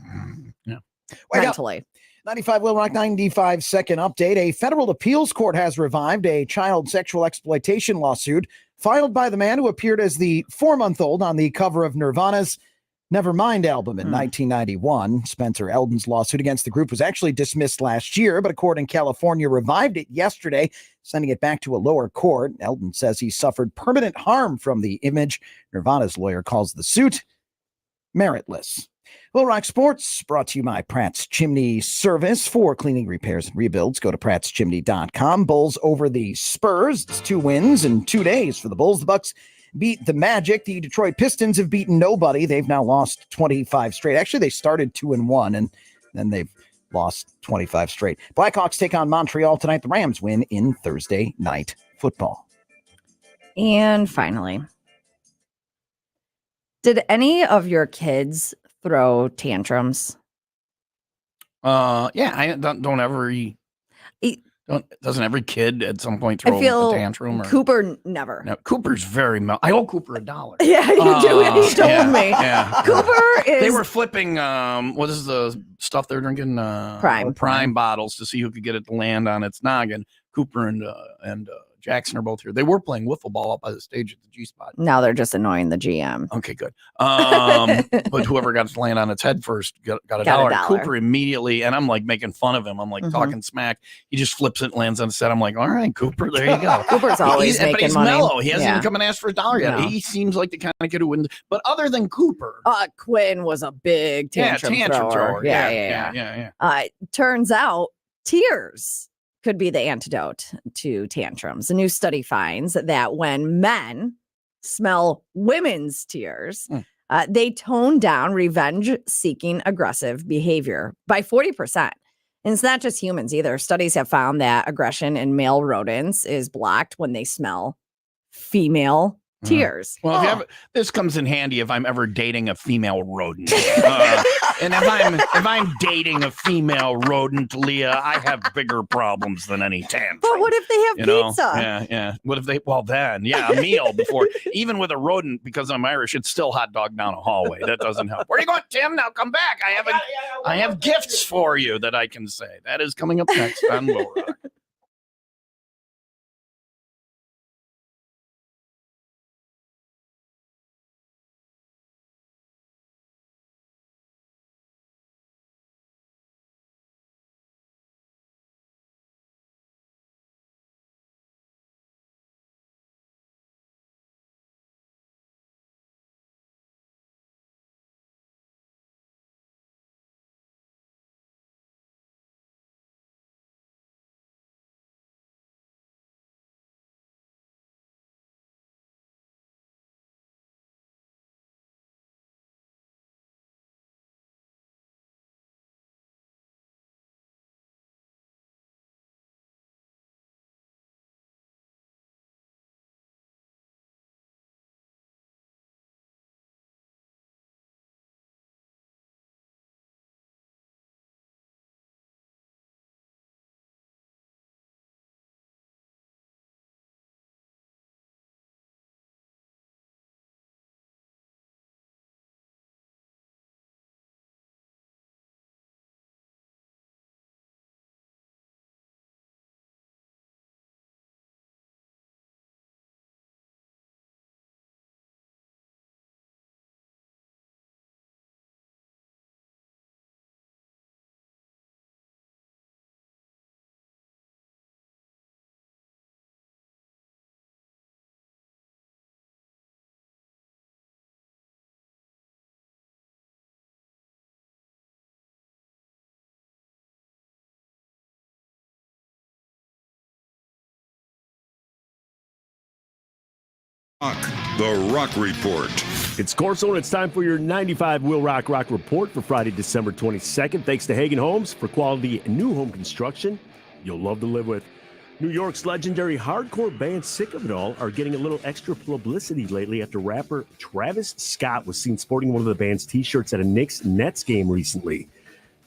mentally. 95 Will Rock 95 second update. A federal appeals court has revived a child sexual exploitation lawsuit filed by the man who appeared as the 4-month-old on the cover of Nirvana's Nevermind album in 1991. Spencer Eldon's lawsuit against the group was actually dismissed last year, but a court in California revived it yesterday, sending it back to a lower court. Eldon says he suffered permanent harm from the image. Nirvana's lawyer calls the suit meritless. Will Rock Sports brought to you by Pratt's Chimney Service. For cleaning, repairs, and rebuilds, go to prattschimney.com. Bulls over the Spurs. It's 2 wins in 2 days for the Bulls. The Bucks beat the Magic. The Detroit Pistons have beaten nobody. They've now lost 25 straight. Actually, they started 2-1, and then they've lost 25 straight. Blackhawks take on Montreal tonight. The Rams win in Thursday night football. And finally, did any of your kids throw tantrums? Yeah, I don't ever. Doesn't every kid at some point throw a tantrum? Cooper never. No, Cooper's very. I owe Cooper $1. Yeah, you do. He told me. Yeah. Cooper is. They were flipping. What is the stuff they're Prime bottles to see who could get it to land on its noggin. Cooper and Jackson are both here. They were playing wiffle ball up by the stage at the G spot. Now they're just annoying the GM. Okay, good. But whoever got to land on its head first got a dollar. Cooper immediately, and I'm like making fun of him. I'm like talking smack. He just flips it and lands on his head. I'm like, all right, Cooper, there you go. Cooper's always making but he's money. mellow. He hasn't even come and asked for a dollar yet. No. He seems like the kind of kid who wouldn't. But other than Cooper, Quinn was a big tantrum thrower. Yeah. Turns out tears could be the antidote to tantrums. A new study finds that when men smell women's tears, they tone down revenge-seeking aggressive behavior by 40%. And it's not just humans either. Studies have found that aggression in male rodents is blocked when they smell female tears. Well, this comes in handy if I'm ever dating a female rodent. And if I'm dating a female rodent, Leah, I have bigger problems than any tantrum. But what if they have pizza? Yeah. What if they? Well, then, a meal before. Even with a rodent, because I'm Irish, it's still hot dog down a hallway. That doesn't help. Where are you going, Tim? Now come back. I have gifts for you that I can say. That is coming up next on Will Rock. The Rock Report. It's Corso, and it's time for your 95 Will Rock Report for Friday, December 22nd. Thanks to Hagen Homes for quality new home construction you'll love to live with. New York's legendary hardcore band Sick of It All are getting a little extra publicity lately after rapper Travis Scott was seen sporting one of the band's t-shirts at a Knicks-Nets game recently.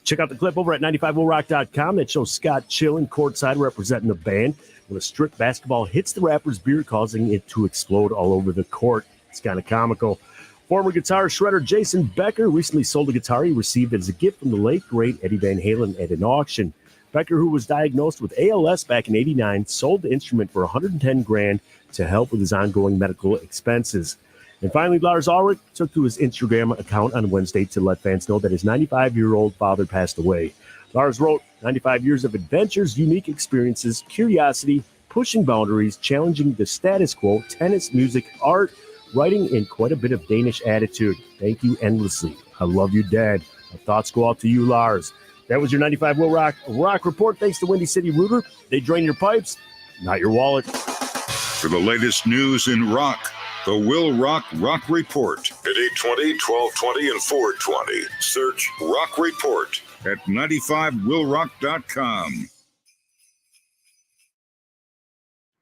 Check out the clip over at 95willrock.com that shows Scott chilling courtside representing the band when a strict basketball hits the rapper's beard, causing it to explode all over the court. It's kind of comical. Former guitar shredder Jason Becker recently sold a guitar he received as a gift from the late, great Eddie Van Halen at an auction. Becker, who was diagnosed with ALS back in '89, sold the instrument for $110,000 to help with his ongoing medical expenses. And finally, Lars Ulrich took to his Instagram account on Wednesday to let fans know that his 95-year-old father passed away. Lars wrote, 95 years of adventures, unique experiences, curiosity, pushing boundaries, challenging the status quo, tennis, music, art, writing, and quite a bit of Danish attitude. Thank you endlessly. I love you, Dad. Our thoughts go out to you, Lars. That was your 95 Will Rock Report. Thanks to Windy City Rooter. They drain your pipes, not your wallet. For the latest news in rock, the Will Rock Report at 820, 1220, and 420. Search Rock Report at 95willrock.com.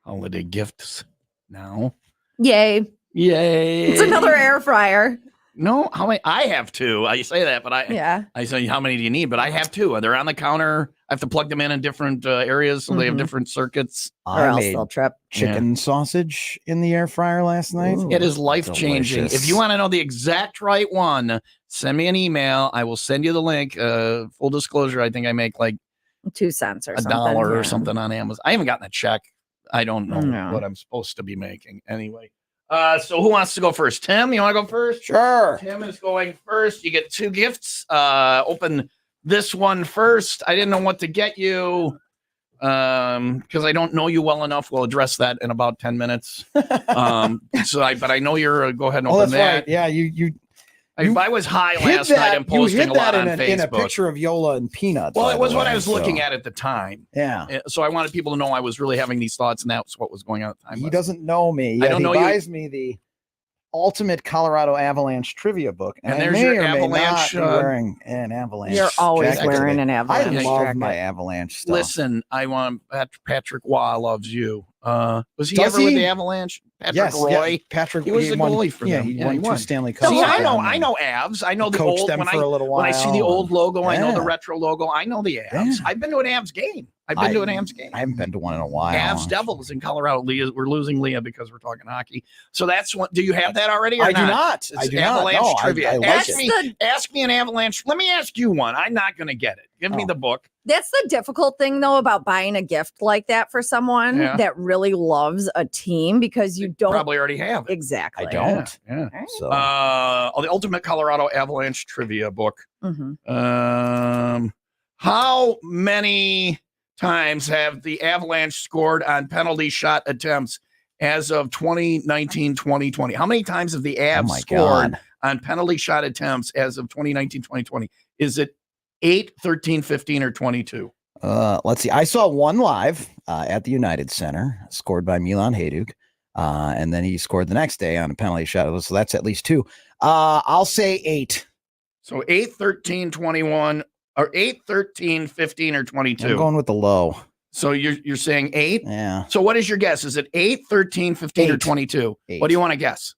Holiday gifts now. Yay. It's another air fryer. No, how many? I have two. I say that, but I say, how many do you need? But I have two. They're on the counter. I have to plug them in different areas, so they have different circuits. Or else they'll trip. Chicken sausage in the air fryer last night. It is life-changing. Delicious. If you want to know the exact right one, send me an email. I will send you the link. Full disclosure, I think I make like 2 cents or $1 or something on Amazon. I haven't gotten a check I don't know what I'm supposed to be making. Anyway, so who wants to go first? Tim, you want to go first? Sure. Tim is going first. You get 2 gifts. Open this one first. I didn't know what to get you because I don't know you well enough. We'll address that in about 10 minutes. But I know you're. Go ahead and open that. Right. Yeah, I was high last night and posting a lot on Facebook. In a picture of Yola and Peanuts. Well, it was what I was looking at the time. Yeah. So I wanted people to know I was really having these thoughts, and that's what was going on at the time. He doesn't know me. I don't know he buys me the Ultimate Colorado Avalanche Trivia book, and there's I may your or Avalanche. may not be wearing an Avalanche. You're always jacket wearing today. an Avalanche. I love jacket. my Avalanche stuff. Listen, I want Patrick Waugh loves you. Was he Does ever with he? the Avalanche? Patrick Yes, Roy. yeah, Patrick. He was the won, goalie for them. He won 2 Stanley Cups. See, I know them. Avs. I know the Coached old them when for a little when I see the while. old logo, I know the Yeah. retro logo. I know the Avs. Yeah. I've been to an Avs game. I've been to an Avs game. I haven't been to one in a while. Avs Devils in Colorado. We're losing Leah because we're talking hockey. So that's what. Do you have that already? Or I do not? not. It's I do Avalanche not. No, trivia. I like ask me an Avalanche. Let me ask you one. I'm not going to get it. Give me the book. That's the difficult thing, though, about buying a gift like that for someone that really loves a team because you don't probably already have it. Exactly. I don't. Yeah. So. The Ultimate Colorado Avalanche Trivia book. Mm-hmm. How many times have the Avalanche scored on penalty shot attempts as of 2019-2020? How many times have the Avs scored on penalty shot attempts as of 2019-2020? Is it 8, 13, 15, or 22? Let's see. I saw one live at the United Center, scored by Milan Hajduk. And then he scored the next day on a penalty shot. So that's at least 2. I'll say 8. So 8, 13, 21, or 8, 13, 15, or 22. I'm going with the low. So you're saying 8? Yeah. So what is your guess? Is it 8, 13, 15, or 22? 8. What do you want to guess?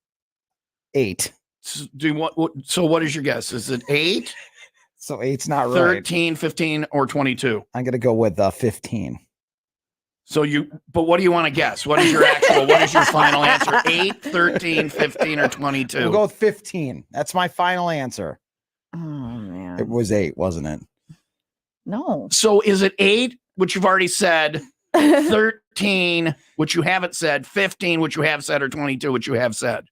8. So what is your guess? Is it 8? So 8's not right. 13, 15, or 22? I'm going to go with 15. But what do you want to guess? What is your final answer? 8, 13, 15, or 22? We'll go with 15. That's my final answer. Oh, man. It was 8, wasn't it? No. So is it 8, which you've already said, 13, which you haven't said, 15, which you have said, or 22, which you have said?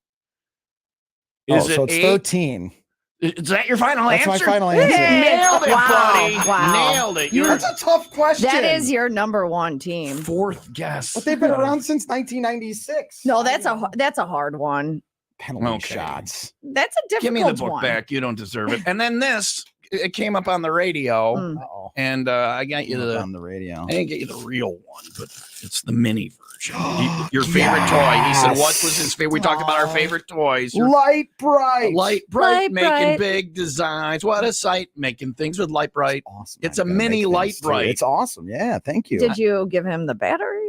So it's 13. Is that your final answer? That's my final answer. Nailed it, buddy. Wow. Nailed it. That's a tough question. That is your number 1 team. 4th guess. But they've been around since 1996. No, that's a hard one. Penalty shots. That's a difficult Give me the book one. back. You don't deserve it. And then it came up on the radio, and I got you on the radio. I didn't get you the real one, but it's the mini version. Your favorite toy. He said, "What was his favorite?" We talked about our favorite toys. Light Bright. Light Bright, making Bright. big designs. What a sight! Making things with Light Bright. Awesome. It's a mini Light Bright. It's awesome. Yeah, thank you. Did you give him the batteries?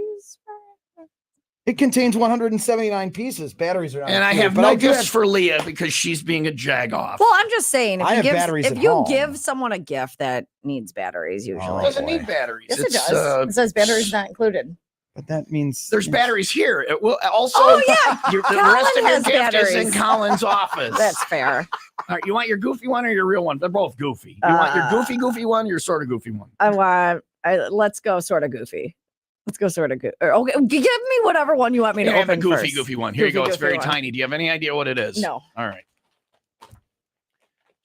It contains 179 pieces. Batteries are not And I included, have but no do gifts have- for Leah because she's being a jagoff. Well, I'm just saying, I have batteries if at you home. give someone a gift that needs batteries, usually. It doesn't need batteries. Yes, it It's, does. It says batteries not included. But that means There's batteries here. It will also. Oh, yeah. The Colin rest of your has gift is in batteries. Colin's office. That's fair. All right, you want your goofy one or your real one? They're both goofy. You want your goofy one, or your sort of goofy one? I want. Let's go sort of goofy. Let's go sort of goofy. Okay, give me whatever one you want me to I have a open goofy, first. goofy one. Here you go. It's Goofy very one. tiny. Do you have any idea what it is? No. All right.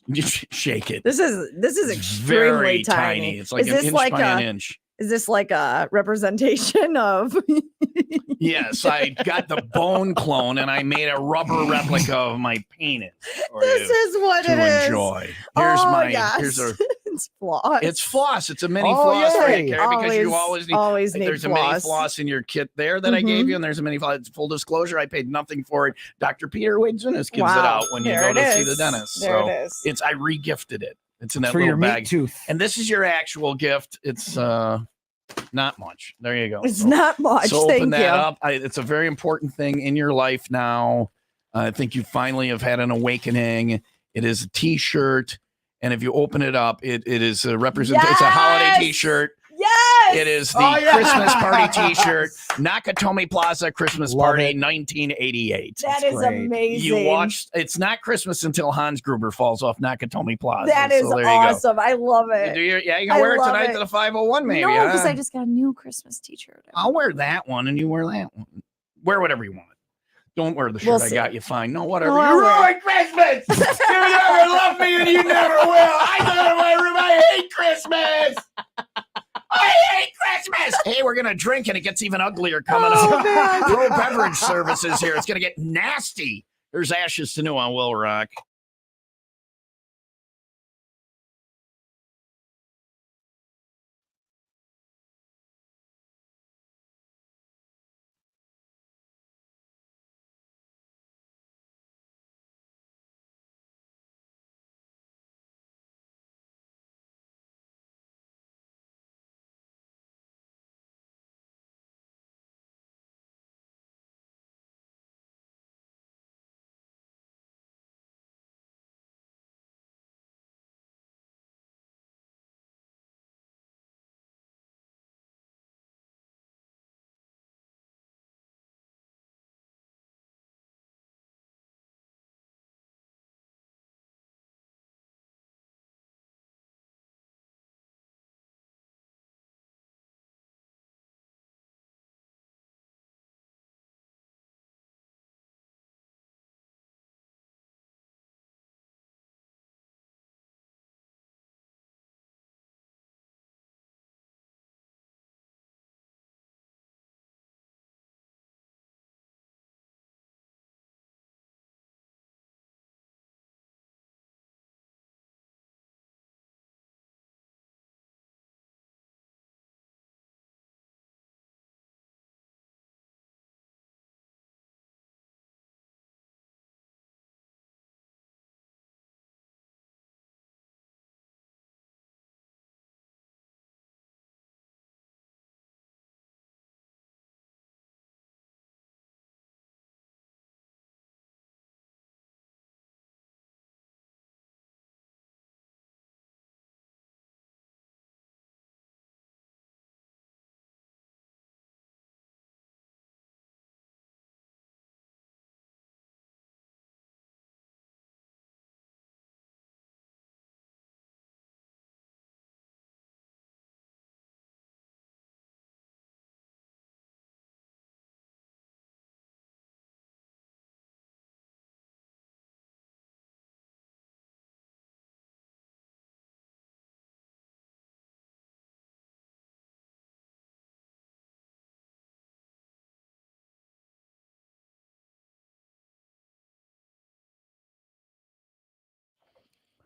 You shake it. This is It's extremely very tiny. It's like is an this inch like by an a? inch. Is this like a representation of? Yes, I got the bone clone and I made a rubber replica of my penis. This is what it is. To enjoy. Here's oh, my. yes. Here's a. It's floss. It's floss. It's a mini Oh, floss for yay. you, Carrie, because you always need. There's There's a mini floss in your kit there that I gave you, and there's a mini floss. Full disclosure, I paid nothing for it. Dr. Peter Wadezunis gives it out when you go to see the dentist. There so it is. I regifted it. It's in that for little your bag. meat tooth. And this is your actual gift. It's not much. There you go. It's not much. So Thank open that you. up. It's a very important thing in your life now. I think you finally have had an awakening. It is a T-shirt, and if you open it up, it is a representation. It's a holiday T-shirt. Yes. It is the Christmas party T-shirt, Nakatomi Plaza Christmas Party, 1988. That is amazing. You watched. It's not Christmas until Hans Gruber falls off Nakatomi Plaza. That is awesome. I love it. You can wear it tonight to the 501, maybe. No, because I just got a new Christmas T-shirt. I'll wear that one, and you wear that one. Wear whatever you want. Don't wear the shirt I got you. Fine. No, whatever. You ruined Christmas. You never loved me, and you never will. I thought in my room, I hate Christmas. I hate Christmas. Hey, we're gonna drink, and it gets even uglier coming up. Pro beverage services here. It's gonna get nasty. There's Ashes to New on Will Rock.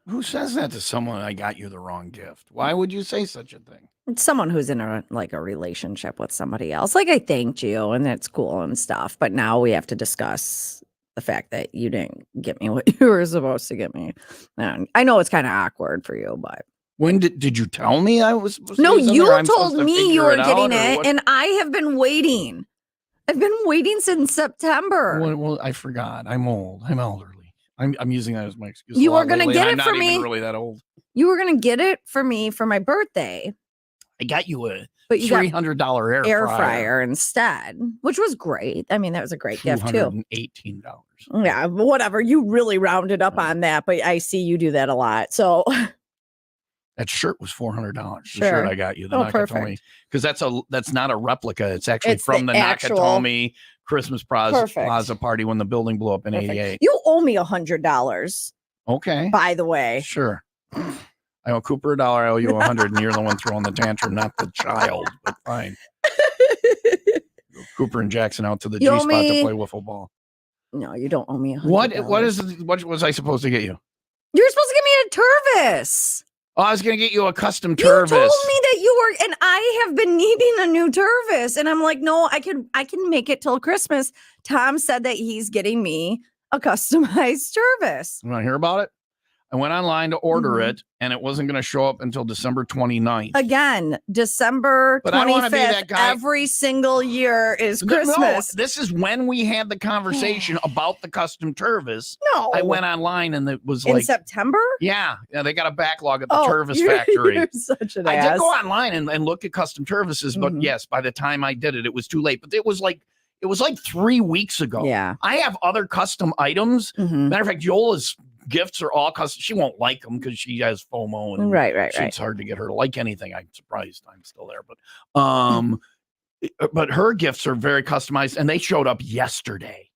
Who says that to someone? I got you the wrong gift. Why would you say such a thing? It's someone who's in a relationship with somebody else. Like, I thanked you and it's cool and stuff, but now we have to discuss the fact that you didn't get me what you were supposed to get me. And I know it's kind of awkward for you, but when did you tell me I was supposed to No, do you something, told me you were getting it, what? and I have been waiting. I've been waiting since September. Well, I forgot. I'm old. I'm elderly. I'm using that as my excuse. You were gonna get it for me. I'm not even really that old. You were gonna get it for me for my birthday. I got you a $300 air fryer instead, which was great. I mean, that was a great gift too. $18. Yeah, whatever. You really rounded up on that, but I see you do that a lot. So that shirt was $400. The Sure. shirt I got you, the Nakatomi, perfect. because that's not a replica. It's actually It's from the actual- Nakatomi Christmas Perfect. Plaza party when the building blew up in '88. You owe me $100. Okay, By the way, sure. I owe Cooper $1. I owe you 100, and you're the one throwing the tantrum, not the child. But fine. Cooper and Jackson out to the G You owe spot to me- play wiffle ball. No, you don't owe me $100. What was I supposed to get you? You're supposed to give me a Tervis. Oh, I was going to get you a custom Tervis. You told me that you were, and I have been needing a new Tervis, and I'm like, no, I can make it till Christmas. Tom said that he's getting me a customized Tervis. You want to hear about it? I went online to order Mhm. it, and it wasn't going to show up until December 29th. Again, December But I don't wanna be 25th, that guy. every single year is Christmas. No, this is when we had the conversation about the custom Tervis. No. I went online, and it was In like September? Yeah, they got a backlog at the Oh, Tervis you're factory. such an I ass. did go online and look at custom Tervises, but Mhm. yes, by the time I did it, it was too late. But it was like 3 weeks ago. Yeah. I have other custom items. Mhm. Matter of fact, Yola's gifts are all custom. She won't like them because she has FOMO, and Right. it's hard to get her to like anything. I'm surprised I'm still there, but her gifts are very customized, and they showed up yesterday.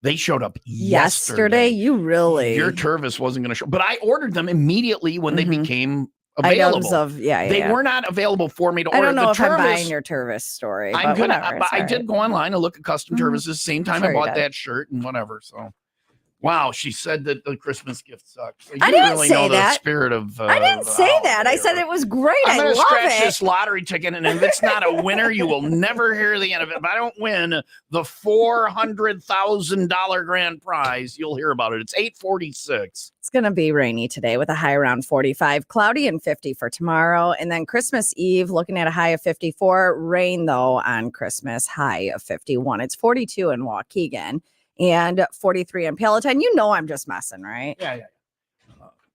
Yesterday? You really? Your Tervis wasn't going to show, but I ordered them immediately when they Mhm. became available. Items of, yeah. They were not available for me to I order. don't know The if I'm Tervis, buying your Tervis story. I'm but gonna. whatever, it's I all did right. go online and look at custom Mhm. Tervises. Same time Sure I you bought did. that shirt and whatever. So, wow, she said that the Christmas gift sucks. So I you didn't really say know that. the spirit of. I didn't the say that. I holiday said or- it was great. I'm I going to love scratch it. this lottery ticket, and if it's not a winner, you will never hear the end of it. If I don't win the $400,000 grand prize, you'll hear about it. It's 8:46. It's going to be rainy today with a high around 45, cloudy and 50 for tomorrow. And then Christmas Eve, looking at a high of 54. Rain, though, on Christmas, high of 51. It's 42 in Waukegan and 43 in Palatine. You know I'm just messing, right? Yeah.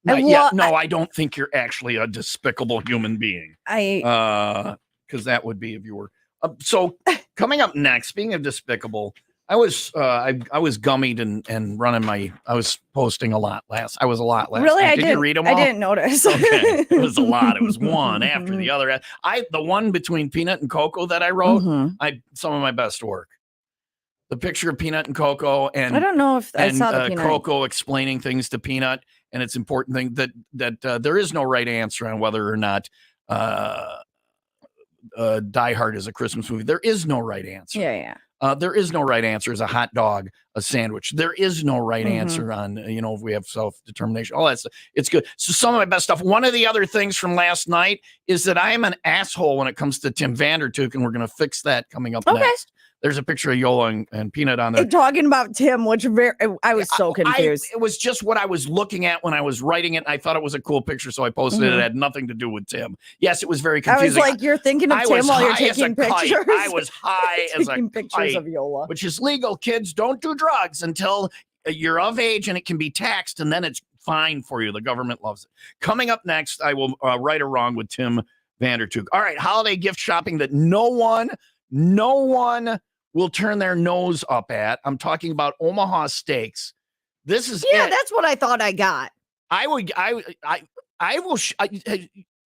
I I don't think you're actually a despicable human being. Because that would be if you were. So coming up next, speaking of despicable, I was gummied and running I was posting a lot last. I was a lot last. Really, night. Did you read them all? I didn't notice. Okay, it was a lot. It was one after the other. The one between Peanut and Coco that I wrote. Mhm. Some of my best work. The picture of Peanut and Coco, and I don't know if I saw the Peanut. Coco explaining things to Peanut, and it's important thing that there is no right answer on whether or not Die Hard is a Christmas movie. There is no right answer. Yeah. There is no right answer as a hot dog, a sandwich. There is no right Mhm. answer on, if we have self-determination, all that stuff. It's good. So some of my best stuff. One of the other things from last night is that I am an asshole when it comes to Tim Vandertook, and we're going to fix that coming up next. There's a picture of Yola and Peanut on there. Talking about Tim, which I was so confused. It was just what I was looking at when I was writing it. And I thought it was a cool picture, so I posted it. It had nothing to do with Tim. Yes, it was very confusing. I was like, you're thinking of Tim while you're taking pictures. I was high as a taking pictures of Yola, which is legal. Kids, don't do drugs until you're of age and it can be taxed, and then it's fine for you. The government loves it. Coming up next, I will right or wrong with Tim Vandertook. All right, holiday gift shopping that no one will turn their nose up at. I'm talking about Omaha Steaks. This is that's what I thought I got. I will.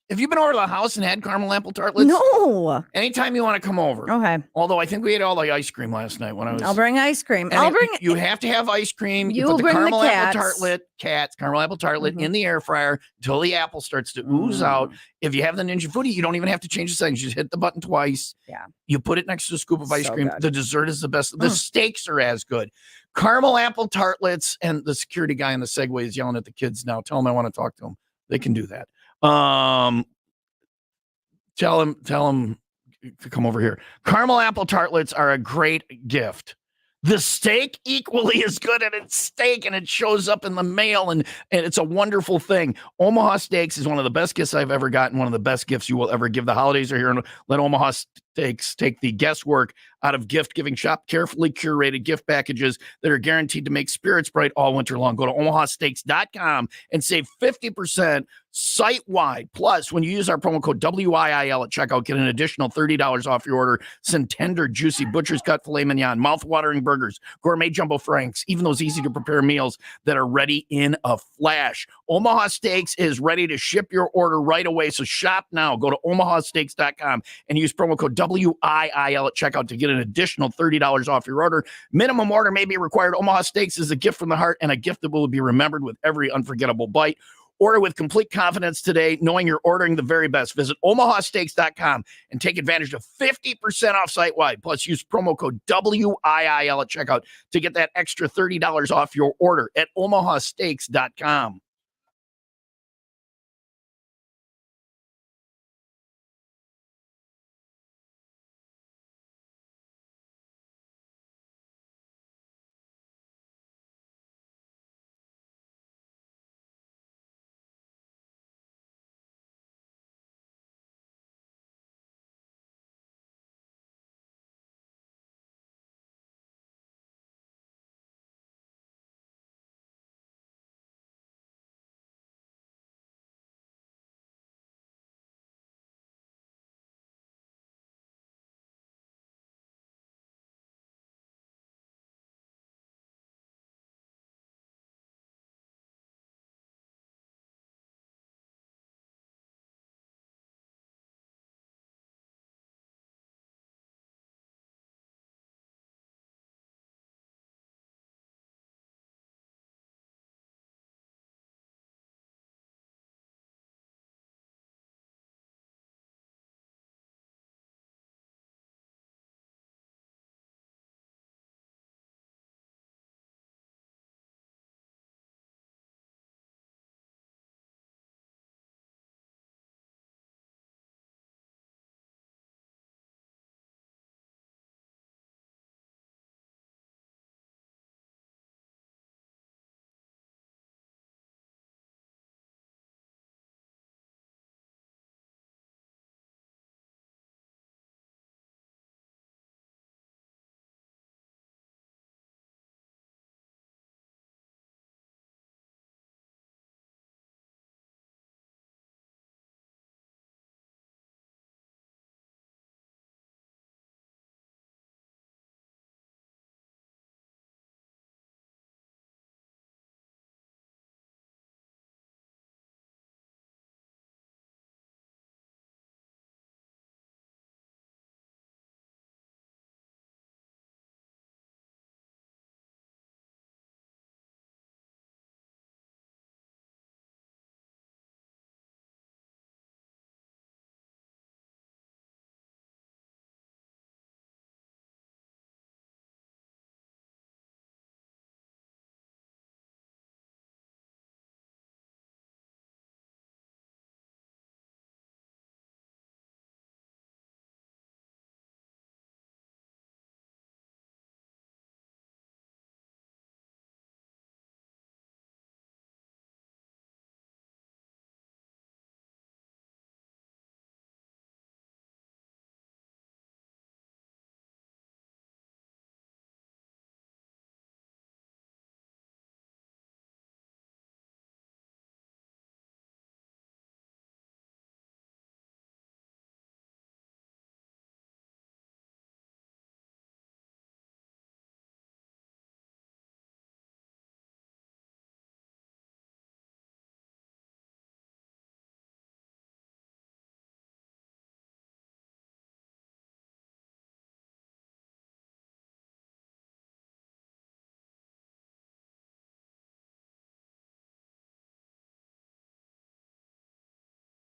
Have you been over to the house and had caramel apple tartlets? No. Anytime you want to come over. Okay. Although I think we ate all the ice cream last night when I was. I'll bring ice cream. You have to have ice cream. You put will the bring caramel the apple caramel apple tartlet in the air fryer until the apple starts to ooze out. If you have the Ninja Foodie, you don't even have to change the settings. You just hit the button twice. Yeah. You put it next to a scoop of ice cream. Good. The dessert is the best. The steaks are as good. Caramel apple tartlets, and the security guy in the Segway is yelling at the kids now. Tell them I want to talk to them. They can do that. Tell him to come over here. Caramel apple tartlets are a great gift. The steak equally is good, and it's steak, and it shows up in the mail, and it's a wonderful thing. Omaha Steaks is one of the best gifts I've ever gotten, one of the best gifts you will ever give. The holidays are here, and let Omaha Steaks take the guesswork out of gift giving. Shop carefully curated gift packages that are guaranteed to make spirits bright all winter long. Go to omahasteaks.com and save 50% site-wide. Plus, when you use our promo code WIIL at checkout, get an additional $30 off your order. Send tender, juicy butcher's cut filet mignon, mouth-watering burgers, gourmet jumbo franks, even those easy-to-prepare meals that are ready in a flash. Omaha Steaks is ready to ship your order right away, so shop now. Go to omahasteaks.com and use promo code WIIL at checkout to get an additional $30 off your order. Minimum order may be required. Omaha Steaks is a gift from the heart and a gift that will be remembered with every unforgettable bite. Order with complete confidence today, knowing you're ordering the very best. Visit omahasteaks.com and take advantage of 50% off site-wide. Plus, use promo code WIIL at checkout to get that extra $30 off your order at omahasteaks.com.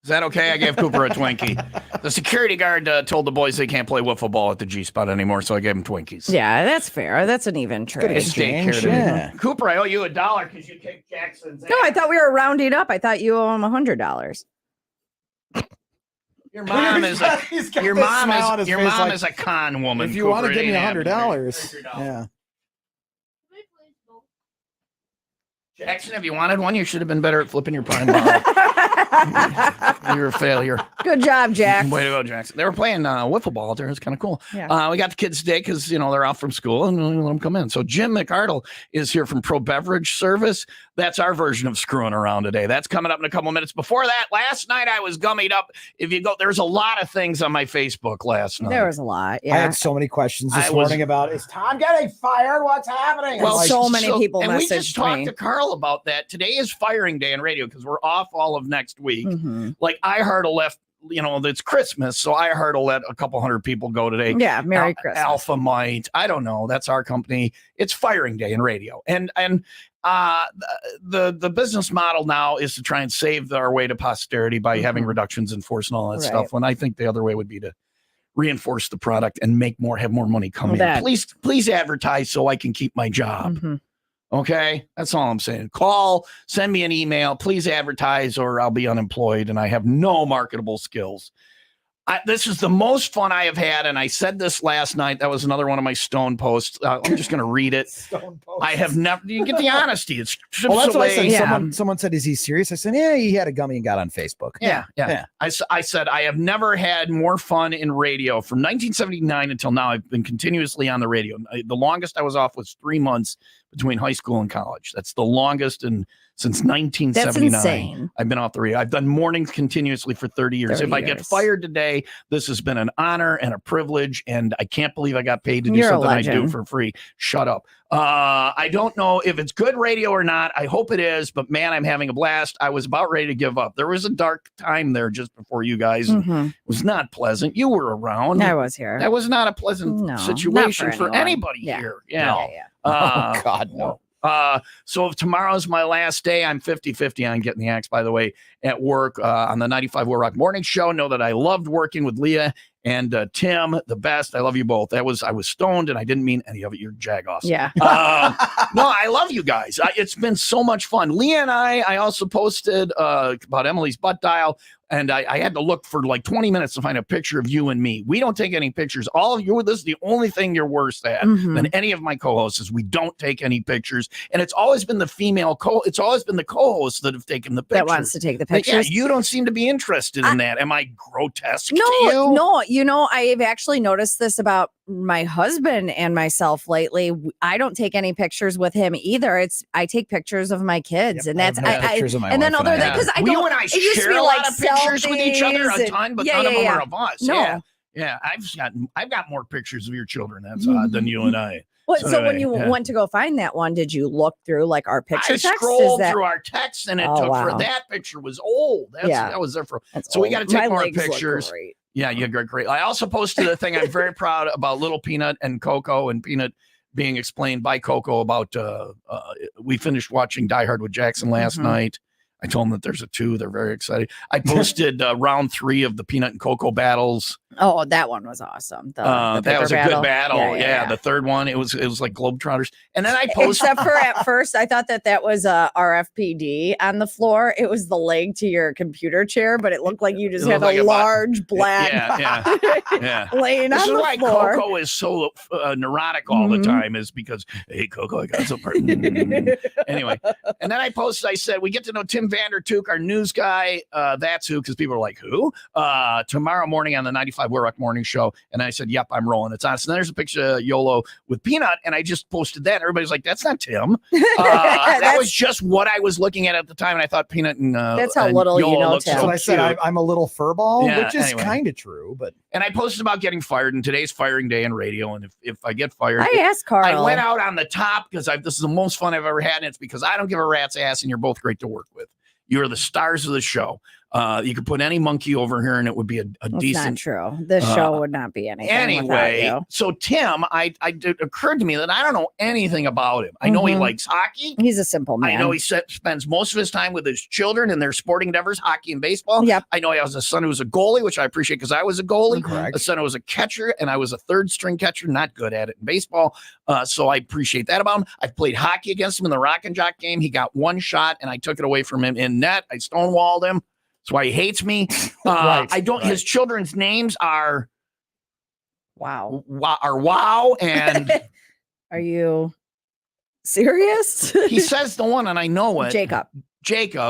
Is that okay? I gave Cooper a Twinkie. The security guard told the boys they can't play wiffle ball at the G-Spot anymore, so I gave them Twinkies. Yeah, that's fair. That's an even trade. Cooper, I owe you $1 because you kicked Jackson's ass. No, I thought we were rounding up. I thought you owe him $100. Your mom is a is a con woman. If you Cooper, want to give me $100, yeah. Jackson, if you wanted one, you should have been better at flipping your prime ball. You're a failure. Good job, Jack. Way to go, Jackson. They were playing wiffle ball out there. It's kind of cool. Yeah. We got the kids today because, they're out from school and we let them come in. So Jim McArdle is here from Pro Beverage Service. That's our version of screwing around today. That's coming up in a couple minutes. Before that, last night I was gummied up. If you go, there's a lot of things on my Facebook last night. There was a lot. Yeah. I had so many questions this morning about, is Tom getting fired? What's happening? Well, so many people and we just messaged talked me. to Carl about that. Today is firing day in radio because we're off all of next week. Mm-hmm. Like iHeart left, it's Christmas, so iHeart will let a couple hundred people go today. Yeah, Merry Christmas. Alpha Might, I don't know. That's our company. It's firing day in radio, and the business model now is to try and save our way to posterity by having reductions in force and all that stuff. When I think the other way would be to reinforce the product and have more money come in. Please advertise so I can keep my job. Mm-hmm. Okay, that's all I'm saying. Call, send me an email, please advertise, or I'll be unemployed and I have no marketable skills. This is the most fun I have had, and I said this last night. That was another one of my stone posts. I'm just going to read it. Stone posts. I have never. You get the honesty. It's well, that's what I said. Yeah. Someone said, "Is he serious?" I said, "Yeah, he had a gummy and got on Facebook." Yeah. I said I have never had more fun in radio from 1979 until now. I've been continuously on the radio. The longest I was off was 3 months between high school and college. That's the longest since 1979. That's insane. I've been off the radio. I've done mornings continuously for 30 years. If I get fired today, this has been an honor and a privilege, and I can't believe I got paid to do something I do for free. Shut up. I don't know if it's good radio or not. I hope it is, but man, I'm having a blast. I was about ready to give up. There was a dark time there just before you guys. It was not pleasant. You were around. I was here. That was not a pleasant situation for anybody here. Yeah. Oh, God, no. So if tomorrow's my last day, I'm 50-50 on getting the axe, by the way, at work on the 95 WIIL Rock Morning Show. Know that I loved working with Leah and Tim, the best. I love you both. I was stoned and I didn't mean any of it. You're jagoffs. Yeah. No, I love you guys. It's been so much fun. Leah and I also posted about Emily's butt dial. And I had to look for like 20 minutes to find a picture of you and me. We don't take any pictures. All of you, this is the only thing you're worse at than any of my co-hosts is we don't take any pictures. And it's always been the it's always been the co-hosts that have taken the pictures. That wants to take the pictures. Yeah, you don't seem to be interested in that. Am I grotesque to you? No, I've actually noticed this about my husband and myself lately. I don't take any pictures with him either. I take pictures of my kids, and that's pictures of my and then wife other than because I don't. You and I share a lot of pictures with each other a ton, but none of them are of us. No. Yeah. I've got more pictures of your children. That's odd than you and I. Well, so when you went to go find that one, did you look through like our picture text? I scrolled through our text, and it took for that picture was old. That was there for. So we got to take more pictures. Yeah, you great. I also posted a thing I'm very proud about Little Peanut and Coco, and Peanut being explained by Coco about we finished watching Die Hard with Jackson last night. I told them that there's a 2. They're very excited. I posted round 3 of the Peanut and Coco battles. Oh, that one was awesome. That was a good battle. Yeah, the third one, it was like Globetrotters. And then I posted. Except for at first, I thought that was a RFPD on the floor. It was the leg to your computer chair, but it looked like you just had a large black laying on the floor. This is why Coco is so neurotic all the time, is because, hey, Coco, I got something. Anyway, and then I posted, I said, we get to know Tim Vandertook, our news guy. That's who, because people are like, who? Tomorrow morning on the 95 WIIL Rock Morning Show. And I said, yep, I'm rolling. It's on. So there's a picture of YOLO with Peanut, and I just posted that. Everybody's like, that's not Tim. That was just what I was looking at the time, and I thought Peanut and that's how little YOLO you know, Tim. So I said I'm a little furball, Yeah, which is kind of true. But and I posted about getting fired, and today's firing day in radio. And if I get fired, I asked Carl. I went out on the top because this is the most fun I've ever had, and it's because I don't give a rat's ass, and you're both great to work with. You're the stars of the show. You could put any monkey over here and it would be a That's decent. not true. This show would not be anything Anyway, without you. so Tim, it occurred to me that I don't know anything about him. I know he likes hockey. He's a simple man. I know he spends most of his time with his children in their sporting endeavors, hockey and baseball. Yep. I know he has a son who's a goalie, which I appreciate because I was a goalie. Correct. A son who was a catcher, and I was a third string catcher, not good at it in baseball. So I appreciate that about him. I played hockey against him in the Rock and Jock game. He got one shot, and I took it away from him in net. I stonewalled him. That's why he hates me. His children's names are Wow. And are you serious? he says the one, and I know it. Jacob.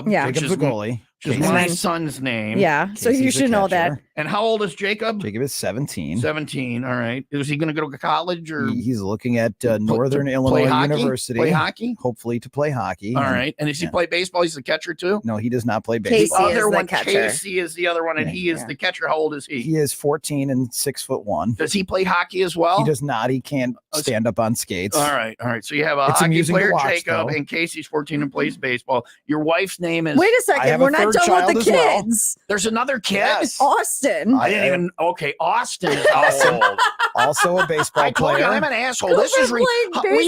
Yeah. Jacob's a goalie. Which is my son's name. Yeah. So you should know that. And how old is Jacob? Jacob is 17. 17. All right. Is he going to go to college or? He's looking at Northern Illinois University. Play hockey? Hopefully to play hockey. All right. And does he play baseball? He's the catcher too? No, he does not play baseball. Casey is the other one, and he is the catcher. How old is he? He is 14 and 6'1". Does he play hockey as well? He does not. He can't stand up on skates. All right. So you have a hockey player, Jacob, and Casey's 14 and plays baseball. Your wife's name is. Wait a second. We're not done with the kids. There's another kid. Yes. Austin. I didn't even. Okay, Austin is old. Also a baseball player. I'm an asshole. This is we've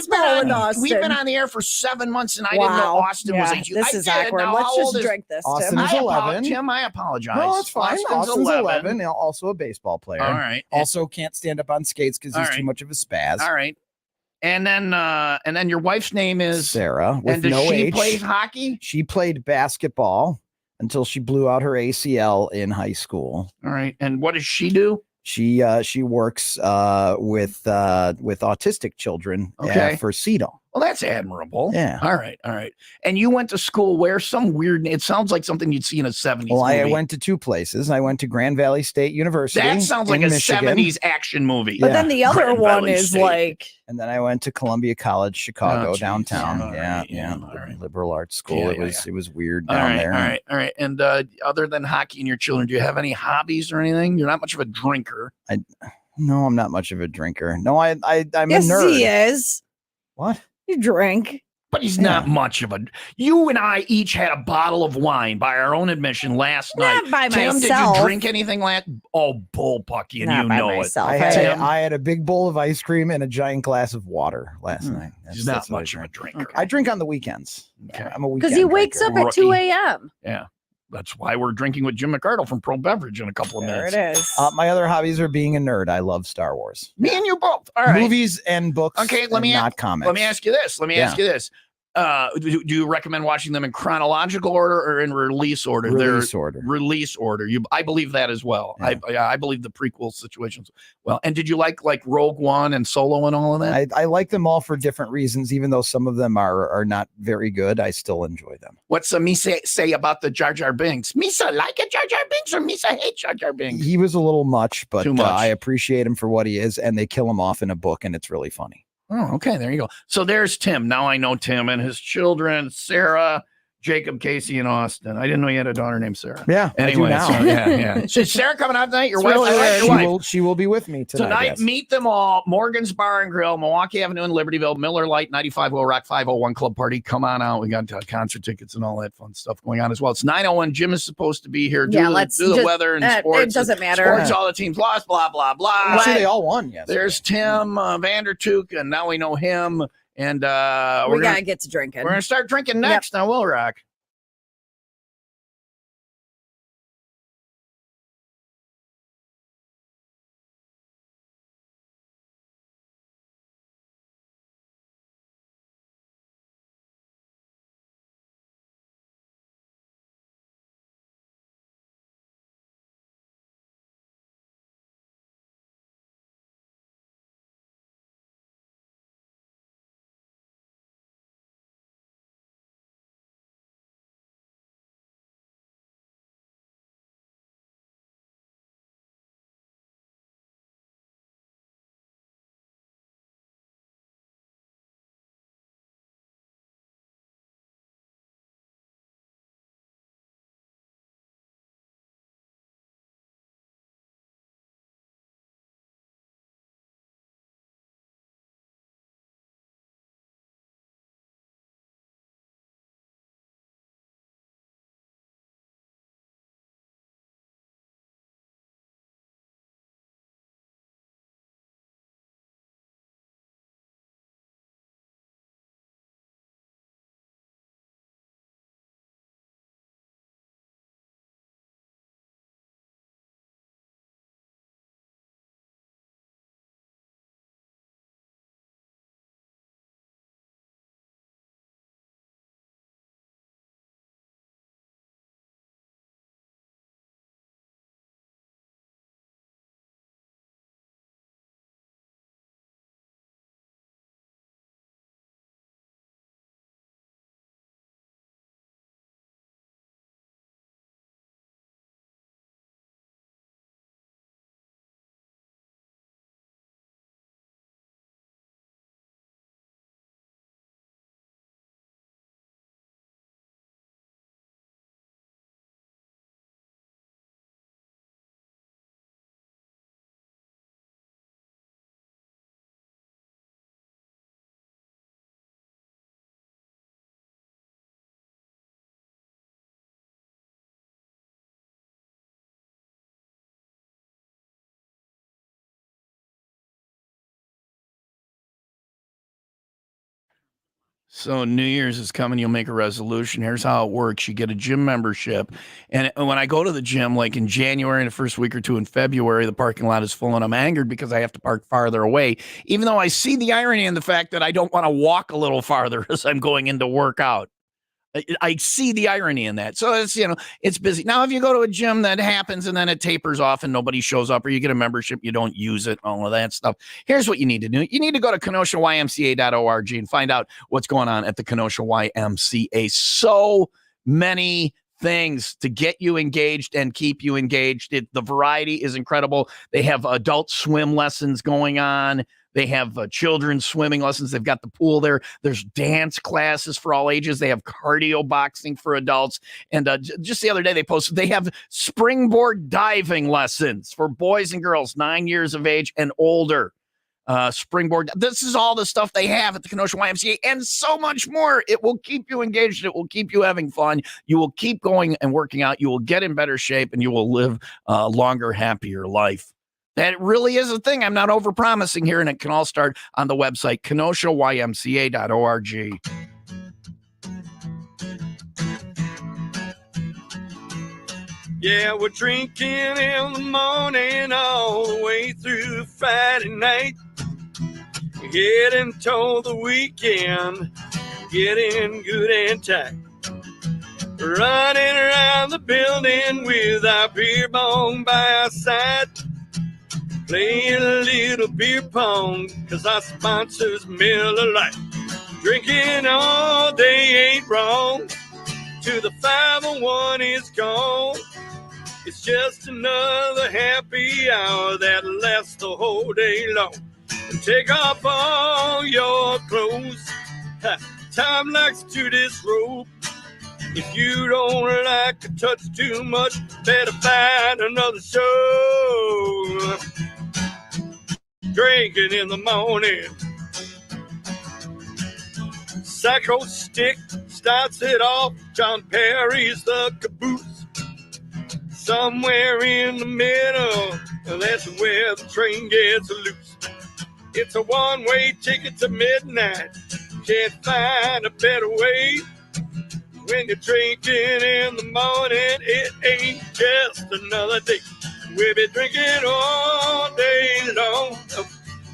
been on the air for 7 months, and I didn't know Austin was a. This is awkward. Let's just drink this. Austin is 11. Tim, I apologize. No, it's fine. Austin's 11. Also a baseball player. All right. Also can't stand up on skates because he's too much of a spaz. All right. And then your wife's name is Sarah. And does she play hockey? She played basketball until she blew out her ACL in high school. All right. And what does she do? She works with autistic children for CEDO. Well, that's admirable. Yeah. All right. And you went to school where? Some weird. It sounds like something you'd see in a 70s Well, movie. I went to 2 places. I went to Grand Valley State University. That sounds like a Michigan. 70s action movie. But then the other one is like. And then I went to Columbia College, Chicago, downtown. All right. Liberal arts school. It was weird All down right, there. All right. And other than hockey and your children, do you have any hobbies or anything? You're not much of a drinker. No, I'm not much of a drinker. No, I'm yes, a nerd. He is. What? You drink. But he's not much of a. You and I each had a bottle of wine by our own admission last night. Not by Tim, myself. did you drink anything last? Oh, bullpucky, and Not you by know myself. it. I had a big bowl of ice cream and a giant glass of water last night. He's not much of a drinker. I drink on the weekends. Okay. I'm a weekend Because he wakes drinker. up at 2 a.m. Yeah. That's why we're drinking with Jim McArdle from Pro Beverage in a couple of minutes. There it is. My other hobbies are being a nerd. I love Star Wars. Me and you both. All right. Movies and books. Okay, not comics. Let me ask you this. Do you recommend watching them in chronological order or in release order? Release order. I believe that as well. Yeah. I believe the prequel situations. Well, and did you like Rogue One and Solo and all of that? I like them all for different reasons, even though some of them are not very good. I still enjoy them. What's Misa say about the Jar Jar Binks? Misa like a Jar Jar Binks or Misa hate Jar Jar Binks? He was a little much, but Too much. I appreciate him for what he is, and they kill him off in a book, and it's really funny. Oh, okay. There you go. So there's Tim. Now I know Tim and his children, Sarah, Jacob, Casey, and Austin. I didn't know you had a daughter named Sarah. Yeah. Anyway, I do now. So, yeah. So is Sarah coming out tonight? Your wife? She will be with me tonight. Yes. Meet them all. Morgan's Bar and Grill, Milwaukee Avenue in Libertyville, Miller Lite, 95 Will Rock 501 Club Party. Come on out. We got concert tickets and all that fun stuff going on as well. It's 9:01. Jim is supposed to be here. Do the weather and sports. It doesn't matter. Sports, all the teams lost, blah, blah, blah. Actually, they all won. Yes. There's Tim Vandertook, and now we know him. And we got to get to drinking. We're going to start drinking next on Will Rock. So New Year's is coming. You'll make a resolution. Here's how it works. You get a gym membership. And when I go to the gym, like in January and the first week or two in February, the parking lot is full and I'm angered because I have to park farther away, even though I see the irony in the fact that I don't want to walk a little farther as I'm going in to work out. I see the irony in that. So it's busy. Now, if you go to a gym that happens and then it tapers off and nobody shows up, or you get a membership, you don't use it, all of that stuff. Here's what you need to do. You need to go to KenoshaYMCA.org and find out what's going on at the Kenosha YMCA. So many things to get you engaged and keep you engaged. The variety is incredible. They have adult swim lessons going on. They have children's swimming lessons. They've got the pool there. There's dance classes for all ages. They have cardio boxing for adults. And just the other day, they posted, they have springboard diving lessons for boys and girls 9 years of age and older. Springboard. This is all the stuff they have at the Kenosha YMCA and so much more. It will keep you engaged. It will keep you having fun. You will keep going and working out. You will get in better shape and you will live a longer, happier life. That really is a thing. I'm not over-promising here, and it can all start on the website, KenoshaYMCA.org. Yeah, we're drinking in the morning all the way through Friday night. Heading toward the weekend, getting good and tight. Running around the building with our beer bong by our side. Playing a little beer pong, cause our sponsors Miller Lite. Drinking all day ain't wrong, till the 501 is gone. It's just another happy hour that lasts the whole day long. And take off all your clothes, time likes to disrobe. If you don't like to touch too much, better find another show. Drinking in the morning. Psycho Stick starts it off. John Perry's the caboose. Somewhere in the middle, that's where the train gets loose. It's a one-way ticket to midnight. Can't find a better way. When you're drinking in the morning, it ain't just another day. We'll be drinking all day long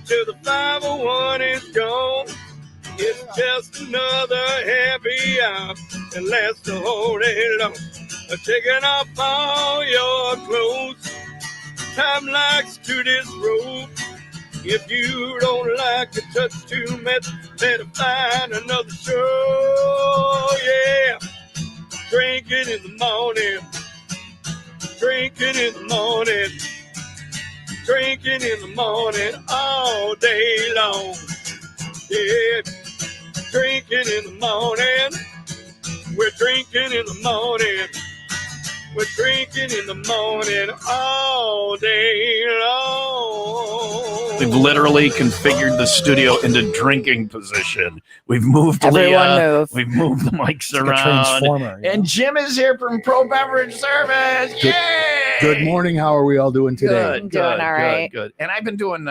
till the 501 is gone. It's just another happy hour that lasts the whole day long. Taking off all your clothes, time likes to disrobe. If you don't like to touch too much, better find another show. Yeah, drinking in the morning. Drinking in the morning, drinking in the morning all day long. Yeah, drinking in the morning, we're drinking in the morning. We're drinking in the morning all day long. We've literally configured the studio into drinking position. We've moved We've moved the mics around. And Jim is here from Pro Beverage Service. Yay! Good morning. How are we all doing today? Doing all right. Good. And I've been doing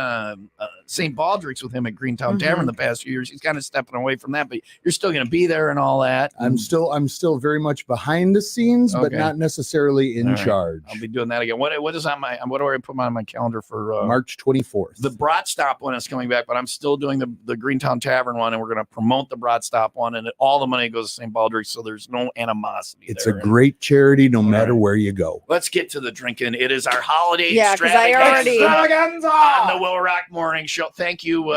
St. Baldrick's with him at Greentown Tavern the past few years. He's kind of stepping away from that, but you're still going to be there and all that. I'm still very much behind the scenes, but not necessarily in charge. I'll be doing that again. What is on my? What do I put on my calendar for March 24th? The Brat Stop one is coming back, but I'm still doing the Greentown Tavern one, and we're going to promote the Brat Stop one, and all the money goes to St. Baldrick's, so there's no animosity. It's a great charity, no matter where you go. Let's get to the drinking. It is our holiday extravaganza on the Will Rock Morning Show. Thank you.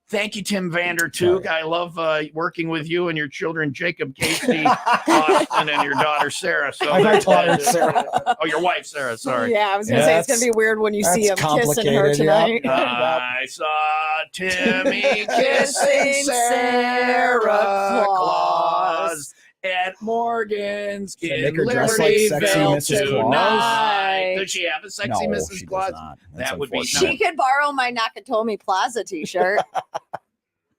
Thank you, Tim Vandertook. I love working with you and your children, Jacob, Casey, Austin, and your daughter, Sarah. So Sarah. Oh, your wife, Sarah. Sorry. Yeah, I was going to say, it's going to be weird when you see him kissing her tonight. I saw Timmy kissing Sarah Claus at Morgan's in Libertyville tonight. Does she have a sexy Mrs. Claus? That would be. She could borrow my Nakatomi Plaza t-shirt.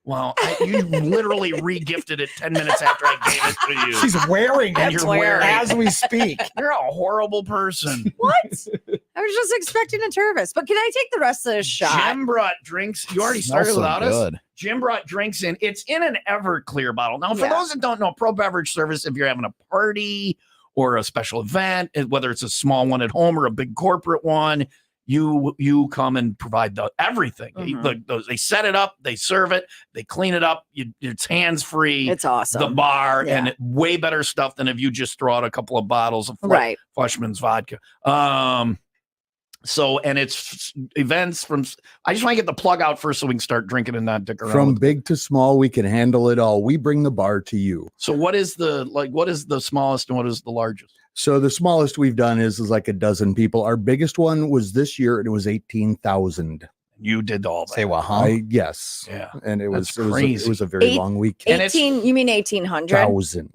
Well, you literally re-gifted it 10 minutes after I gave it to you. She's wearing it as we speak. You're a horrible person. What? I was just expecting a Tervis. But can I take the rest of this shot? Jim brought drinks. You already started without us? Jim brought drinks in. It's in an Everclear bottle. Now, for those that don't know, Pro Beverage Service, if you're having a party or a special event, whether it's a small one at home or a big corporate one, you come and provide everything. They set it up, they serve it, they clean it up. It's hands free. It's awesome. The bar and way better stuff than if you just throw out a couple of bottles of Fleischmann's vodka. So, and it's events from, I just want to get the plug out first so we can start drinking and not dick around. From big to small, we can handle it all. We bring the bar to you. So what is the smallest and what is the largest? So the smallest we've done is like a dozen people. Our biggest one was this year and it was 18,000. You did all that. Say what, huh? Yes. Yeah. And it was crazy. It was a very long weekend. 18, you mean 1,800? 1,000.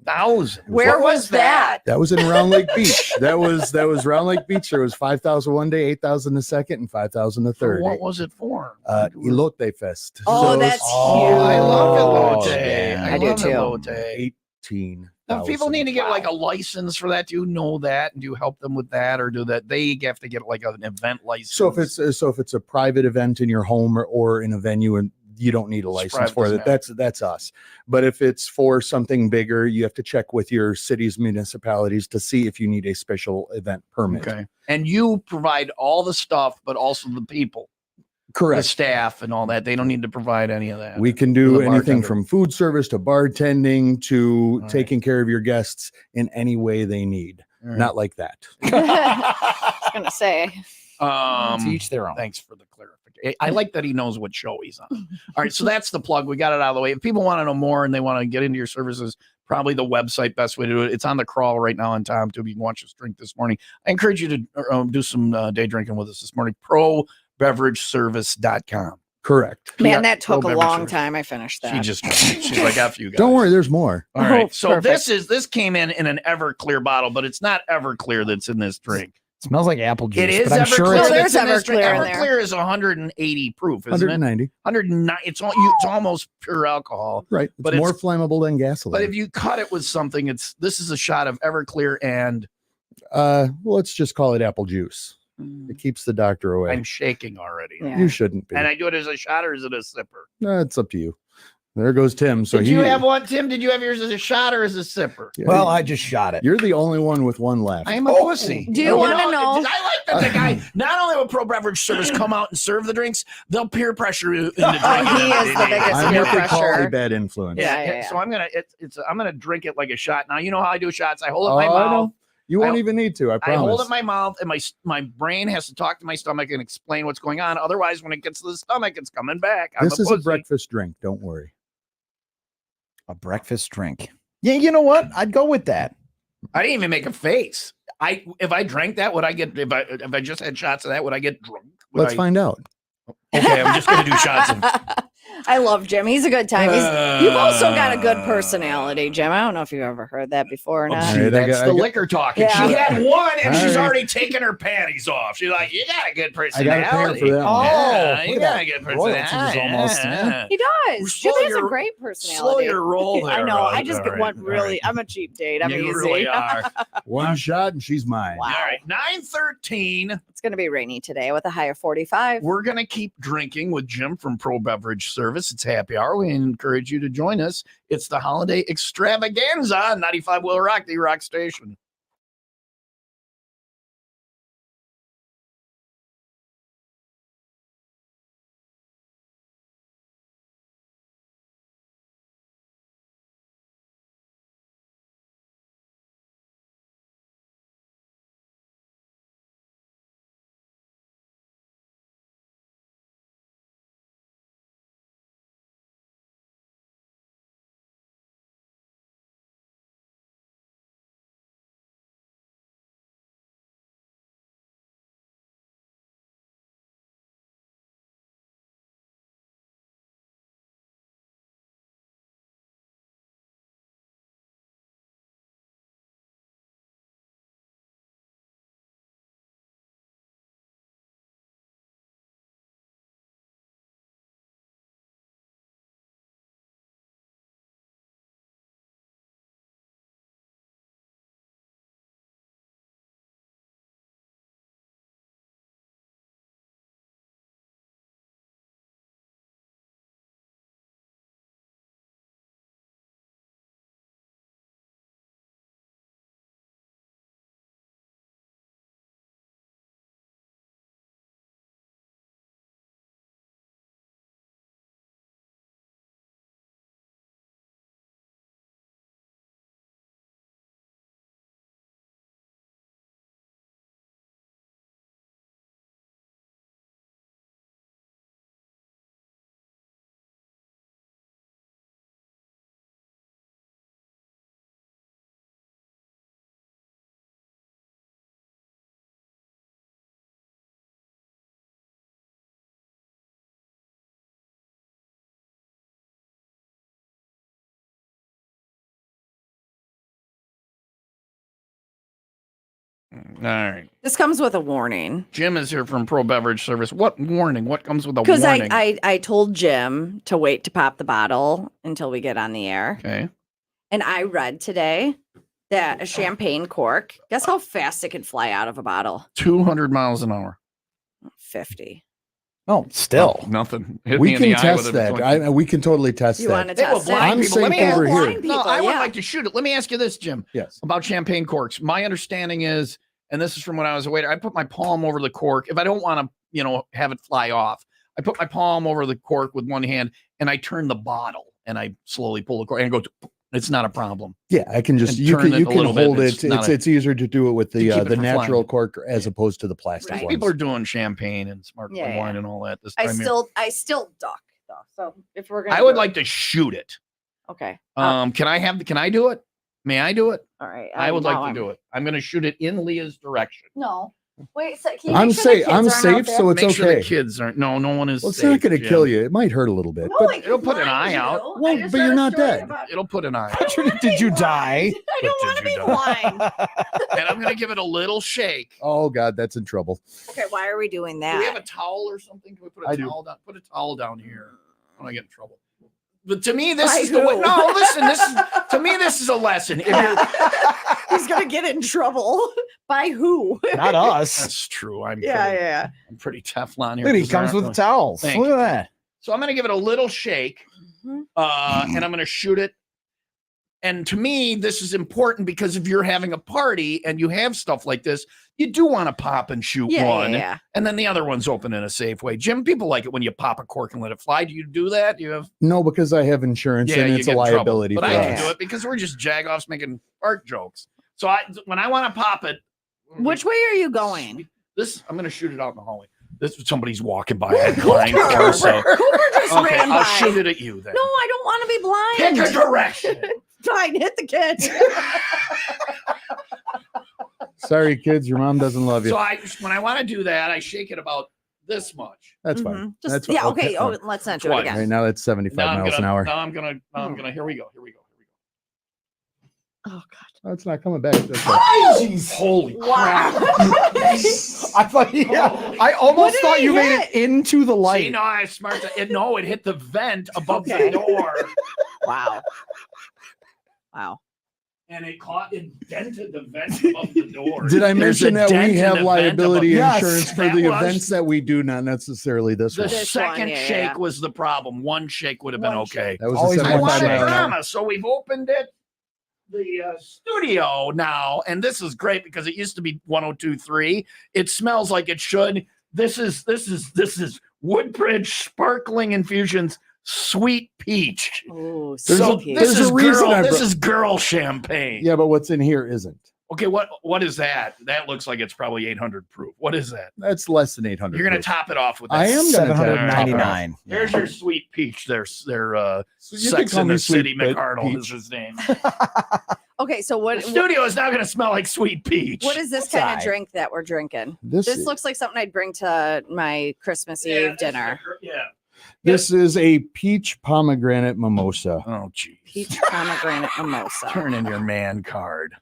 Where was that? That was in Round Lake Beach. That was Round Lake Beach. There was 5,000 one day, 8,000 the second, and 5,000 the third. What was it for? Elote Fest. Oh, that's huge. I love Elote. I do too. Elote. 18. Now, people need to get like a license for that. Do you know that? And do you help them with that, or do that they have to get like an event license? So if it's a private event in your home or in a venue, and you don't need a license for that, that's us. But if it's for something bigger, you have to check with your cities, municipalities to see if you need a special event permit. Okay, and you provide all the stuff, but also the people. Correct. The staff and all that. They don't need to provide any of that. We can do anything from food service to bartending to taking care of your guests in any way they need. Not like that. I was going to say. To each their own. Thanks for the clarification. I like that he knows what show he's on. All right, so that's the plug. We got it out of the way. If people want to know more and they want to get into your services, probably the website, best way to do it. It's on the crawl right now on TomTube. You can watch us drink this morning. I encourage you to do some day drinking with us this morning. ProBeverageService.com. Correct. Man, that took a long time. I finished that. She's like, after you guys. Don't worry, there's more. All right. So perfect. this came in an Everclear bottle, but it's not Everclear that's in this drink. It smells like apple juice. It is but I'm Everclear. sure there's Everclear Everclear in there. Everclear is 180 proof, isn't 190. it? 190. It's almost pure alcohol. Right. But It's more flammable than gasoline. But if you cut it with something, this is a shot of Everclear and let's just call it apple juice. It keeps the doctor away. I'm shaking already. Yeah. You shouldn't be. And I do it as a shot or is it a sipper? No, it's up to you. There goes Tim. So Did you have one, Tim? Did you have yours as a shot or as a sipper? Well, I just shot it. You're the only one with one left. I am a pussy. Do you want to know? I like that the guy, not only will Pro Beverage Service come out and serve the drinks, they'll peer pressure you into drinking. He is the biggest I'm peer what they call pressure. a bad influence. Yeah. So I'm gonna drink it like a shot. Now you know how I do shots. I hold it in my I mouth. know. You won't even need to. I I promise. hold it in my mouth, and my brain has to talk to my stomach and explain what's going on. Otherwise, when it gets to the stomach, it's coming back. This is a pussy. breakfast drink. Don't worry. A breakfast drink. Yeah, you know what? I'd go with that. I didn't even make a face. If I drank that, would I get? If I just had shots of that, would I get drunk? Let's find out. Okay, I'm just gonna do shots of. I love Jim. He's a good time. You've also got a good personality, Jim. I don't know if you've ever heard that before or not. right, That's the liquor talking. Yeah. She had one, and she's right. already taken her panties off. She's like, "You got a good I personality. got to pay her for that. Yeah, look you at got that. a good Royalties personality. almost, yeah. He does. Slow Jim has a your- great Slow personality. your roll there. I know. I Rose. just All get right, one all really. right. I'm a cheap date. I'm You easy. really are. One shot and she's mine. Wow. All right, 9:13. It's going to be rainy today with a high of 45. We're going to keep drinking with Jim from Pro Beverage Service. It's happy hour. We encourage you to join us. It's the holiday extravaganza on 95 WIIL Rock, the rock station. All right. This comes with a warning. Jim is here from Pro Beverage Service. What warning? What comes with a Because warning? I told Jim to wait to pop the bottle until we get on the air. Okay. And I read today that a champagne cork, guess how fast it can fly out of a bottle? 200 miles an hour. 50. Oh, still nothing. Hit We me in can the eye test with it. that. We can totally test You that. want to test it? I'm people. Let safe me ask- over here. blind people, No, I would yeah. like to shoot it. Let me ask you this, Jim. Yes. About champagne corks. My understanding is, and this is from when I was a waiter, I put my palm over the cork. If I don't want to, have it fly off, I put my palm over the cork with one hand and I turn the bottle and I slowly pull the cork and go. It's not a problem. Yeah, I can just And you turn can it you a can little bit. hold It's it. not It's easier to do it with to keep the it from natural flying. cork as opposed to the plastic Right. ones. People are doing champagne and sparkling Yeah, wine and all that this I time. of year. still duck though. So if we're gonna, I would like to shoot it. Okay. Can I do it? May I do it? All right. I would like to do it. I'm going to shoot it in Leah's direction. No. Wait. So can you I'm make sure the safe. kids I'm aren't out safe, there? so it's Make sure okay. the kids aren't. No one is. Well, it's safe, not going to Jim. kill you. It might hurt a little bit, No, but I it'll put an blind eye you. out. I Well, just but read you're a not story dead. about- It'll put an eye out. Did you die? I don't want to Did be you die? blind. And I'm going to give it a little shake. oh god, that's in trouble. Okay, why are we doing Do we have that? a towel or something? Can we put I a do. towel down? Put a towel down here. I don't get in trouble. But to me, this By is the way. who? No, listen. To me, this is a lesson. If you're, He's gonna get in trouble. By who? Not us. that's true. I'm Yeah. I'm pretty Teflon here. Look, he 'cause there comes aren't with towels. Thank Look you. at that. So I'm going to give it a little shake, Mhm. and I'm going to shoot it. And to me, this is important because if you're having a party and you have stuff like this, you do want to pop and shoot one, Yeah. and then the other one's open in a safe way. Jim, people like it when you pop a cork and let it fly. Do you do that? Do you have? No, because I have insurance and you it's a get in trouble. liability But for I have us. to do it because we're just jagoffs making fart jokes. So when I want to pop it, Which way are you going? I'm going to shoot it out in the hallway. Somebody's walking by. I inclined for, so Cooper just okay, ran I'll by. shoot it at you then. No, I don't want to be blind. Pick a direction. Fine, hit the kid. Sorry, kids, your mom doesn't love you. So when I want to do that, I shake it about this much. That's Mhm. fine. Just- That's yeah. fine. Okay. Oh, let's not do it Twice. again. Right now it's 75 miles an hour. Now I'm gonna. Here we go. Oh God. Oh, it's not coming back. That's right. Holy Wow. I thought, I almost did thought he you made hit? it into the light. See, no, I smart. It hit the vent above Okay. the door, Wow. Wow. and it dented the vent above the door. Did I There's mention a that dent we in have the vent liability above- Yes, insurance for that the was- events that we do, not necessarily this The one? This one, second yeah, shake yeah. was the problem. One shake would have been One okay. That was Always a I 75 wanted mile an hour. drama, so we've opened it. The studio now, and this is great because it used to be 102.3. It smells like it should. This is Woodbridge Sparkling Infusions Sweet Peach. Oh, There's So a- this there's is a reason girl. I This brought- is girl champagne. Yeah, but what's in here isn't. Okay, what is that? That looks like it's probably 800 proof. What is that? That's less than 800. You're gonna proof. top it off with that. I am gonna top it off. 799. There's your sweet peach. There's their You can Sex call in me the Sweet City McArdle Peach. is his name. Okay. So The what? studio is now gonna smell like sweet peach. What is this It's kind aight. of drink that we're drinking? This This looks like something I'd bring to my Christmas Eve dinner. Yeah. This is a peach pomegranate mimosa. Oh, geez. Peach pomegranate mimosa. Turn in your man card.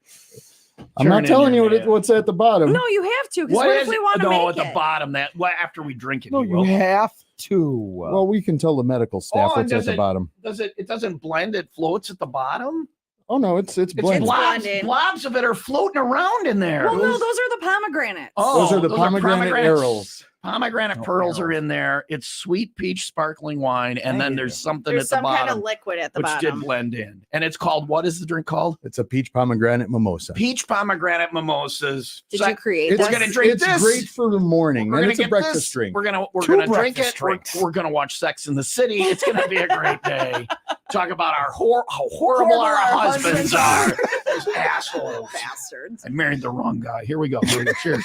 I'm Turn not in telling you your man. what's at the bottom. No, you have to. Because what if we want to No, make at the it? bottom. After we drink it. No, you you will. have to. Well, we can tell the medical staff Oh, and what's at does the it- bottom. It doesn't blend. It floats at the bottom. Oh no, it's It's blended. blobs, blended. blobs of it are floating around in there. Well, no, those are the pomegranates. Oh, Those are the pomegranate arrows. Pomegranate Oh, pearls are arrows. in there. It's sweet peach sparkling wine, and Thank then you. there's something There's at the some kind bottom, of liquid at the which bottom. did blend in. And it's called, what is the drink called? It's a peach pomegranate mimosa. Peach pomegranate mimosas. Did So you create It's, We're this? gonna drink it's this. great for the morning, We're and gonna it's a get breakfast this. drink. We're gonna Two drink it. breakfast drinks. We're gonna watch Sex in the City. It's gonna be a great day. Talk about how horrible our husbands are. Those assholes. Bastards. I married the wrong guy. Here we go. Cheers.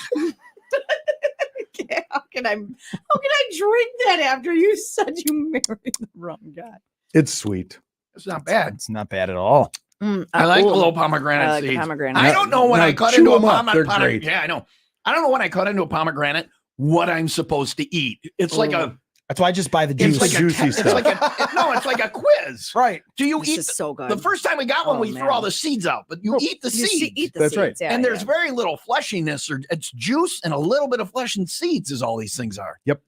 How can I drink that after you said you married the wrong guy? It's sweet. It's not bad. It's not bad at all. I like the little pomegranate I like the seeds. pomegranate. I don't know when Now I cut chew into a them up. They're pomegranate. great. Yeah, I know. I don't know when I cut into a pomegranate what I'm supposed to eat. It's like a That's why I just buy the juice. It's like juicy it's stuff. like it's like a quiz. Right. Do you This eat is so good. the first time we got one? We threw all the seeds out, but you eat the You seeds. eat the That's seeds, right. yeah, and there's yeah. very little fleshiness, or it's juice and a little bit of flesh and seeds is all these things are. Yep.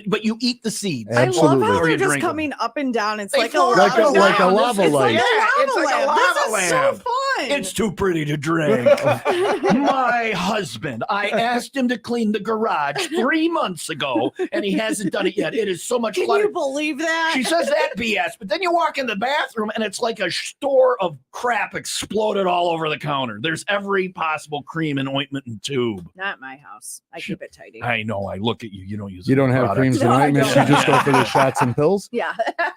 But you eat the seeds. Absolutely. I love how Or they're you just drink 'em. coming up and down. It's They like a float Like up a- and like a down. lava It's lamp. Yeah, lava it's like a lamp. lava This is lamp. so fun. It's too pretty to drink. My husband, I asked him to clean the garage 3 months ago, and he hasn't done it yet. It is so much Can clutter. you believe that? She says that BS, but then you walk in the bathroom, and it's like a store of crap exploded all over the counter. There's every possible cream and ointment and tube. Not my house. I keep it tidy. I know. I look at you. You don't use. You don't have products. creams and No, I ointments. You don't. just go for the shots and pills. Yeah.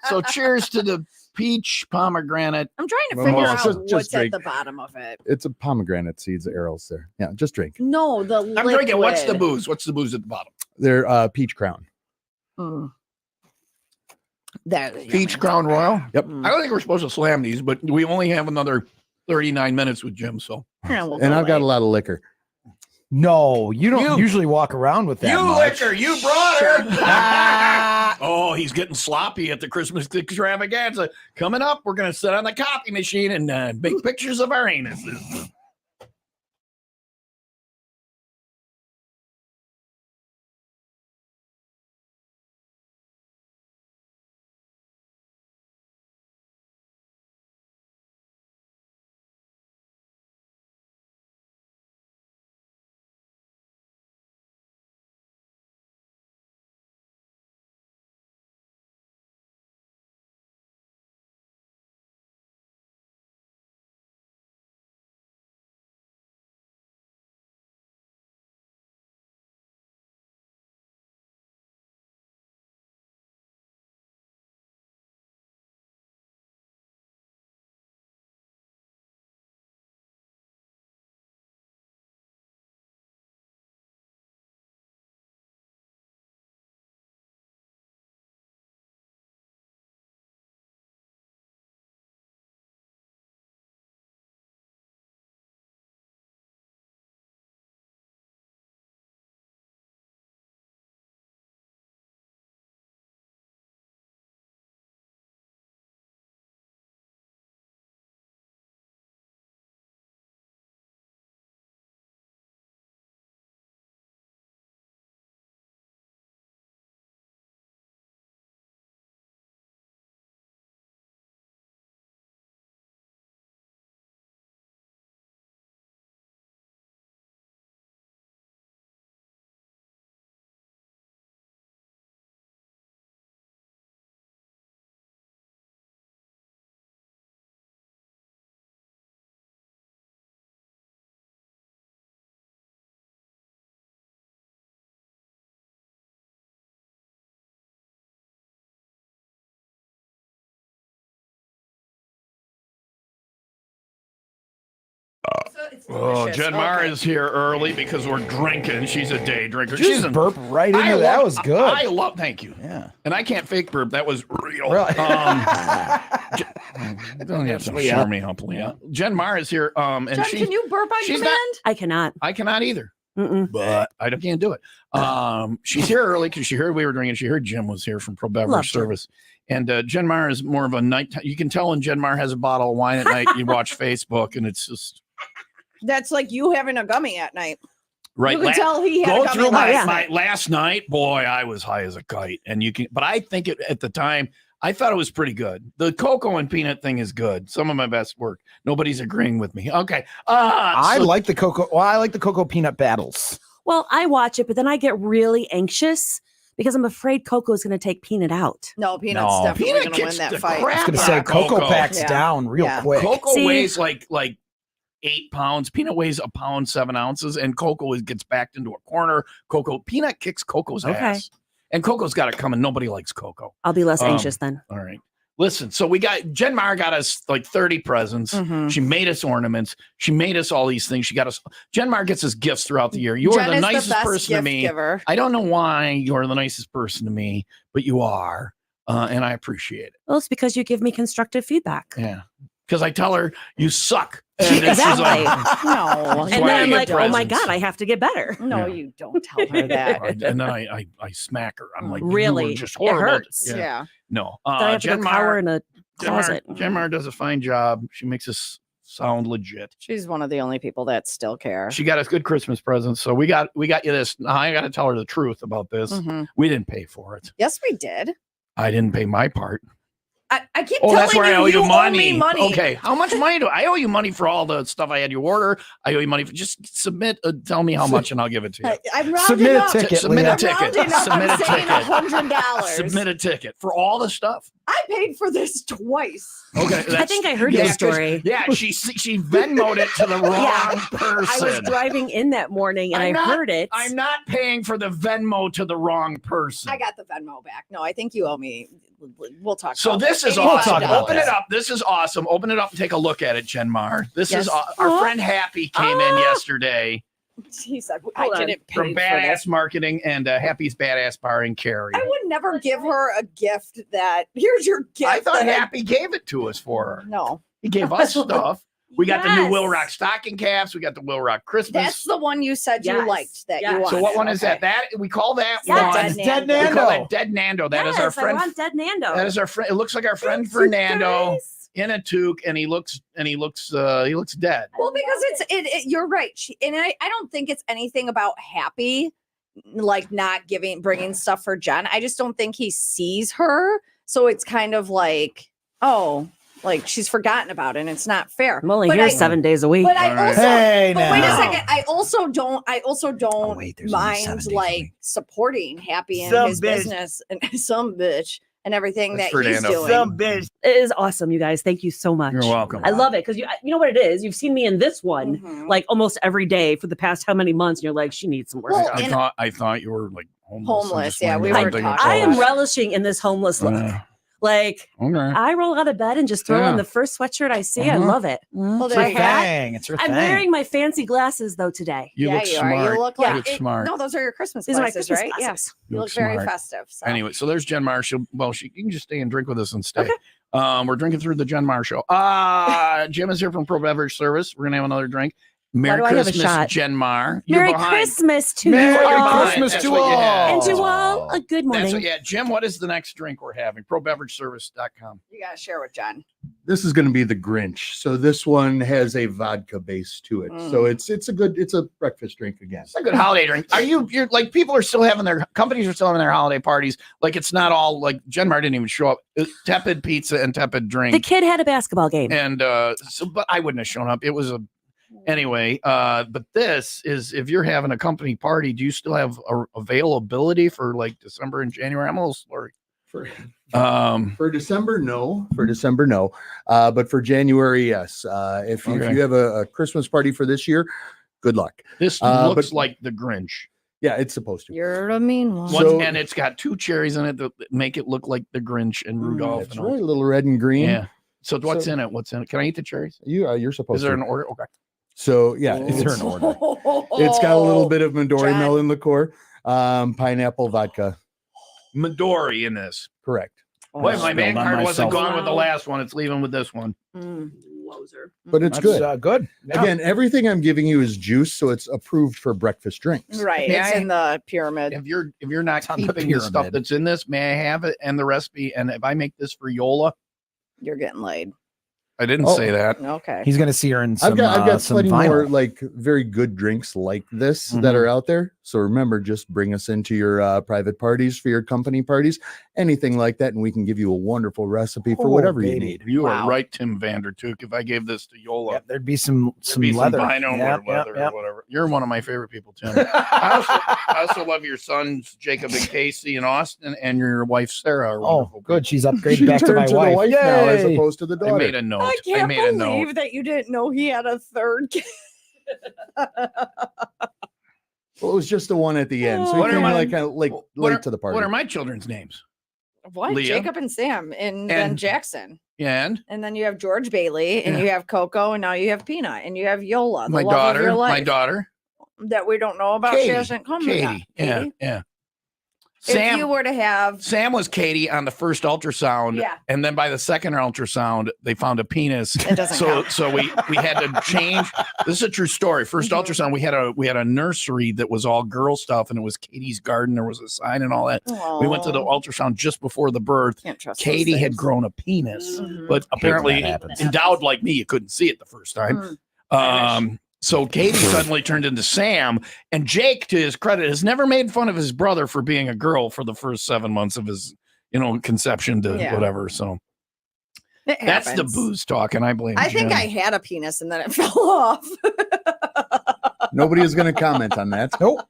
So cheers to the peach pomegranate. I'm trying to Well, figure well, out just what's at drink. the bottom of it. It's a pomegranate seeds, arrows there. Yeah, just drink. No, the I'm drinking. What's the liquid. booze? What's the booze at the bottom? They're peach crown. Mm. There, Peach Crown Royal. Yep. I don't think we're supposed to slam these, but we only have another 39 minutes with Jim. So And I've got a lot of liquor. No, you don't usually walk around with that. you much. liquor, you brought her. Oh, he's getting sloppy at the Christmas extravaganza. Coming up, we're going to sit on the copy machine and make pictures of our anuses. Oh, Jen Mara is here early because we're drinking. She's a day drinker. Just She's burp right into that. Was good. I love. Thank you. Yeah. And I can't fake burp. That was real. Really? Don't have to show me how Leah. Jen Mara is here. And Jen, can you burp on she's command? I cannot. I cannot either. Mm-mm. But I can't do it. She's here early because she heard we were drinking. She heard Jim was here from Pro Beverage Loved her. Service. And Jen Mara is more of a night. You can tell when Jen Mara has a bottle of wine at night. You watch Facebook, and it's just That's like you having a gummy at night. right. You can tell he had a Go gummy through last my night. last night. Boy, I was high as a kite, and you can. But I think at the time, I thought it was pretty good. The cocoa and peanut thing is good. Some of my best work. Nobody's agreeing with me. Okay. I like the cocoa. Well, I like the cocoa peanut battles. Well, I watch it, but then I get really anxious because I'm afraid Coco is going to take Peanut out. No, Peanut's No. definitely Peanut going to win kicks that the fight. crap I was gonna Yeah, say cocoa Cocoa. packs Yeah. down real Yeah. quick. Cocoa See- weighs like 8 pounds. Peanut weighs a pound 7 ounces, and cocoa gets backed into a corner. Peanut kicks Coco's Okay. ass, and Coco's got it coming. Nobody likes Cocoa. I'll be less anxious then. All right. Listen, so we got Jen Mara got us like 30 presents. Mhm. She made us ornaments. She made us all these things. She got us. Jen Mara gets us gifts throughout the year. You Jen are the is nicest best person to gift me. giver. I don't know why you're the nicest person to me, but you are, and I appreciate it. Well, it's because you give me constructive feedback. Yeah. because I tell her you suck. And Exactly. Like, no. And then I'm like, oh my God, I have to get better. No, you don't tell her that. and then I smack her. I'm like, really? You were just horrible. It hurts. Yeah. No. Then I have to go cower in a closet. Jen Mar does a fine job. She makes us sound legit. She's one of the only people that still care. She got us good Christmas presents. So we got you this. Now I got to tell her the truth about this. We didn't pay for it. Yes, we did. I didn't pay my part. I keep telling that's where I owe you you money. owe me money. Okay, how much money do I owe you? Money for all the stuff I had you order. I owe you money for just submit. Tell me how much, and I'll give it to you. I'm rounding Submit a up. ticket. Submit a Leah. ticket. I'm Submit a saying ticket. $100. Submit a ticket for all the stuff. I paid for this twice. Okay, I think I heard this story. Yeah, she Venmoed it to the wrong person. I was driving in that morning and I heard it. I'm not paying for the Venmo to the wrong person. I got the Venmo back. No, I think you owe me. We'll talk. So about this is $85. awesome. Open it up. This is awesome. Open it up and take a look at it, Jen Mar. This is our friend Happy came in yesterday. He said, I didn't pay from for Badass this. Marketing and Happy's Badass Bar in Cary. I would never give her a gift that, here's your gift. I thought that Happy gave it to us for her. No. He gave us stuff. We got the new Yes. WIIL Rock stocking caps. We got the WIIL Rock Christmas. That's the one you said you liked that you wanted. So what one is that? That we call that Yes. one Dead We call Nando. that Dead Nando. That is our Yes, friend. I want Dead Nando. That is our friend. It looks like our friend Thanks, you Fernando guys. in a toque, and he looks dead. Well, because you're right. I don't think it's anything about Happy, like not bringing stuff for Jen. I just don't think he sees her. So it's kind of like, oh, like she's forgotten about it, and it's not fair. I'm only here 7 days a week. But I also, Hey, but wait a now. second. I also don't wait, there's only 7 mind days a like week. supporting Happy and Some his bitch. business and some bitch and everything That's that he's Fernando. doing. bitch. It is awesome, you guys. Thank you so much. You're welcome. I love it because you know what it is. You've seen me in this one Mhm. like almost every day for the past how many months, and you're like, she needs some work. Well, I thought you were like homeless. Homeless, yeah, we were were talking I am about it. relishing in this homeless look. Like Okay. I roll out of bed and just throw on Yeah. the first sweatshirt I see. I love it. Well, It's did her I have- thing. It's her I'm thing. wearing my fancy glasses though today. You yeah, look you smart. are. You look like smart. No, those are your Christmas These are my glasses, Christmas right? glasses. Yes. You You look look very smart. festive. So. Anyway, so there's Jen Mar. You can just stay and drink with us and stay. Okay. We're drinking through the Jen Mar show. Jim is here from Pro Beverage Service. We're gonna have another drink. Merry do I have a Christmas, shot? Jen Mar. You're Merry behind. Christmas to Merry you all. Christmas That's to what you had. And all. to all a good That's morning. what, yeah, Jim. What is the next drink we're having? ProBeverageService.com. You gotta share with John. This is going to be the Grinch. So this one has a vodka base to it. So it's a breakfast drink again. It's a good holiday drink. You're like people are still having companies are still having their holiday parties. Like it's not all like Jen Mar didn't even show up. Tepid pizza and tepid drink. The kid had a basketball game. And but I wouldn't have shown up. It was anyway. But this is if you're having a company party, do you still have availability for like December and January? I'm a little slurry. For December, no. But for January, yes. If you have a Christmas party for this year, good luck. This looks like the Grinch. Yeah, it's supposed to. You're a mean one. And it's got 2 cherries in it that make it look like the Grinch and Rudolph. It's really a little red and green. Yeah. So what's in it? What's in it? Can I eat the cherries? You're supposed to. Is there an order? Okay. So yeah, Is there an order? It's got a little bit of Midori John. melon liqueur, pineapple vodka. Midori in this. Correct. Wait, my man spilled on card wasn't myself. gone with the last one. It's leaving with this one. Loser. But it's That's, good. good. Yeah. Again, everything I'm giving you is juice, so it's approved for breakfast drinks. Right. May It's I- in the pyramid. If you're not on the keeping the stuff pyramid. that's in this, may I have it and the recipe? And if I make this for Yola, You're getting laid. I didn't Oh. say that. Okay. He's gonna see her in some. I've got some plenty vinyl. more like very good drinks like this that are out there. So remember, just bring us into your private parties for your company parties, anything like that, and we can give you a wonderful recipe for Oh, whatever you baby. need. You Wow. are right, Tim Vandertook. If I gave this to Yola, Yep, there'd be some it'd be leather. vinyl Yep, or leather yep, or whatever. You're one of my favorite people, Tim. I also love your sons, Jacob and Casey and Austin, and your wife, Sarah. are Oh, wonderful good. She's She upgraded back to turned my the wife. wife now as Yay! opposed to the people. I daughter. made a note. I can't made a note. believe that you didn't know he had a third kid. Well, it was just the one at the end, so What he are came my- like kind of what late are- to the party. What are my children's names? What? Leah. Jacob and Sam, and then Jackson. And And then you have George Bailey, and Yeah. you have Coco, and now you have Peanut, and you have Yola, the my love of your daughter, life my daughter, that we don't know about. Katie. She hasn't come Katie. yet. Yeah, Katie? yeah. if you were to have Sam was Katie on the first ultrasound, and then by the second ultrasound, they found a penis. It doesn't count. So we had to change. This is a true story. 1st ultrasound, we had a nursery that was all girl stuff, and it was Katie's garden. There was a sign and all that. Aww. We went to the ultrasound just before the birth. Can't trust Katie had grown a penis, but apparently endowed like me, you couldn't see it the first time. So Katie suddenly turned into Sam, and Jake, to his credit, has never made fun of his brother for being a girl for the first 7 months of his, conception to whatever. So that's the booze talk, and I blame. I think I had a penis and then it fell off. Nobody is going to comment on that. Nope.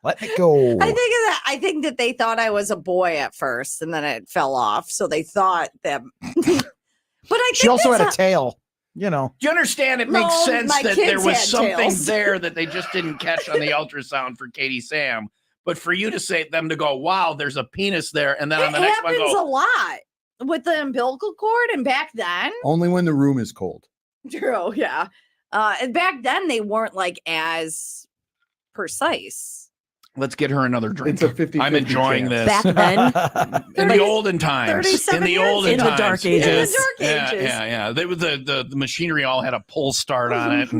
Let it go. I think that they thought I was a boy at first, and then it fell off. So they thought that. But I think she also had a tail. Do you understand? It makes sense that there was something there that they just didn't catch on the ultrasound for Katie Sam. But for you to say them to go, wow, there's a penis there, and then on the next one happens go a lot with the umbilical cord, and back then only when the room is cold. True, yeah. And back then they weren't like as precise. Let's get her another drink. It's a 50. I'm enjoying this. Back then, in the olden times, in the olden in times, the dark ages. Yeah. They was the machinery all had a pull start on it,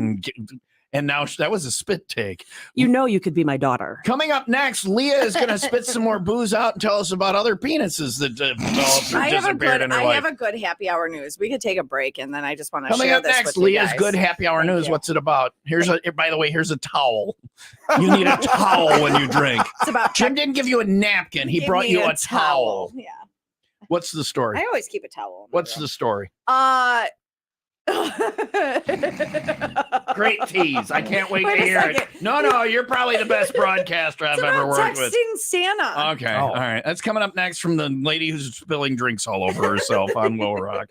and now that was a spit take. You could be my daughter. Coming up next, Leah is going to spit some more booze out and tell us about other penises that developed or disappeared in her life. I have a good happy hour news. We could take a break, and then I just want to Coming share up this next, with you Leah's guys. good happy hour news. What's it about? By the way, here's a towel. You need a towel when you drink. It's about Jim didn't give you a napkin. He brought you a towel. Yeah. What's the story? I always keep a towel. What's the story? Great tease. I can't wait to hear it. No, you're probably the best broadcaster I've ever worked with. Texting Santa. Okay. All right. That's coming up next from the lady who's spilling drinks all over herself on Will Rock.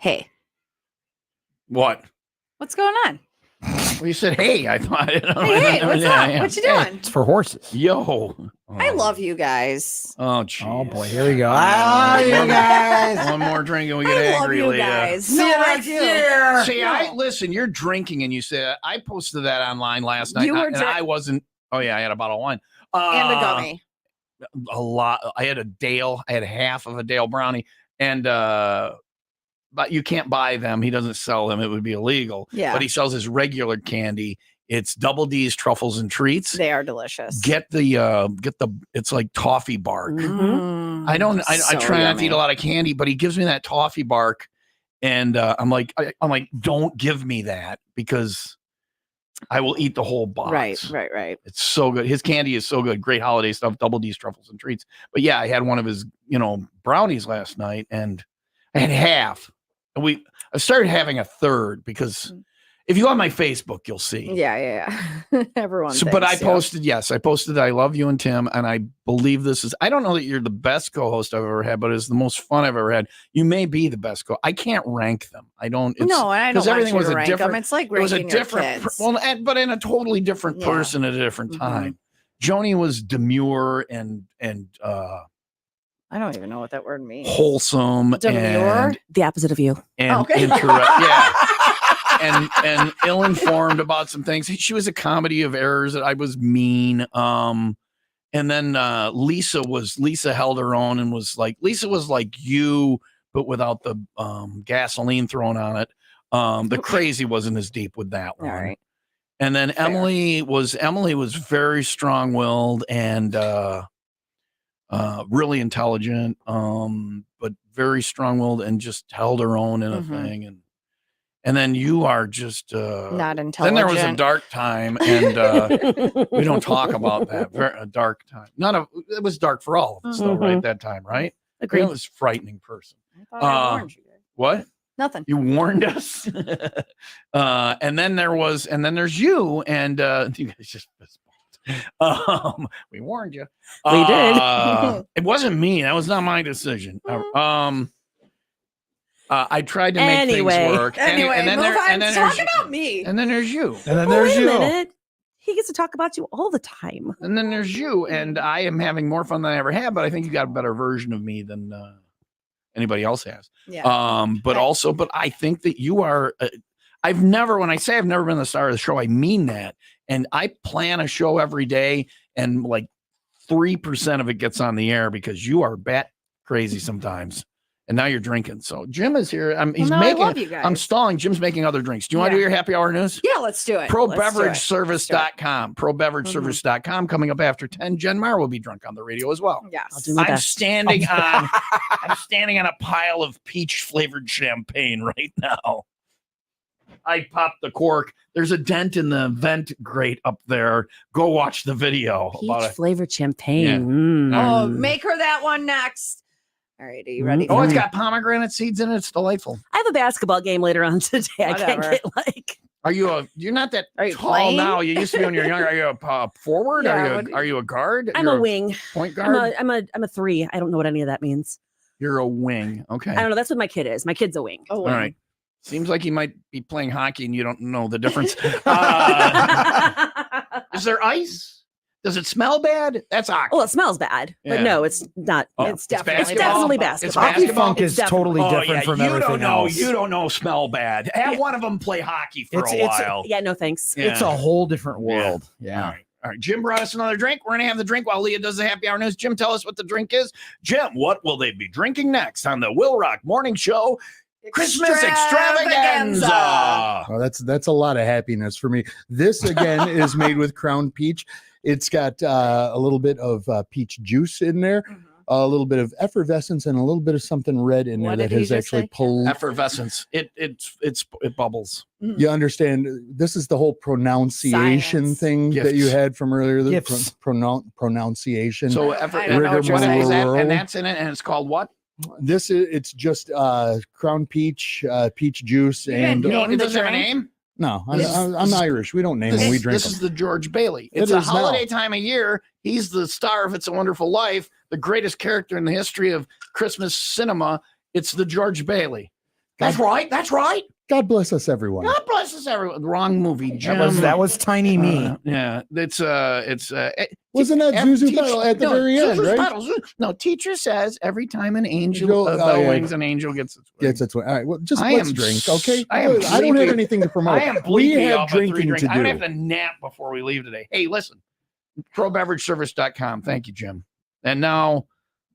Hey. What? What's going on? Well, you said, hey, I thought. Hey, what's up? What you doing? It's for horses. Yo. I love you guys. Oh, geez. Oh, boy. Here we go. Ah, you guys. One more drink and we get I love angry, you Leah. guys. See you next year. See, listen, you're drinking and you said, I posted that online last night. You were and I wasn't. Oh, yeah, I had a bottle of wine. And a gummy. A lot. I had a Dale. I had half of a Dale brownie. And, but you can't buy them. He doesn't sell them. It would be illegal. Yeah. But he sells his regular candy. It's Double D's Truffles and Treats. They are delicious. Get the it's like toffee bark. Mm-hmm. I try not to eat a lot of candy, but he gives me that toffee bark, and I'm like, don't give me that because I will eat the whole box. Right. It's so good. His candy is so good. Great holiday stuff. Double D's Truffles and Treats. But yeah, I had one of his brownies last night, and I had half. And I started having a third because if you go on my Facebook, you'll see. Yeah. Everyone. So, but I posted that I love you and Tim, and I believe this is. I don't know that you're the best co-host I've ever had, but it's the most fun I've ever had. You may be the best I can't rank them. I don't. No, and I don't want you to rank them. It's like ranking your kids. But in a totally different person at a different time. Joni was demure and I don't even know what that word means. Wholesome. Demure? The opposite of you. And and ill-informed about some things. She was a comedy of errors. That I was mean. And then Lisa held her own and was like, Lisa was like you, but without the gasoline thrown on it. The crazy wasn't as deep with that one. All right. And then Emily was very strong-willed and really intelligent, but very strong-willed and just held her own in a thing. And then you are just not intelligent. Then there was a dark time, and we don't talk about that. A dark time. It was dark for all of us, though, right? That time, right? Agreed. It was a frightening person. I thought I warned you guys. What? Nothing. You warned us. And then there's you, and you guys just fist bumped. We warned you. We did. It wasn't me. That was not my decision. I tried to make things work. Anyway, and then talk about me. And then there's you. And then there's you. Wait a minute. He gets to talk about you all the time. And then there's you. And I am having more fun than I ever had, but I think you got a better version of me than anybody else has. Yeah. But I think that you are. When I say I've never been the star of the show, I mean that. And I plan a show every day, and like 3% of it gets on the air because you are bat crazy sometimes. And now you're drinking. So Jim is here. I love you guys. I'm stalling. Jim's making other drinks. Do you want to do your happy hour news? Yeah, let's do it. ProBeverageService.com. ProBeverageService.com. Coming up after 10. Jen Meyer will be drunk on the radio as well. Yes. I'm standing on a pile of peach flavored champagne right now. I popped the cork. There's a dent in the vent grate up there. Go watch the video. Peach flavored champagne. Yeah. Oh, make her that one next. All right, are you ready? Oh, it's got pomegranate seeds in it. It's delightful. I have a basketball game later on today. Whatever. I can't get like. You're not that you tall playing? now. You used to be when you're younger. Are you a forward? Yeah, are you a guard? I'm a wing. Point guard? I'm a 3. I don't know what any of that means. You're a wing. Okay. I don't know. That's what my kid is. My kid's a wing. Oh, all right. Seems like he might be playing hockey and you don't know the difference. Is there ice? Does it smell bad? That's hockey. Well, it smells bad, but no, it's not. Oh, it's definitely basketball. Hockey funk is totally different from everything else. You don't know smell bad. Have one of them play hockey for a while. Yeah, no thanks. Yeah. It's a whole different world. Yeah. All right. Jim brought us another drink. We're going to have the drink while Leah does the happy hour news. Jim, tell us what the drink is. Jim, what will they be drinking next on the WIIL Rock Morning Show? Christmas Extravaganza. Oh, that's a lot of happiness for me. This again is made with Crown Peach. It's got a little bit of peach juice in there, a little bit of effervescence, and a little bit of something red in there that has actually pulled effervescence. It bubbles. You understand? This is the whole pronunciation thing that you had from earlier. The pronunciation. So and that's in it, and it's called what? It's just Crown Peach, peach juice, and it doesn't have a name. No, I'm Irish. We don't name them. We drink This them. is the George Bailey. It It's a is holiday now. time of year. He's the star of It's a Wonderful Life, the greatest character in the history of Christmas cinema. It's the George Bailey. That's right. That's right. God bless us, everyone. God bless us, everyone. Wrong movie, Jim. That was Tiny Me. Yeah, it's Wasn't that Zuzu Battle at the very end, Zuzu's right? Battle. No, teacher says every time an angel wings, an angel gets its wings. Gets its way. All right. Well, just I let's am drink, okay? I am I don't have anything to promote. I am We bleeping have off at 3 drinking drinks. to I'm gonna do. have to nap before we leave today. Hey, listen, ProBeverageService.com. Thank you, Jim. And now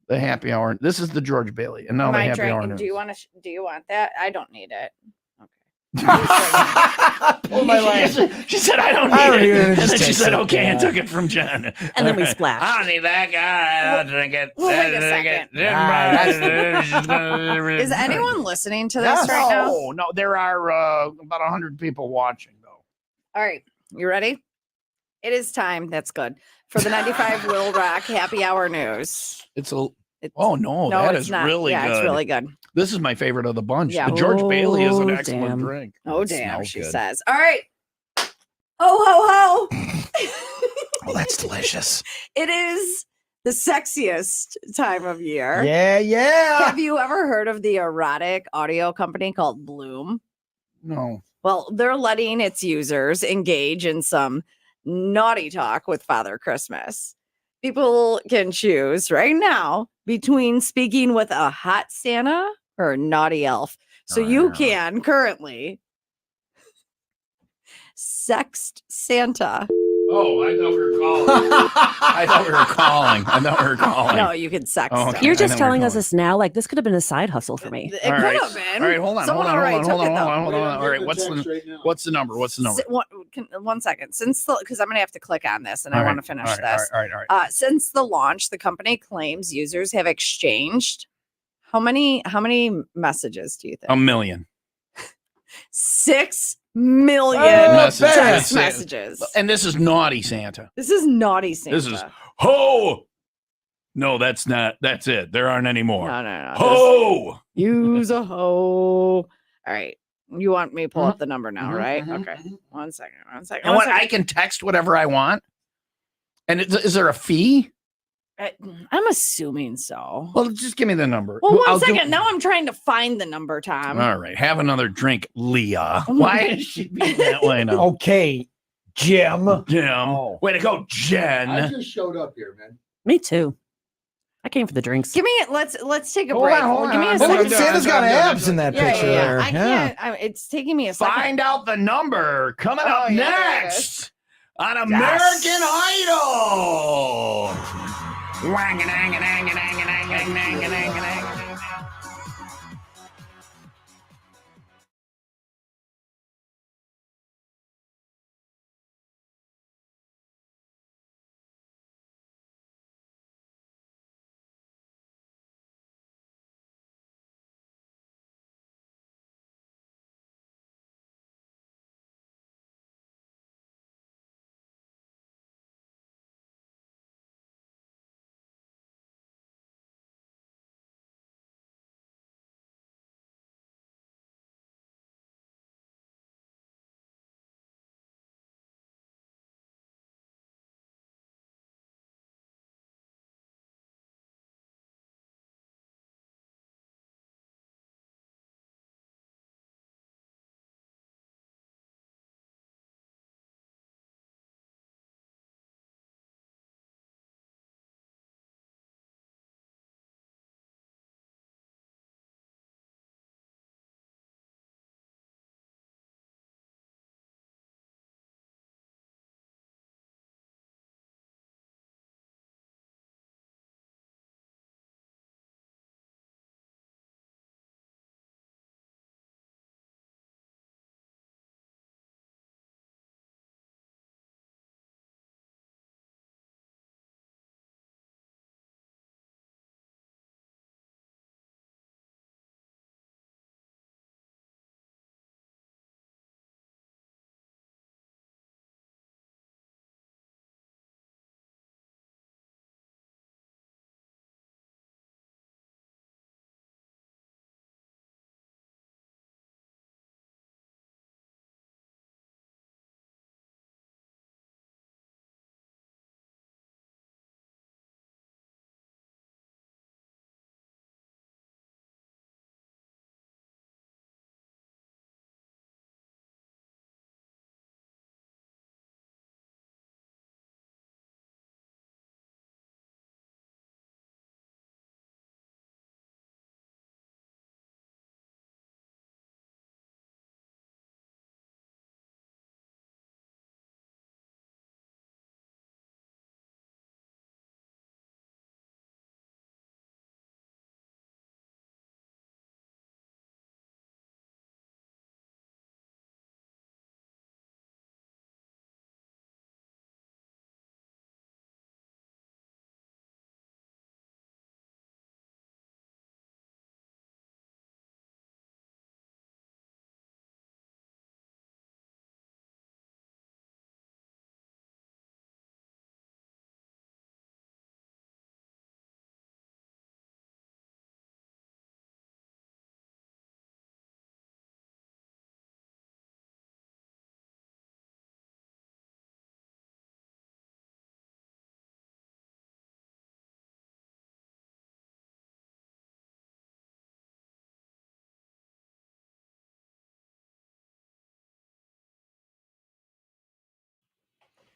the happy hour. This is the George Bailey, and now the happy hour. Do you want to? Do you want that? I don't need it. Pull my leg. She said, "I don't need it," and then she said, "Okay," and took it from Jen. And then we splashed. I don't need that guy. I'll drink it. Well, wait a second. Is anyone listening to this right now? No. There are about 100 people watching, though. All right, you ready? It is time. That's good for the 95 Will Rock Happy Hour News. That is not. really good. It's really good. This is my favorite of the bunch. Yeah. The George Bailey is an Oh, excellent damn. drink. Oh It damn, smells she good. says. All right. Oh ho ho. Oh, that's delicious. It is the sexiest time of year. Yeah. Have you ever heard of the erotic audio company called Bloom? No. Well, they're letting its users engage in some naughty talk with Father Christmas. People can choose right now between speaking with a hot Santa or a naughty elf. So you can currently sext Santa. Oh, I thought we were calling. I thought we were calling. No, you can sext. Oh, him. okay. You're I just know telling we're us this now. Like this could have been a side hustle for me. It could have been. All right, hold on. Someone already took it, though. Hold on. All right, what's the number? What's the number? One second. Because I'm going to have to click on this and I want to finish this. All right. Since the launch, the company claims users have exchanged how many messages do you think? 1 million. 6 million text messages. And this is naughty Santa. This is naughty Santa. This is ho. No, that's not. That's it. There aren't any more. No. Ho. Use a hoe. All right. You want me to pull up the number now, right? Okay. One second. And I can text whatever I want. And is there a fee? I'm assuming so. Well, just give me the number. Well, one second. Now I'm trying to find the number, Tom. All right. Have another drink, Leah. Why is she being that way now? Okay, Jim. Oh. Way to go, Jen. I just showed up here, man. Me too. I came for the drinks. Give me it. Let's take a Hold break. on. Give me a Oh, second. look, Santa's got abs in that picture there. I can't. It's taking me a second. Find out the number coming up yeah, there it next on American Idol.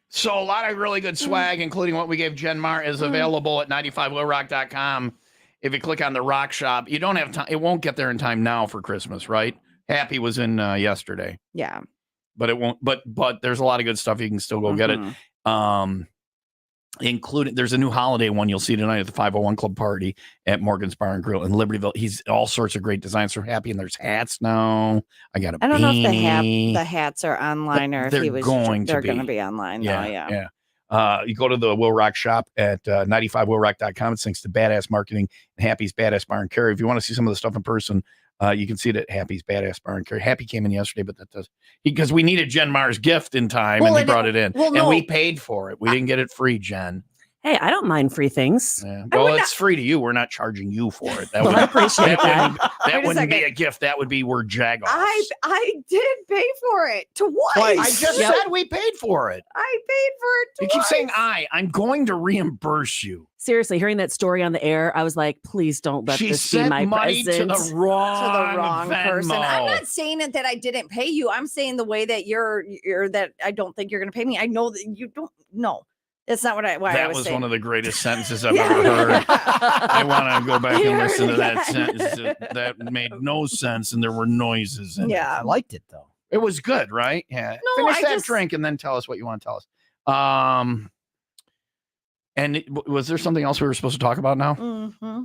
So a lot of really good swag, including what we gave Jen Mar, is available at 95willrock.com. If you click on the rock shop, you don't have time. It won't get there in time now for Christmas, right? Happy was in yesterday. Yeah. But it won't. But there's a lot of good stuff. You can still go get it. Including there's a new holiday one you'll see tonight at the 501 Club party at Morgan's Bar and Grill in Libertyville. He's all sorts of great designs for Happy, and there's hats now. I got a I don't know if beanie. the hats are online or if They're he was going they're to going to be online now. Yeah. You go to the Will Rock shop at 95willrock.com. It's thanks to Badass Marketing and Happy's Badass Bar and Carry. If you want to see some of the stuff in person, you can see it at Happy's Badass Bar and Carry. Happy came in yesterday, but that does because we needed Jen Mar's gift in time, and he brought it in, and we paid for it. We didn't get it free, Jen. Hey, I don't mind free things. Yeah. Well, it's free to you. We're not charging you for it. That would, I appreciate that. That wouldn't be a gift. That would be we're jagoffs. I did pay for it twice. I just said we paid for it. I paid for it twice. You keep saying I'm going to reimburse you. Seriously, hearing that story on the air, I was like, please don't let this be my money present. to the wrong person. Venmo. I'm not saying that I didn't pay you. I'm saying the way that you're that I don't think you're going to pay me. I know that you don't. No. That's not what I was That was saying. one of the greatest sentences I've ever heard. I want to go back and listen to that sentence. That made no sense, and there were noises in it. I liked it, though. It was good, right? Yeah. No, Finish that drink and then tell us what you want to tell us. And was there something else we were supposed to talk about now? Mm-hmm.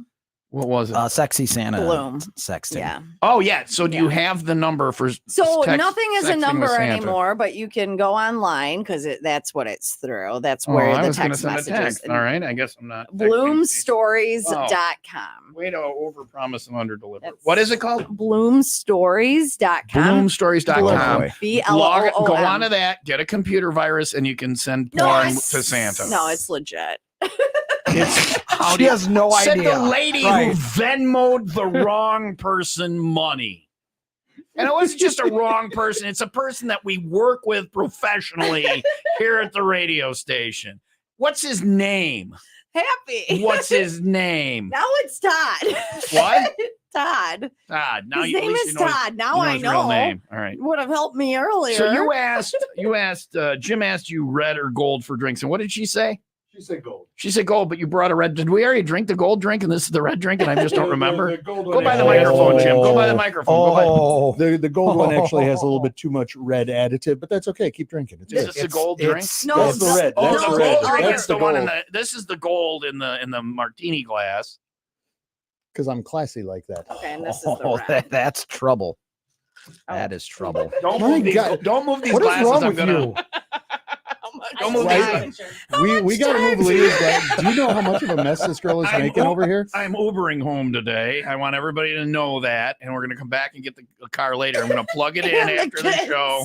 What was it? Sexy Santa. Bloom. Sexting. Yeah. Oh, yeah. So do you have the number for So nothing is a texting number with Santa? anymore, but you can go online because that's what it's through. That's Oh, where I the was gonna text send a messages. text. All right. I guess I'm not. Bloomstories.com. Way to overpromise and underdeliver. What is it called? Bloomstories.com. Bloomstories.com. BLOOM. Go on to that, get a computer virus, and you can send porn to Santa. No, it's legit. It's She has no said idea. the lady who Venmoed the wrong person money. And it wasn't just a wrong person. It's a person that we work with professionally here at the radio station. What's his name? Happy. What's his name? Now it's Todd. What? Todd. Todd. Now His you, at name least is you know his- Todd. Now you I his know. real name. All right. Would have helped me earlier. So you asked, Jim asked you red or gold for drinks. And what did she say? She said gold. She said gold, but you brought a red. Did we already drink the gold drink and this is the red drink and I just don't remember? Go by the microphone, Jim. Go by the microphone. The gold one actually has a little bit too much red additive, but that's okay. Keep drinking. It's Is good. this the gold drink? No, that's the red. Oh, That's the the red. gold drink That's is the one in gold. the. This is the gold in the martini glass. Because I'm classy like that. Okay, and this is the red. That's trouble. That is trouble. Don't My move these. God. Don't move these What is glasses. wrong I'm with gonna. you? Don't move Right? these. We got to move Leah's back. Do you know how much of a mess this girl is making over here? I'm Ubering home today. I want everybody to know that, and we're gonna come back and get the car later. I'm gonna plug it in And the after the kids. show.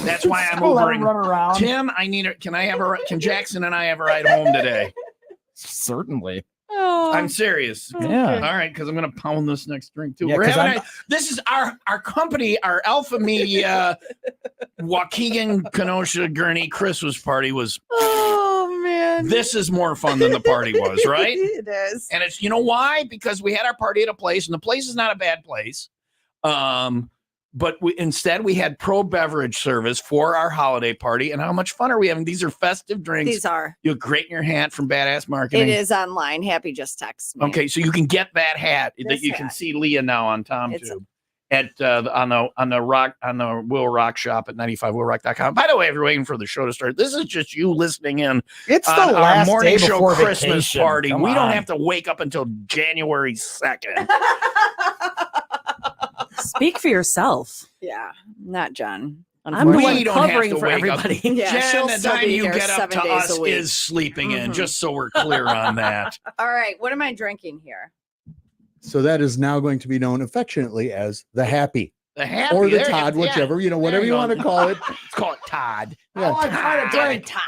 That's why I'm Let 'em Ubering. run around. Tim, I need. Can Jackson and I have a ride home today? Certainly. Oh, I'm serious. Yeah. All right, because I'm gonna pound this next drink too. Yeah, We're 'cause having this is our company, our Alpha Media Waukegan Kenosha Gurney Christmas party was. oh man. This is more fun than the party was, right? It is. And it's, you know why? Because we had our party at a place, and the place is not a bad place. But instead we had pro beverage service for our holiday party. And how much fun are we having? These are festive drinks. These are. You look great in your hat from Badass Marketing. It is online. Happy just text me. Okay, so you can get that hat that This you can hat. see Leah now on It's TomTube at on the Will Rock shop at 95willrock.com. By the way, if you're waiting for the show to start, this is just you listening in. It's the on our last morning day show before Christmas vacation. party. Come We don't on. have to wake up until January 2nd. Speak for yourself. Yeah, not John. I'm the We one don't have covering to for wake everybody. up. Yeah, Jen, she'll the still time be you here get up 7 to days us a week. is sleeping in, Mhm. just so we're clear on that. All right, what am I drinking here? So that is now going to be known affectionately as the happy. The happy Or the there you- Todd, yeah. whichever, whatever There you you want go. to call it. Let's call it Todd. Yeah. I'm trying to drink. Todd.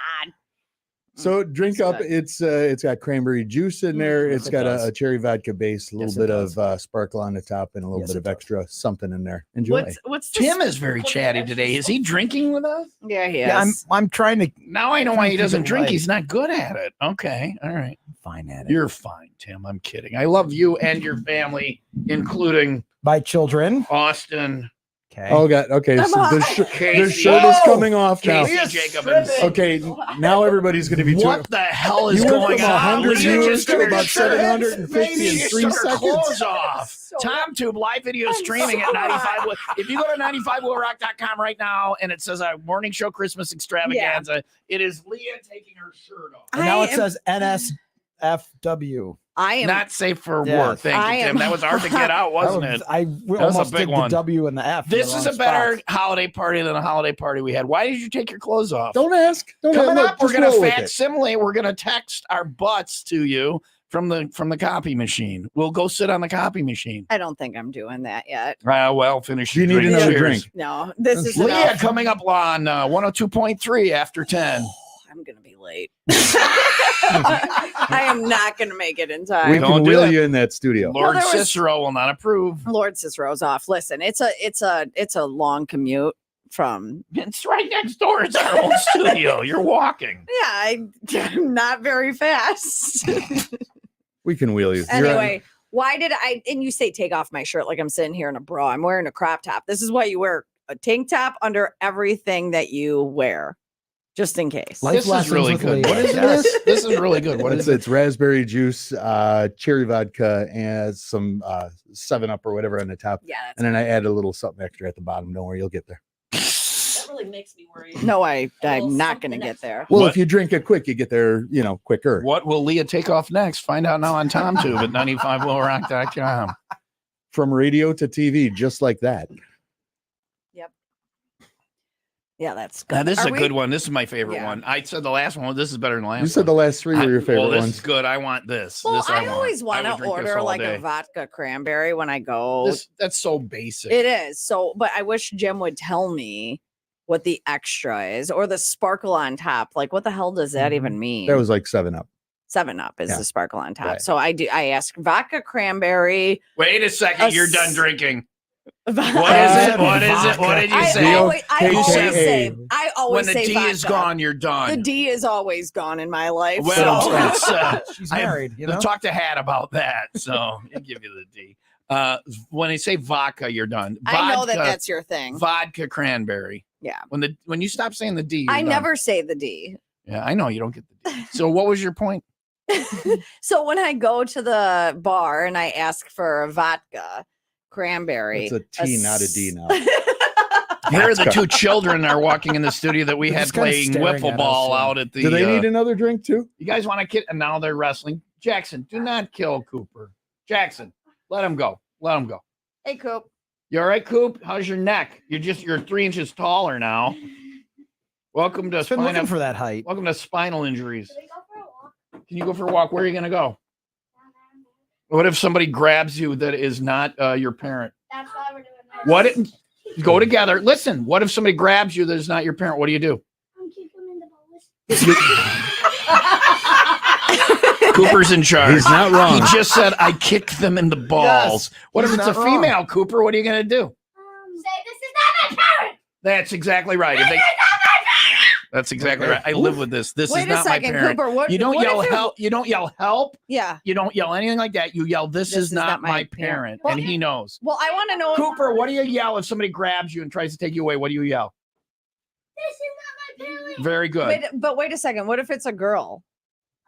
So drink up. It's got cranberry juice in there. Yes, It's it got does. a cherry vodka base, a little Yes, it bit does. of sparkle on the top, and a little Yes, bit it of does. extra something in there. Enjoy. What's this? Tim is very chatty today. Is he drinking with us? Yeah, he is. Yeah, I'm trying to Now I know why he Keep it doesn't drink. light. He's not good at it. Okay. All right. fine at it. You're fine, Tim. I'm kidding. I love you and your family, including My children, Austin, Okay. Oh God. Okay. I'm So hot. the shirt is coming off now. Casey Jacobs. Okay. Now everybody's going to be. What the hell is You went going from on? 100 Leah views just took to her about shirt. 750 in She 3 took her seconds. clothes off. TomTube live video streaming at 95. If you go to 95willrock.com right now and it says a morning show Christmas extravaganza, it is Leah taking her shirt off. And now it says NSFW. I am not safe for Yes. work. Thank you, Tim. That was hard to get out, wasn't it? I was almost a big did one. the W and the F. in This the is wrong a better spots. holiday party than a holiday party we had. Why did you take your clothes off? Don't ask. Don't Coming ask. up, we're Just going to roll with it. facsimile. We're going to text our butts to you from the copy machine. We'll go sit on the copy machine. I don't think I'm doing that yet. Well, finish. Do you your need drink. another Cheers. drink? No, this is Leah enough. coming up on 102.3 after 10. I'm gonna be late. I am not gonna make it in time. We Don't can do wheel it. you in that studio. Lord there was- Cicero will not approve. Lord Cicero's off. Listen, it's a long commute from. It's right next door. It's our own studio. You're walking. Yeah, I'm not very fast. We can wheel you. You're Anyway, why did I? And you say take off my shirt like I'm sitting here in a bra. I'm wearing a crop top. This is why you wear a tank top under everything that you wear, just in case. Life This is lessons really with good. Leah. What is Yes. this? This is really good. What is it? It's raspberry juice, cherry vodka, and some 7-Up or whatever on the top. Yeah, And then I add a little something extra at the bottom. Don't worry, you'll get there. That really makes me worry. No, I'm not gonna get there. Well, What? if you drink it quick, you get there, quicker. What will Leah take off next? Find out now on TomTube at 95willrock.com. From radio to TV, just like that. Yeah, that's good. Now, this is Are a we- good one. This is my favorite Yeah. one. I said the last one. This is better than the last You said the last 3 were your favorite Well, this ones. is good. I want this. Well, This I want. always I want would to drink this order all like day. a vodka cranberry when I go. That's so basic. It is. So, but I wish Jim would tell me what the extra is or the sparkle on top. Like, what the hell does that even mean? That was like 7-Up. 7-Up is Yeah. the sparkle on top. Right. So I ask vodka cranberry. Wait a second. A You're s- done drinking. What What is it? What is it? What did you say? I always VOKKA. say, I always When the say D is vodka. gone, you're done. The D is always gone in my life. Well, so. it's, She's I married, you know? talk to Hat about that, so I'll give you the D. When they say vodka, you're done. I know that Vodka- that's your thing. vodka cranberry. Yeah. When you stop saying the D, you're I done. never say the D. Yeah, I know you don't get the D. So what was your point? So when I go to the bar and I ask for a vodka cranberry, It's a T, not a D now. Here are the two children are walking in the studio that we They're had just kinda playing staring wiffle at ball us, out at the. Do they need another drink too? You guys want to kid? And now they're wrestling. Jackson, do not kill Cooper. Jackson, let him go. Let him go. Hey, Coop. You all right, Coop? How's your neck? You're 3 inches taller now. Welcome to It's been looking for that height. Welcome to spinal injuries. Can you go for a walk? Where are you going to go? What if somebody grabs you that is not your parent? That's why we're doing this. What? Go together. Listen. What if somebody grabs you that is not your parent? What do you do? I'm kicking him in the balls. Cooper's in charge. He's not wrong. He just said, "I kicked them in the balls." What if he's it's a not wrong. female, Cooper? What are you going to do? Say this is not my parent. That's exactly right. If they- That's exactly right. I live with this. This Wait is a not second, my parent. Cooper. What, You don't what yell if it- help. You don't yell help. Yeah. You don't yell anything like that. You yell, "This is not my parent," Well, and he knows. Well, I want to know. Cooper, what do you yell if somebody grabs you and tries to take you away? What do you yell? This is not my parent. Very good. Wait a second. What if it's a girl?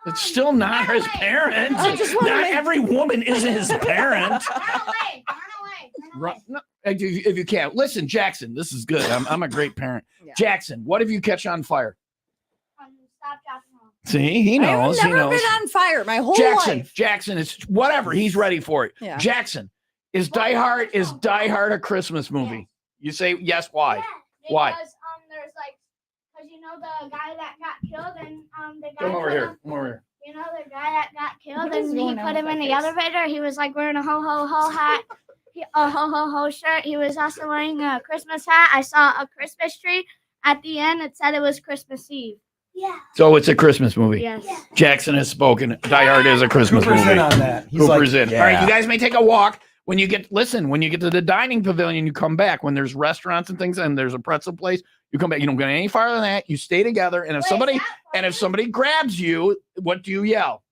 It's still not his parent. I just wanna Not make- every woman is his parent. Run away. Run away. Right. No, if you can't listen, Jackson, this is good. I'm a great parent. Yeah. Jackson, what if you catch on fire? Stop dropping off. See, he knows. I've He never knows. been on fire my whole Jackson, life. Jackson, it's whatever. He's ready for it. Yeah. Jackson, is Die Hard a Christmas movie? You say yes. Why? Yeah, Why? because there's like, because you know the guy that got killed and the guy. Come over put here. him- Come over here. You know the guy that got killed What is and he going on put him with in that the face? elevator. He was like wearing a ho ho ho hat, a ho ho ho shirt. He was also wearing a Christmas hat. I saw a Christmas tree at the end. It said it was Christmas Eve. Yeah. So it's a Christmas movie. Yes. Jackson has spoken. Die Hard is a Christmas Cooper's movie. in on that. He's Cooper's like, in. All right, yeah. you guys may take a walk. When you get when you get to the dining pavilion, you come back. When there's restaurants and things, and there's a pretzel place, you come back. You don't get any farther than that. You stay together. And if somebody grabs you, what do you yell?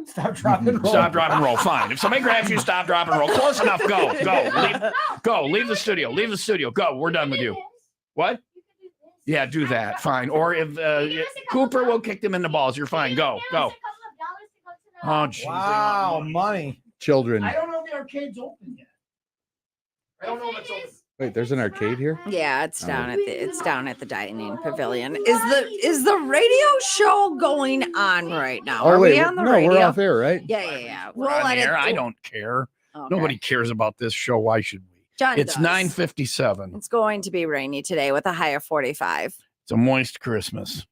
Stop, drop, and roll. Stop, drop, and roll. Fine. If somebody grabs you, stop, drop, and roll. Close enough. Go. Leave the studio. Leave the studio. Go. We're done with you. What? Yeah, do that. Fine. Or if Cooper will kick them in the balls, you're fine. Go. Oh, geez. Wow, money. Children. I don't know if the arcade's open yet. I don't know if it's open. Wait, there's an arcade here? Yeah, it's down at the dining pavilion. Is the radio show going on right now? Oh, Are wait, we on the no, radio? we're off air, right? Yeah. We're on air. I don't care. Okay. Nobody cares about this show. Why should we? John It's does. 9:57. It's going to be rainy today with a high of 45. It's a moist Christmas.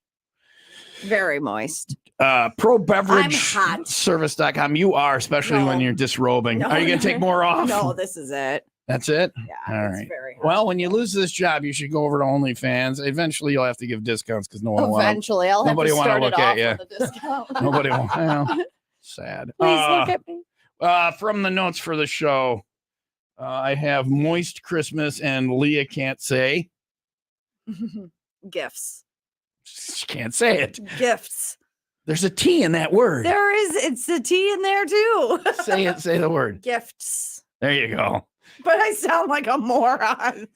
Very moist. Pro beverage I'm hot. service.com. You are, especially when you're disrobing. No, Are you going to take more off? No, this is it. That's it? Yeah. All it's right. very hot. Well, when you lose this job, you should go over to OnlyFans. Eventually, you'll have to give discounts because no one will. Eventually, I'll have Nobody to wanna start look it at off you. with a discount. Nobody will. Well, sad. Please look at me. From the notes for the show, I have moist Christmas and Leah can't say. Gifts. She can't say it. Gifts. There's a T in that word. There is. It's a T in there too. Say it. Say the word. Gifts. There you go. But I sound like a moron.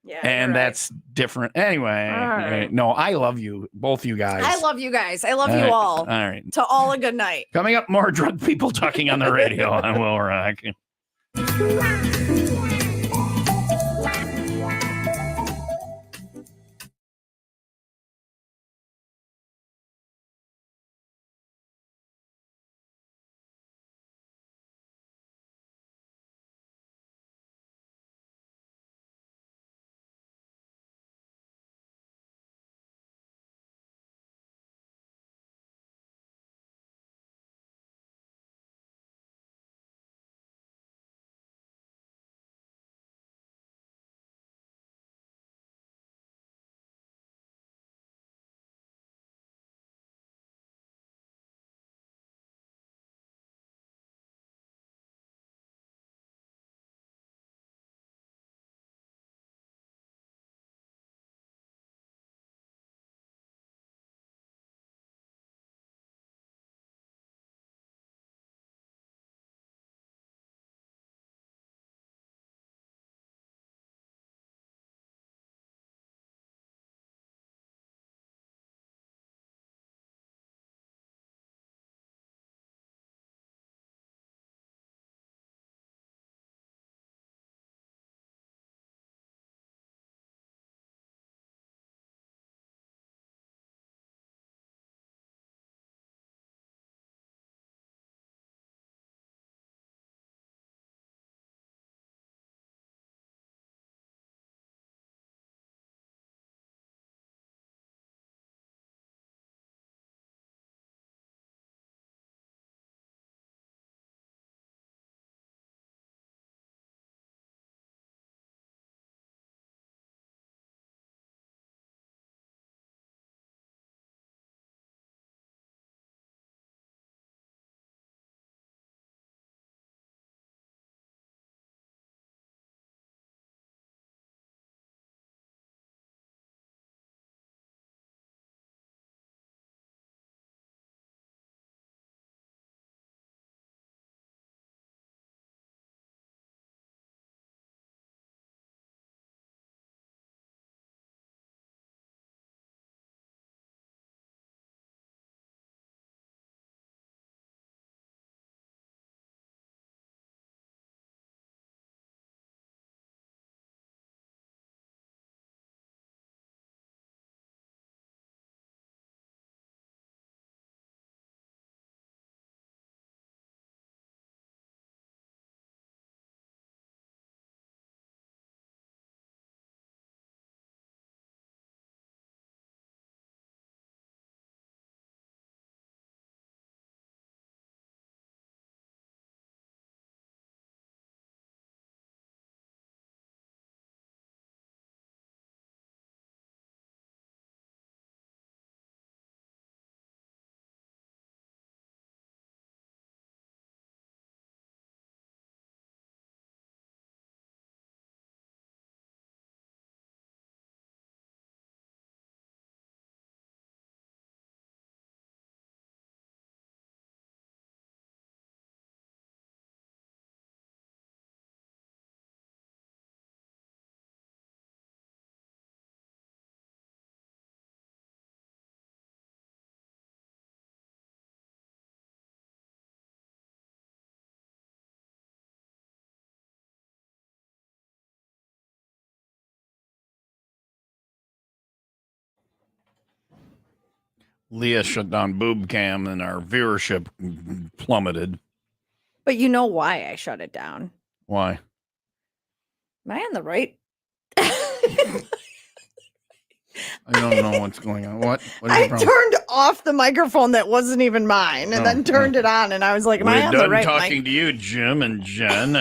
Yeah. And that's different. Anyway, right. no, I love you, both you guys. I love you guys. I love All you right. all. All right. To all a good night. Coming up, more drunk people talking on the radio on Will Rock. Leah shut down boob cam and our viewership plummeted. But you know why I shut it down? Why? Am I on the right? I don't know what's going on. What? I turned off the microphone that wasn't even mine and then turned it on. And I was like, am I on the right talking to you, Jim and Jen.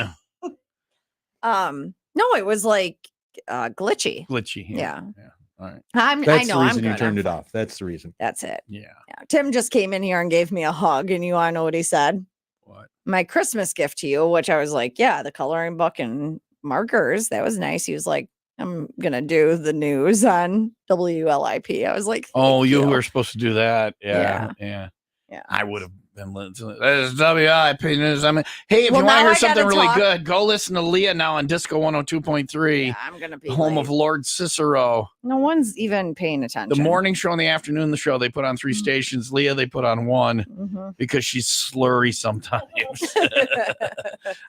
No, it was like glitchy. Glitchy. Yeah. All right. That's the reason you turned it off. That's the reason. That's it. Yeah. Tim just came in here and gave me a hug. And you want to know what he said? What? My Christmas gift to you, which I was like, yeah, the coloring book and markers. That was nice. He was like, I'm going to do the news on WLIP. I was like, oh, you were supposed to do that. Yeah. I would have been listening. This is WIIP news. I mean, hey, if you want to hear something really good, go listen to Leah now on Disco 102.3. Yeah, I'm going to be home of Lord Cicero. No one's even paying attention. The morning show and the afternoon, the show, they put on 3 stations. Leah, they put on 1 because she's slurry sometimes.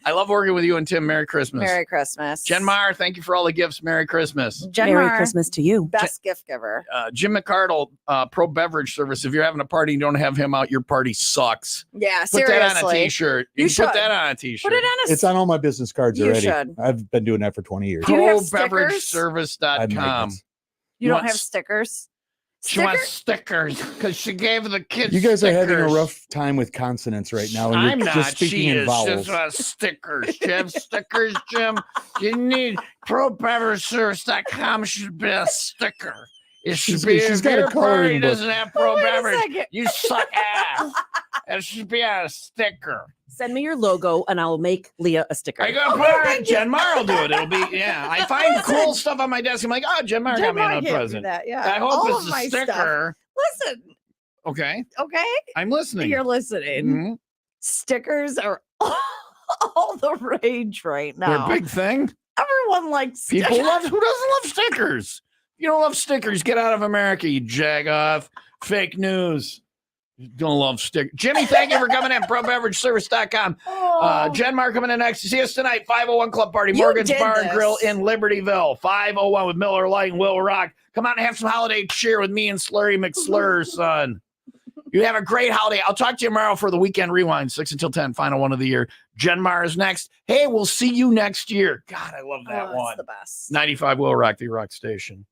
I love working with you and Tim. Merry Christmas. Merry Christmas. Jen Meyer, thank you for all the gifts. Merry Christmas. Merry Christmas to you. Best gift giver. Jim McCardle, Pro Beverage Service. If you're having a party and you don't have him out, your party sucks. Yeah, put seriously. that on a t-shirt. You should put that on a t-shirt. Put it on It's on all my business cards already. should. I've been doing that for 20 years. ProBeverageService.com. You don't have stickers? She wants stickers because she gave the kids You guys stickers. are having a rough time with consonants right now. And I'm you're not. just speaking She in is. vowels. Just want stickers. Do you have stickers, Jim? You need ProBeverageService.com should be a sticker. It should be. She's if got a your coloring party book. doesn't have Pro Beverage, you suck ass. It should be on a sticker. Send me your logo and I'll make Leah a sticker. I gotta put it on. Jen Meyer will do it. It'll be I find cool stuff on my desk. I'm like, oh, Jen Meyer got me a present. Yeah. I hope All it's of a my sticker. Stuff. Listen. Okay. I'm listening. You're listening. Mm-hmm. Stickers are all the rage right now. They're a big thing. Everyone likes stickers. People love. Who doesn't love stickers? You don't love stickers. Get out of America, you jag off. Fake news. You don't love stickers. Jimmy, thank you for coming in. ProBeverageService.com. Jen Meyer coming in next. See us tonight. 501 Club Party. Morgan's Bar and Grill in Libertyville. 501 with Miller Lite and Will Rock. Come out and have some holiday cheer with me and Slurry McSlur, son. You have a great holiday. I'll talk to you tomorrow for the weekend rewind, 6 until 10, final one of the year. Jen Meyer is next. Hey, we'll see you next year. God, I love that one. It's the best. 95 Will Rock, the rock station.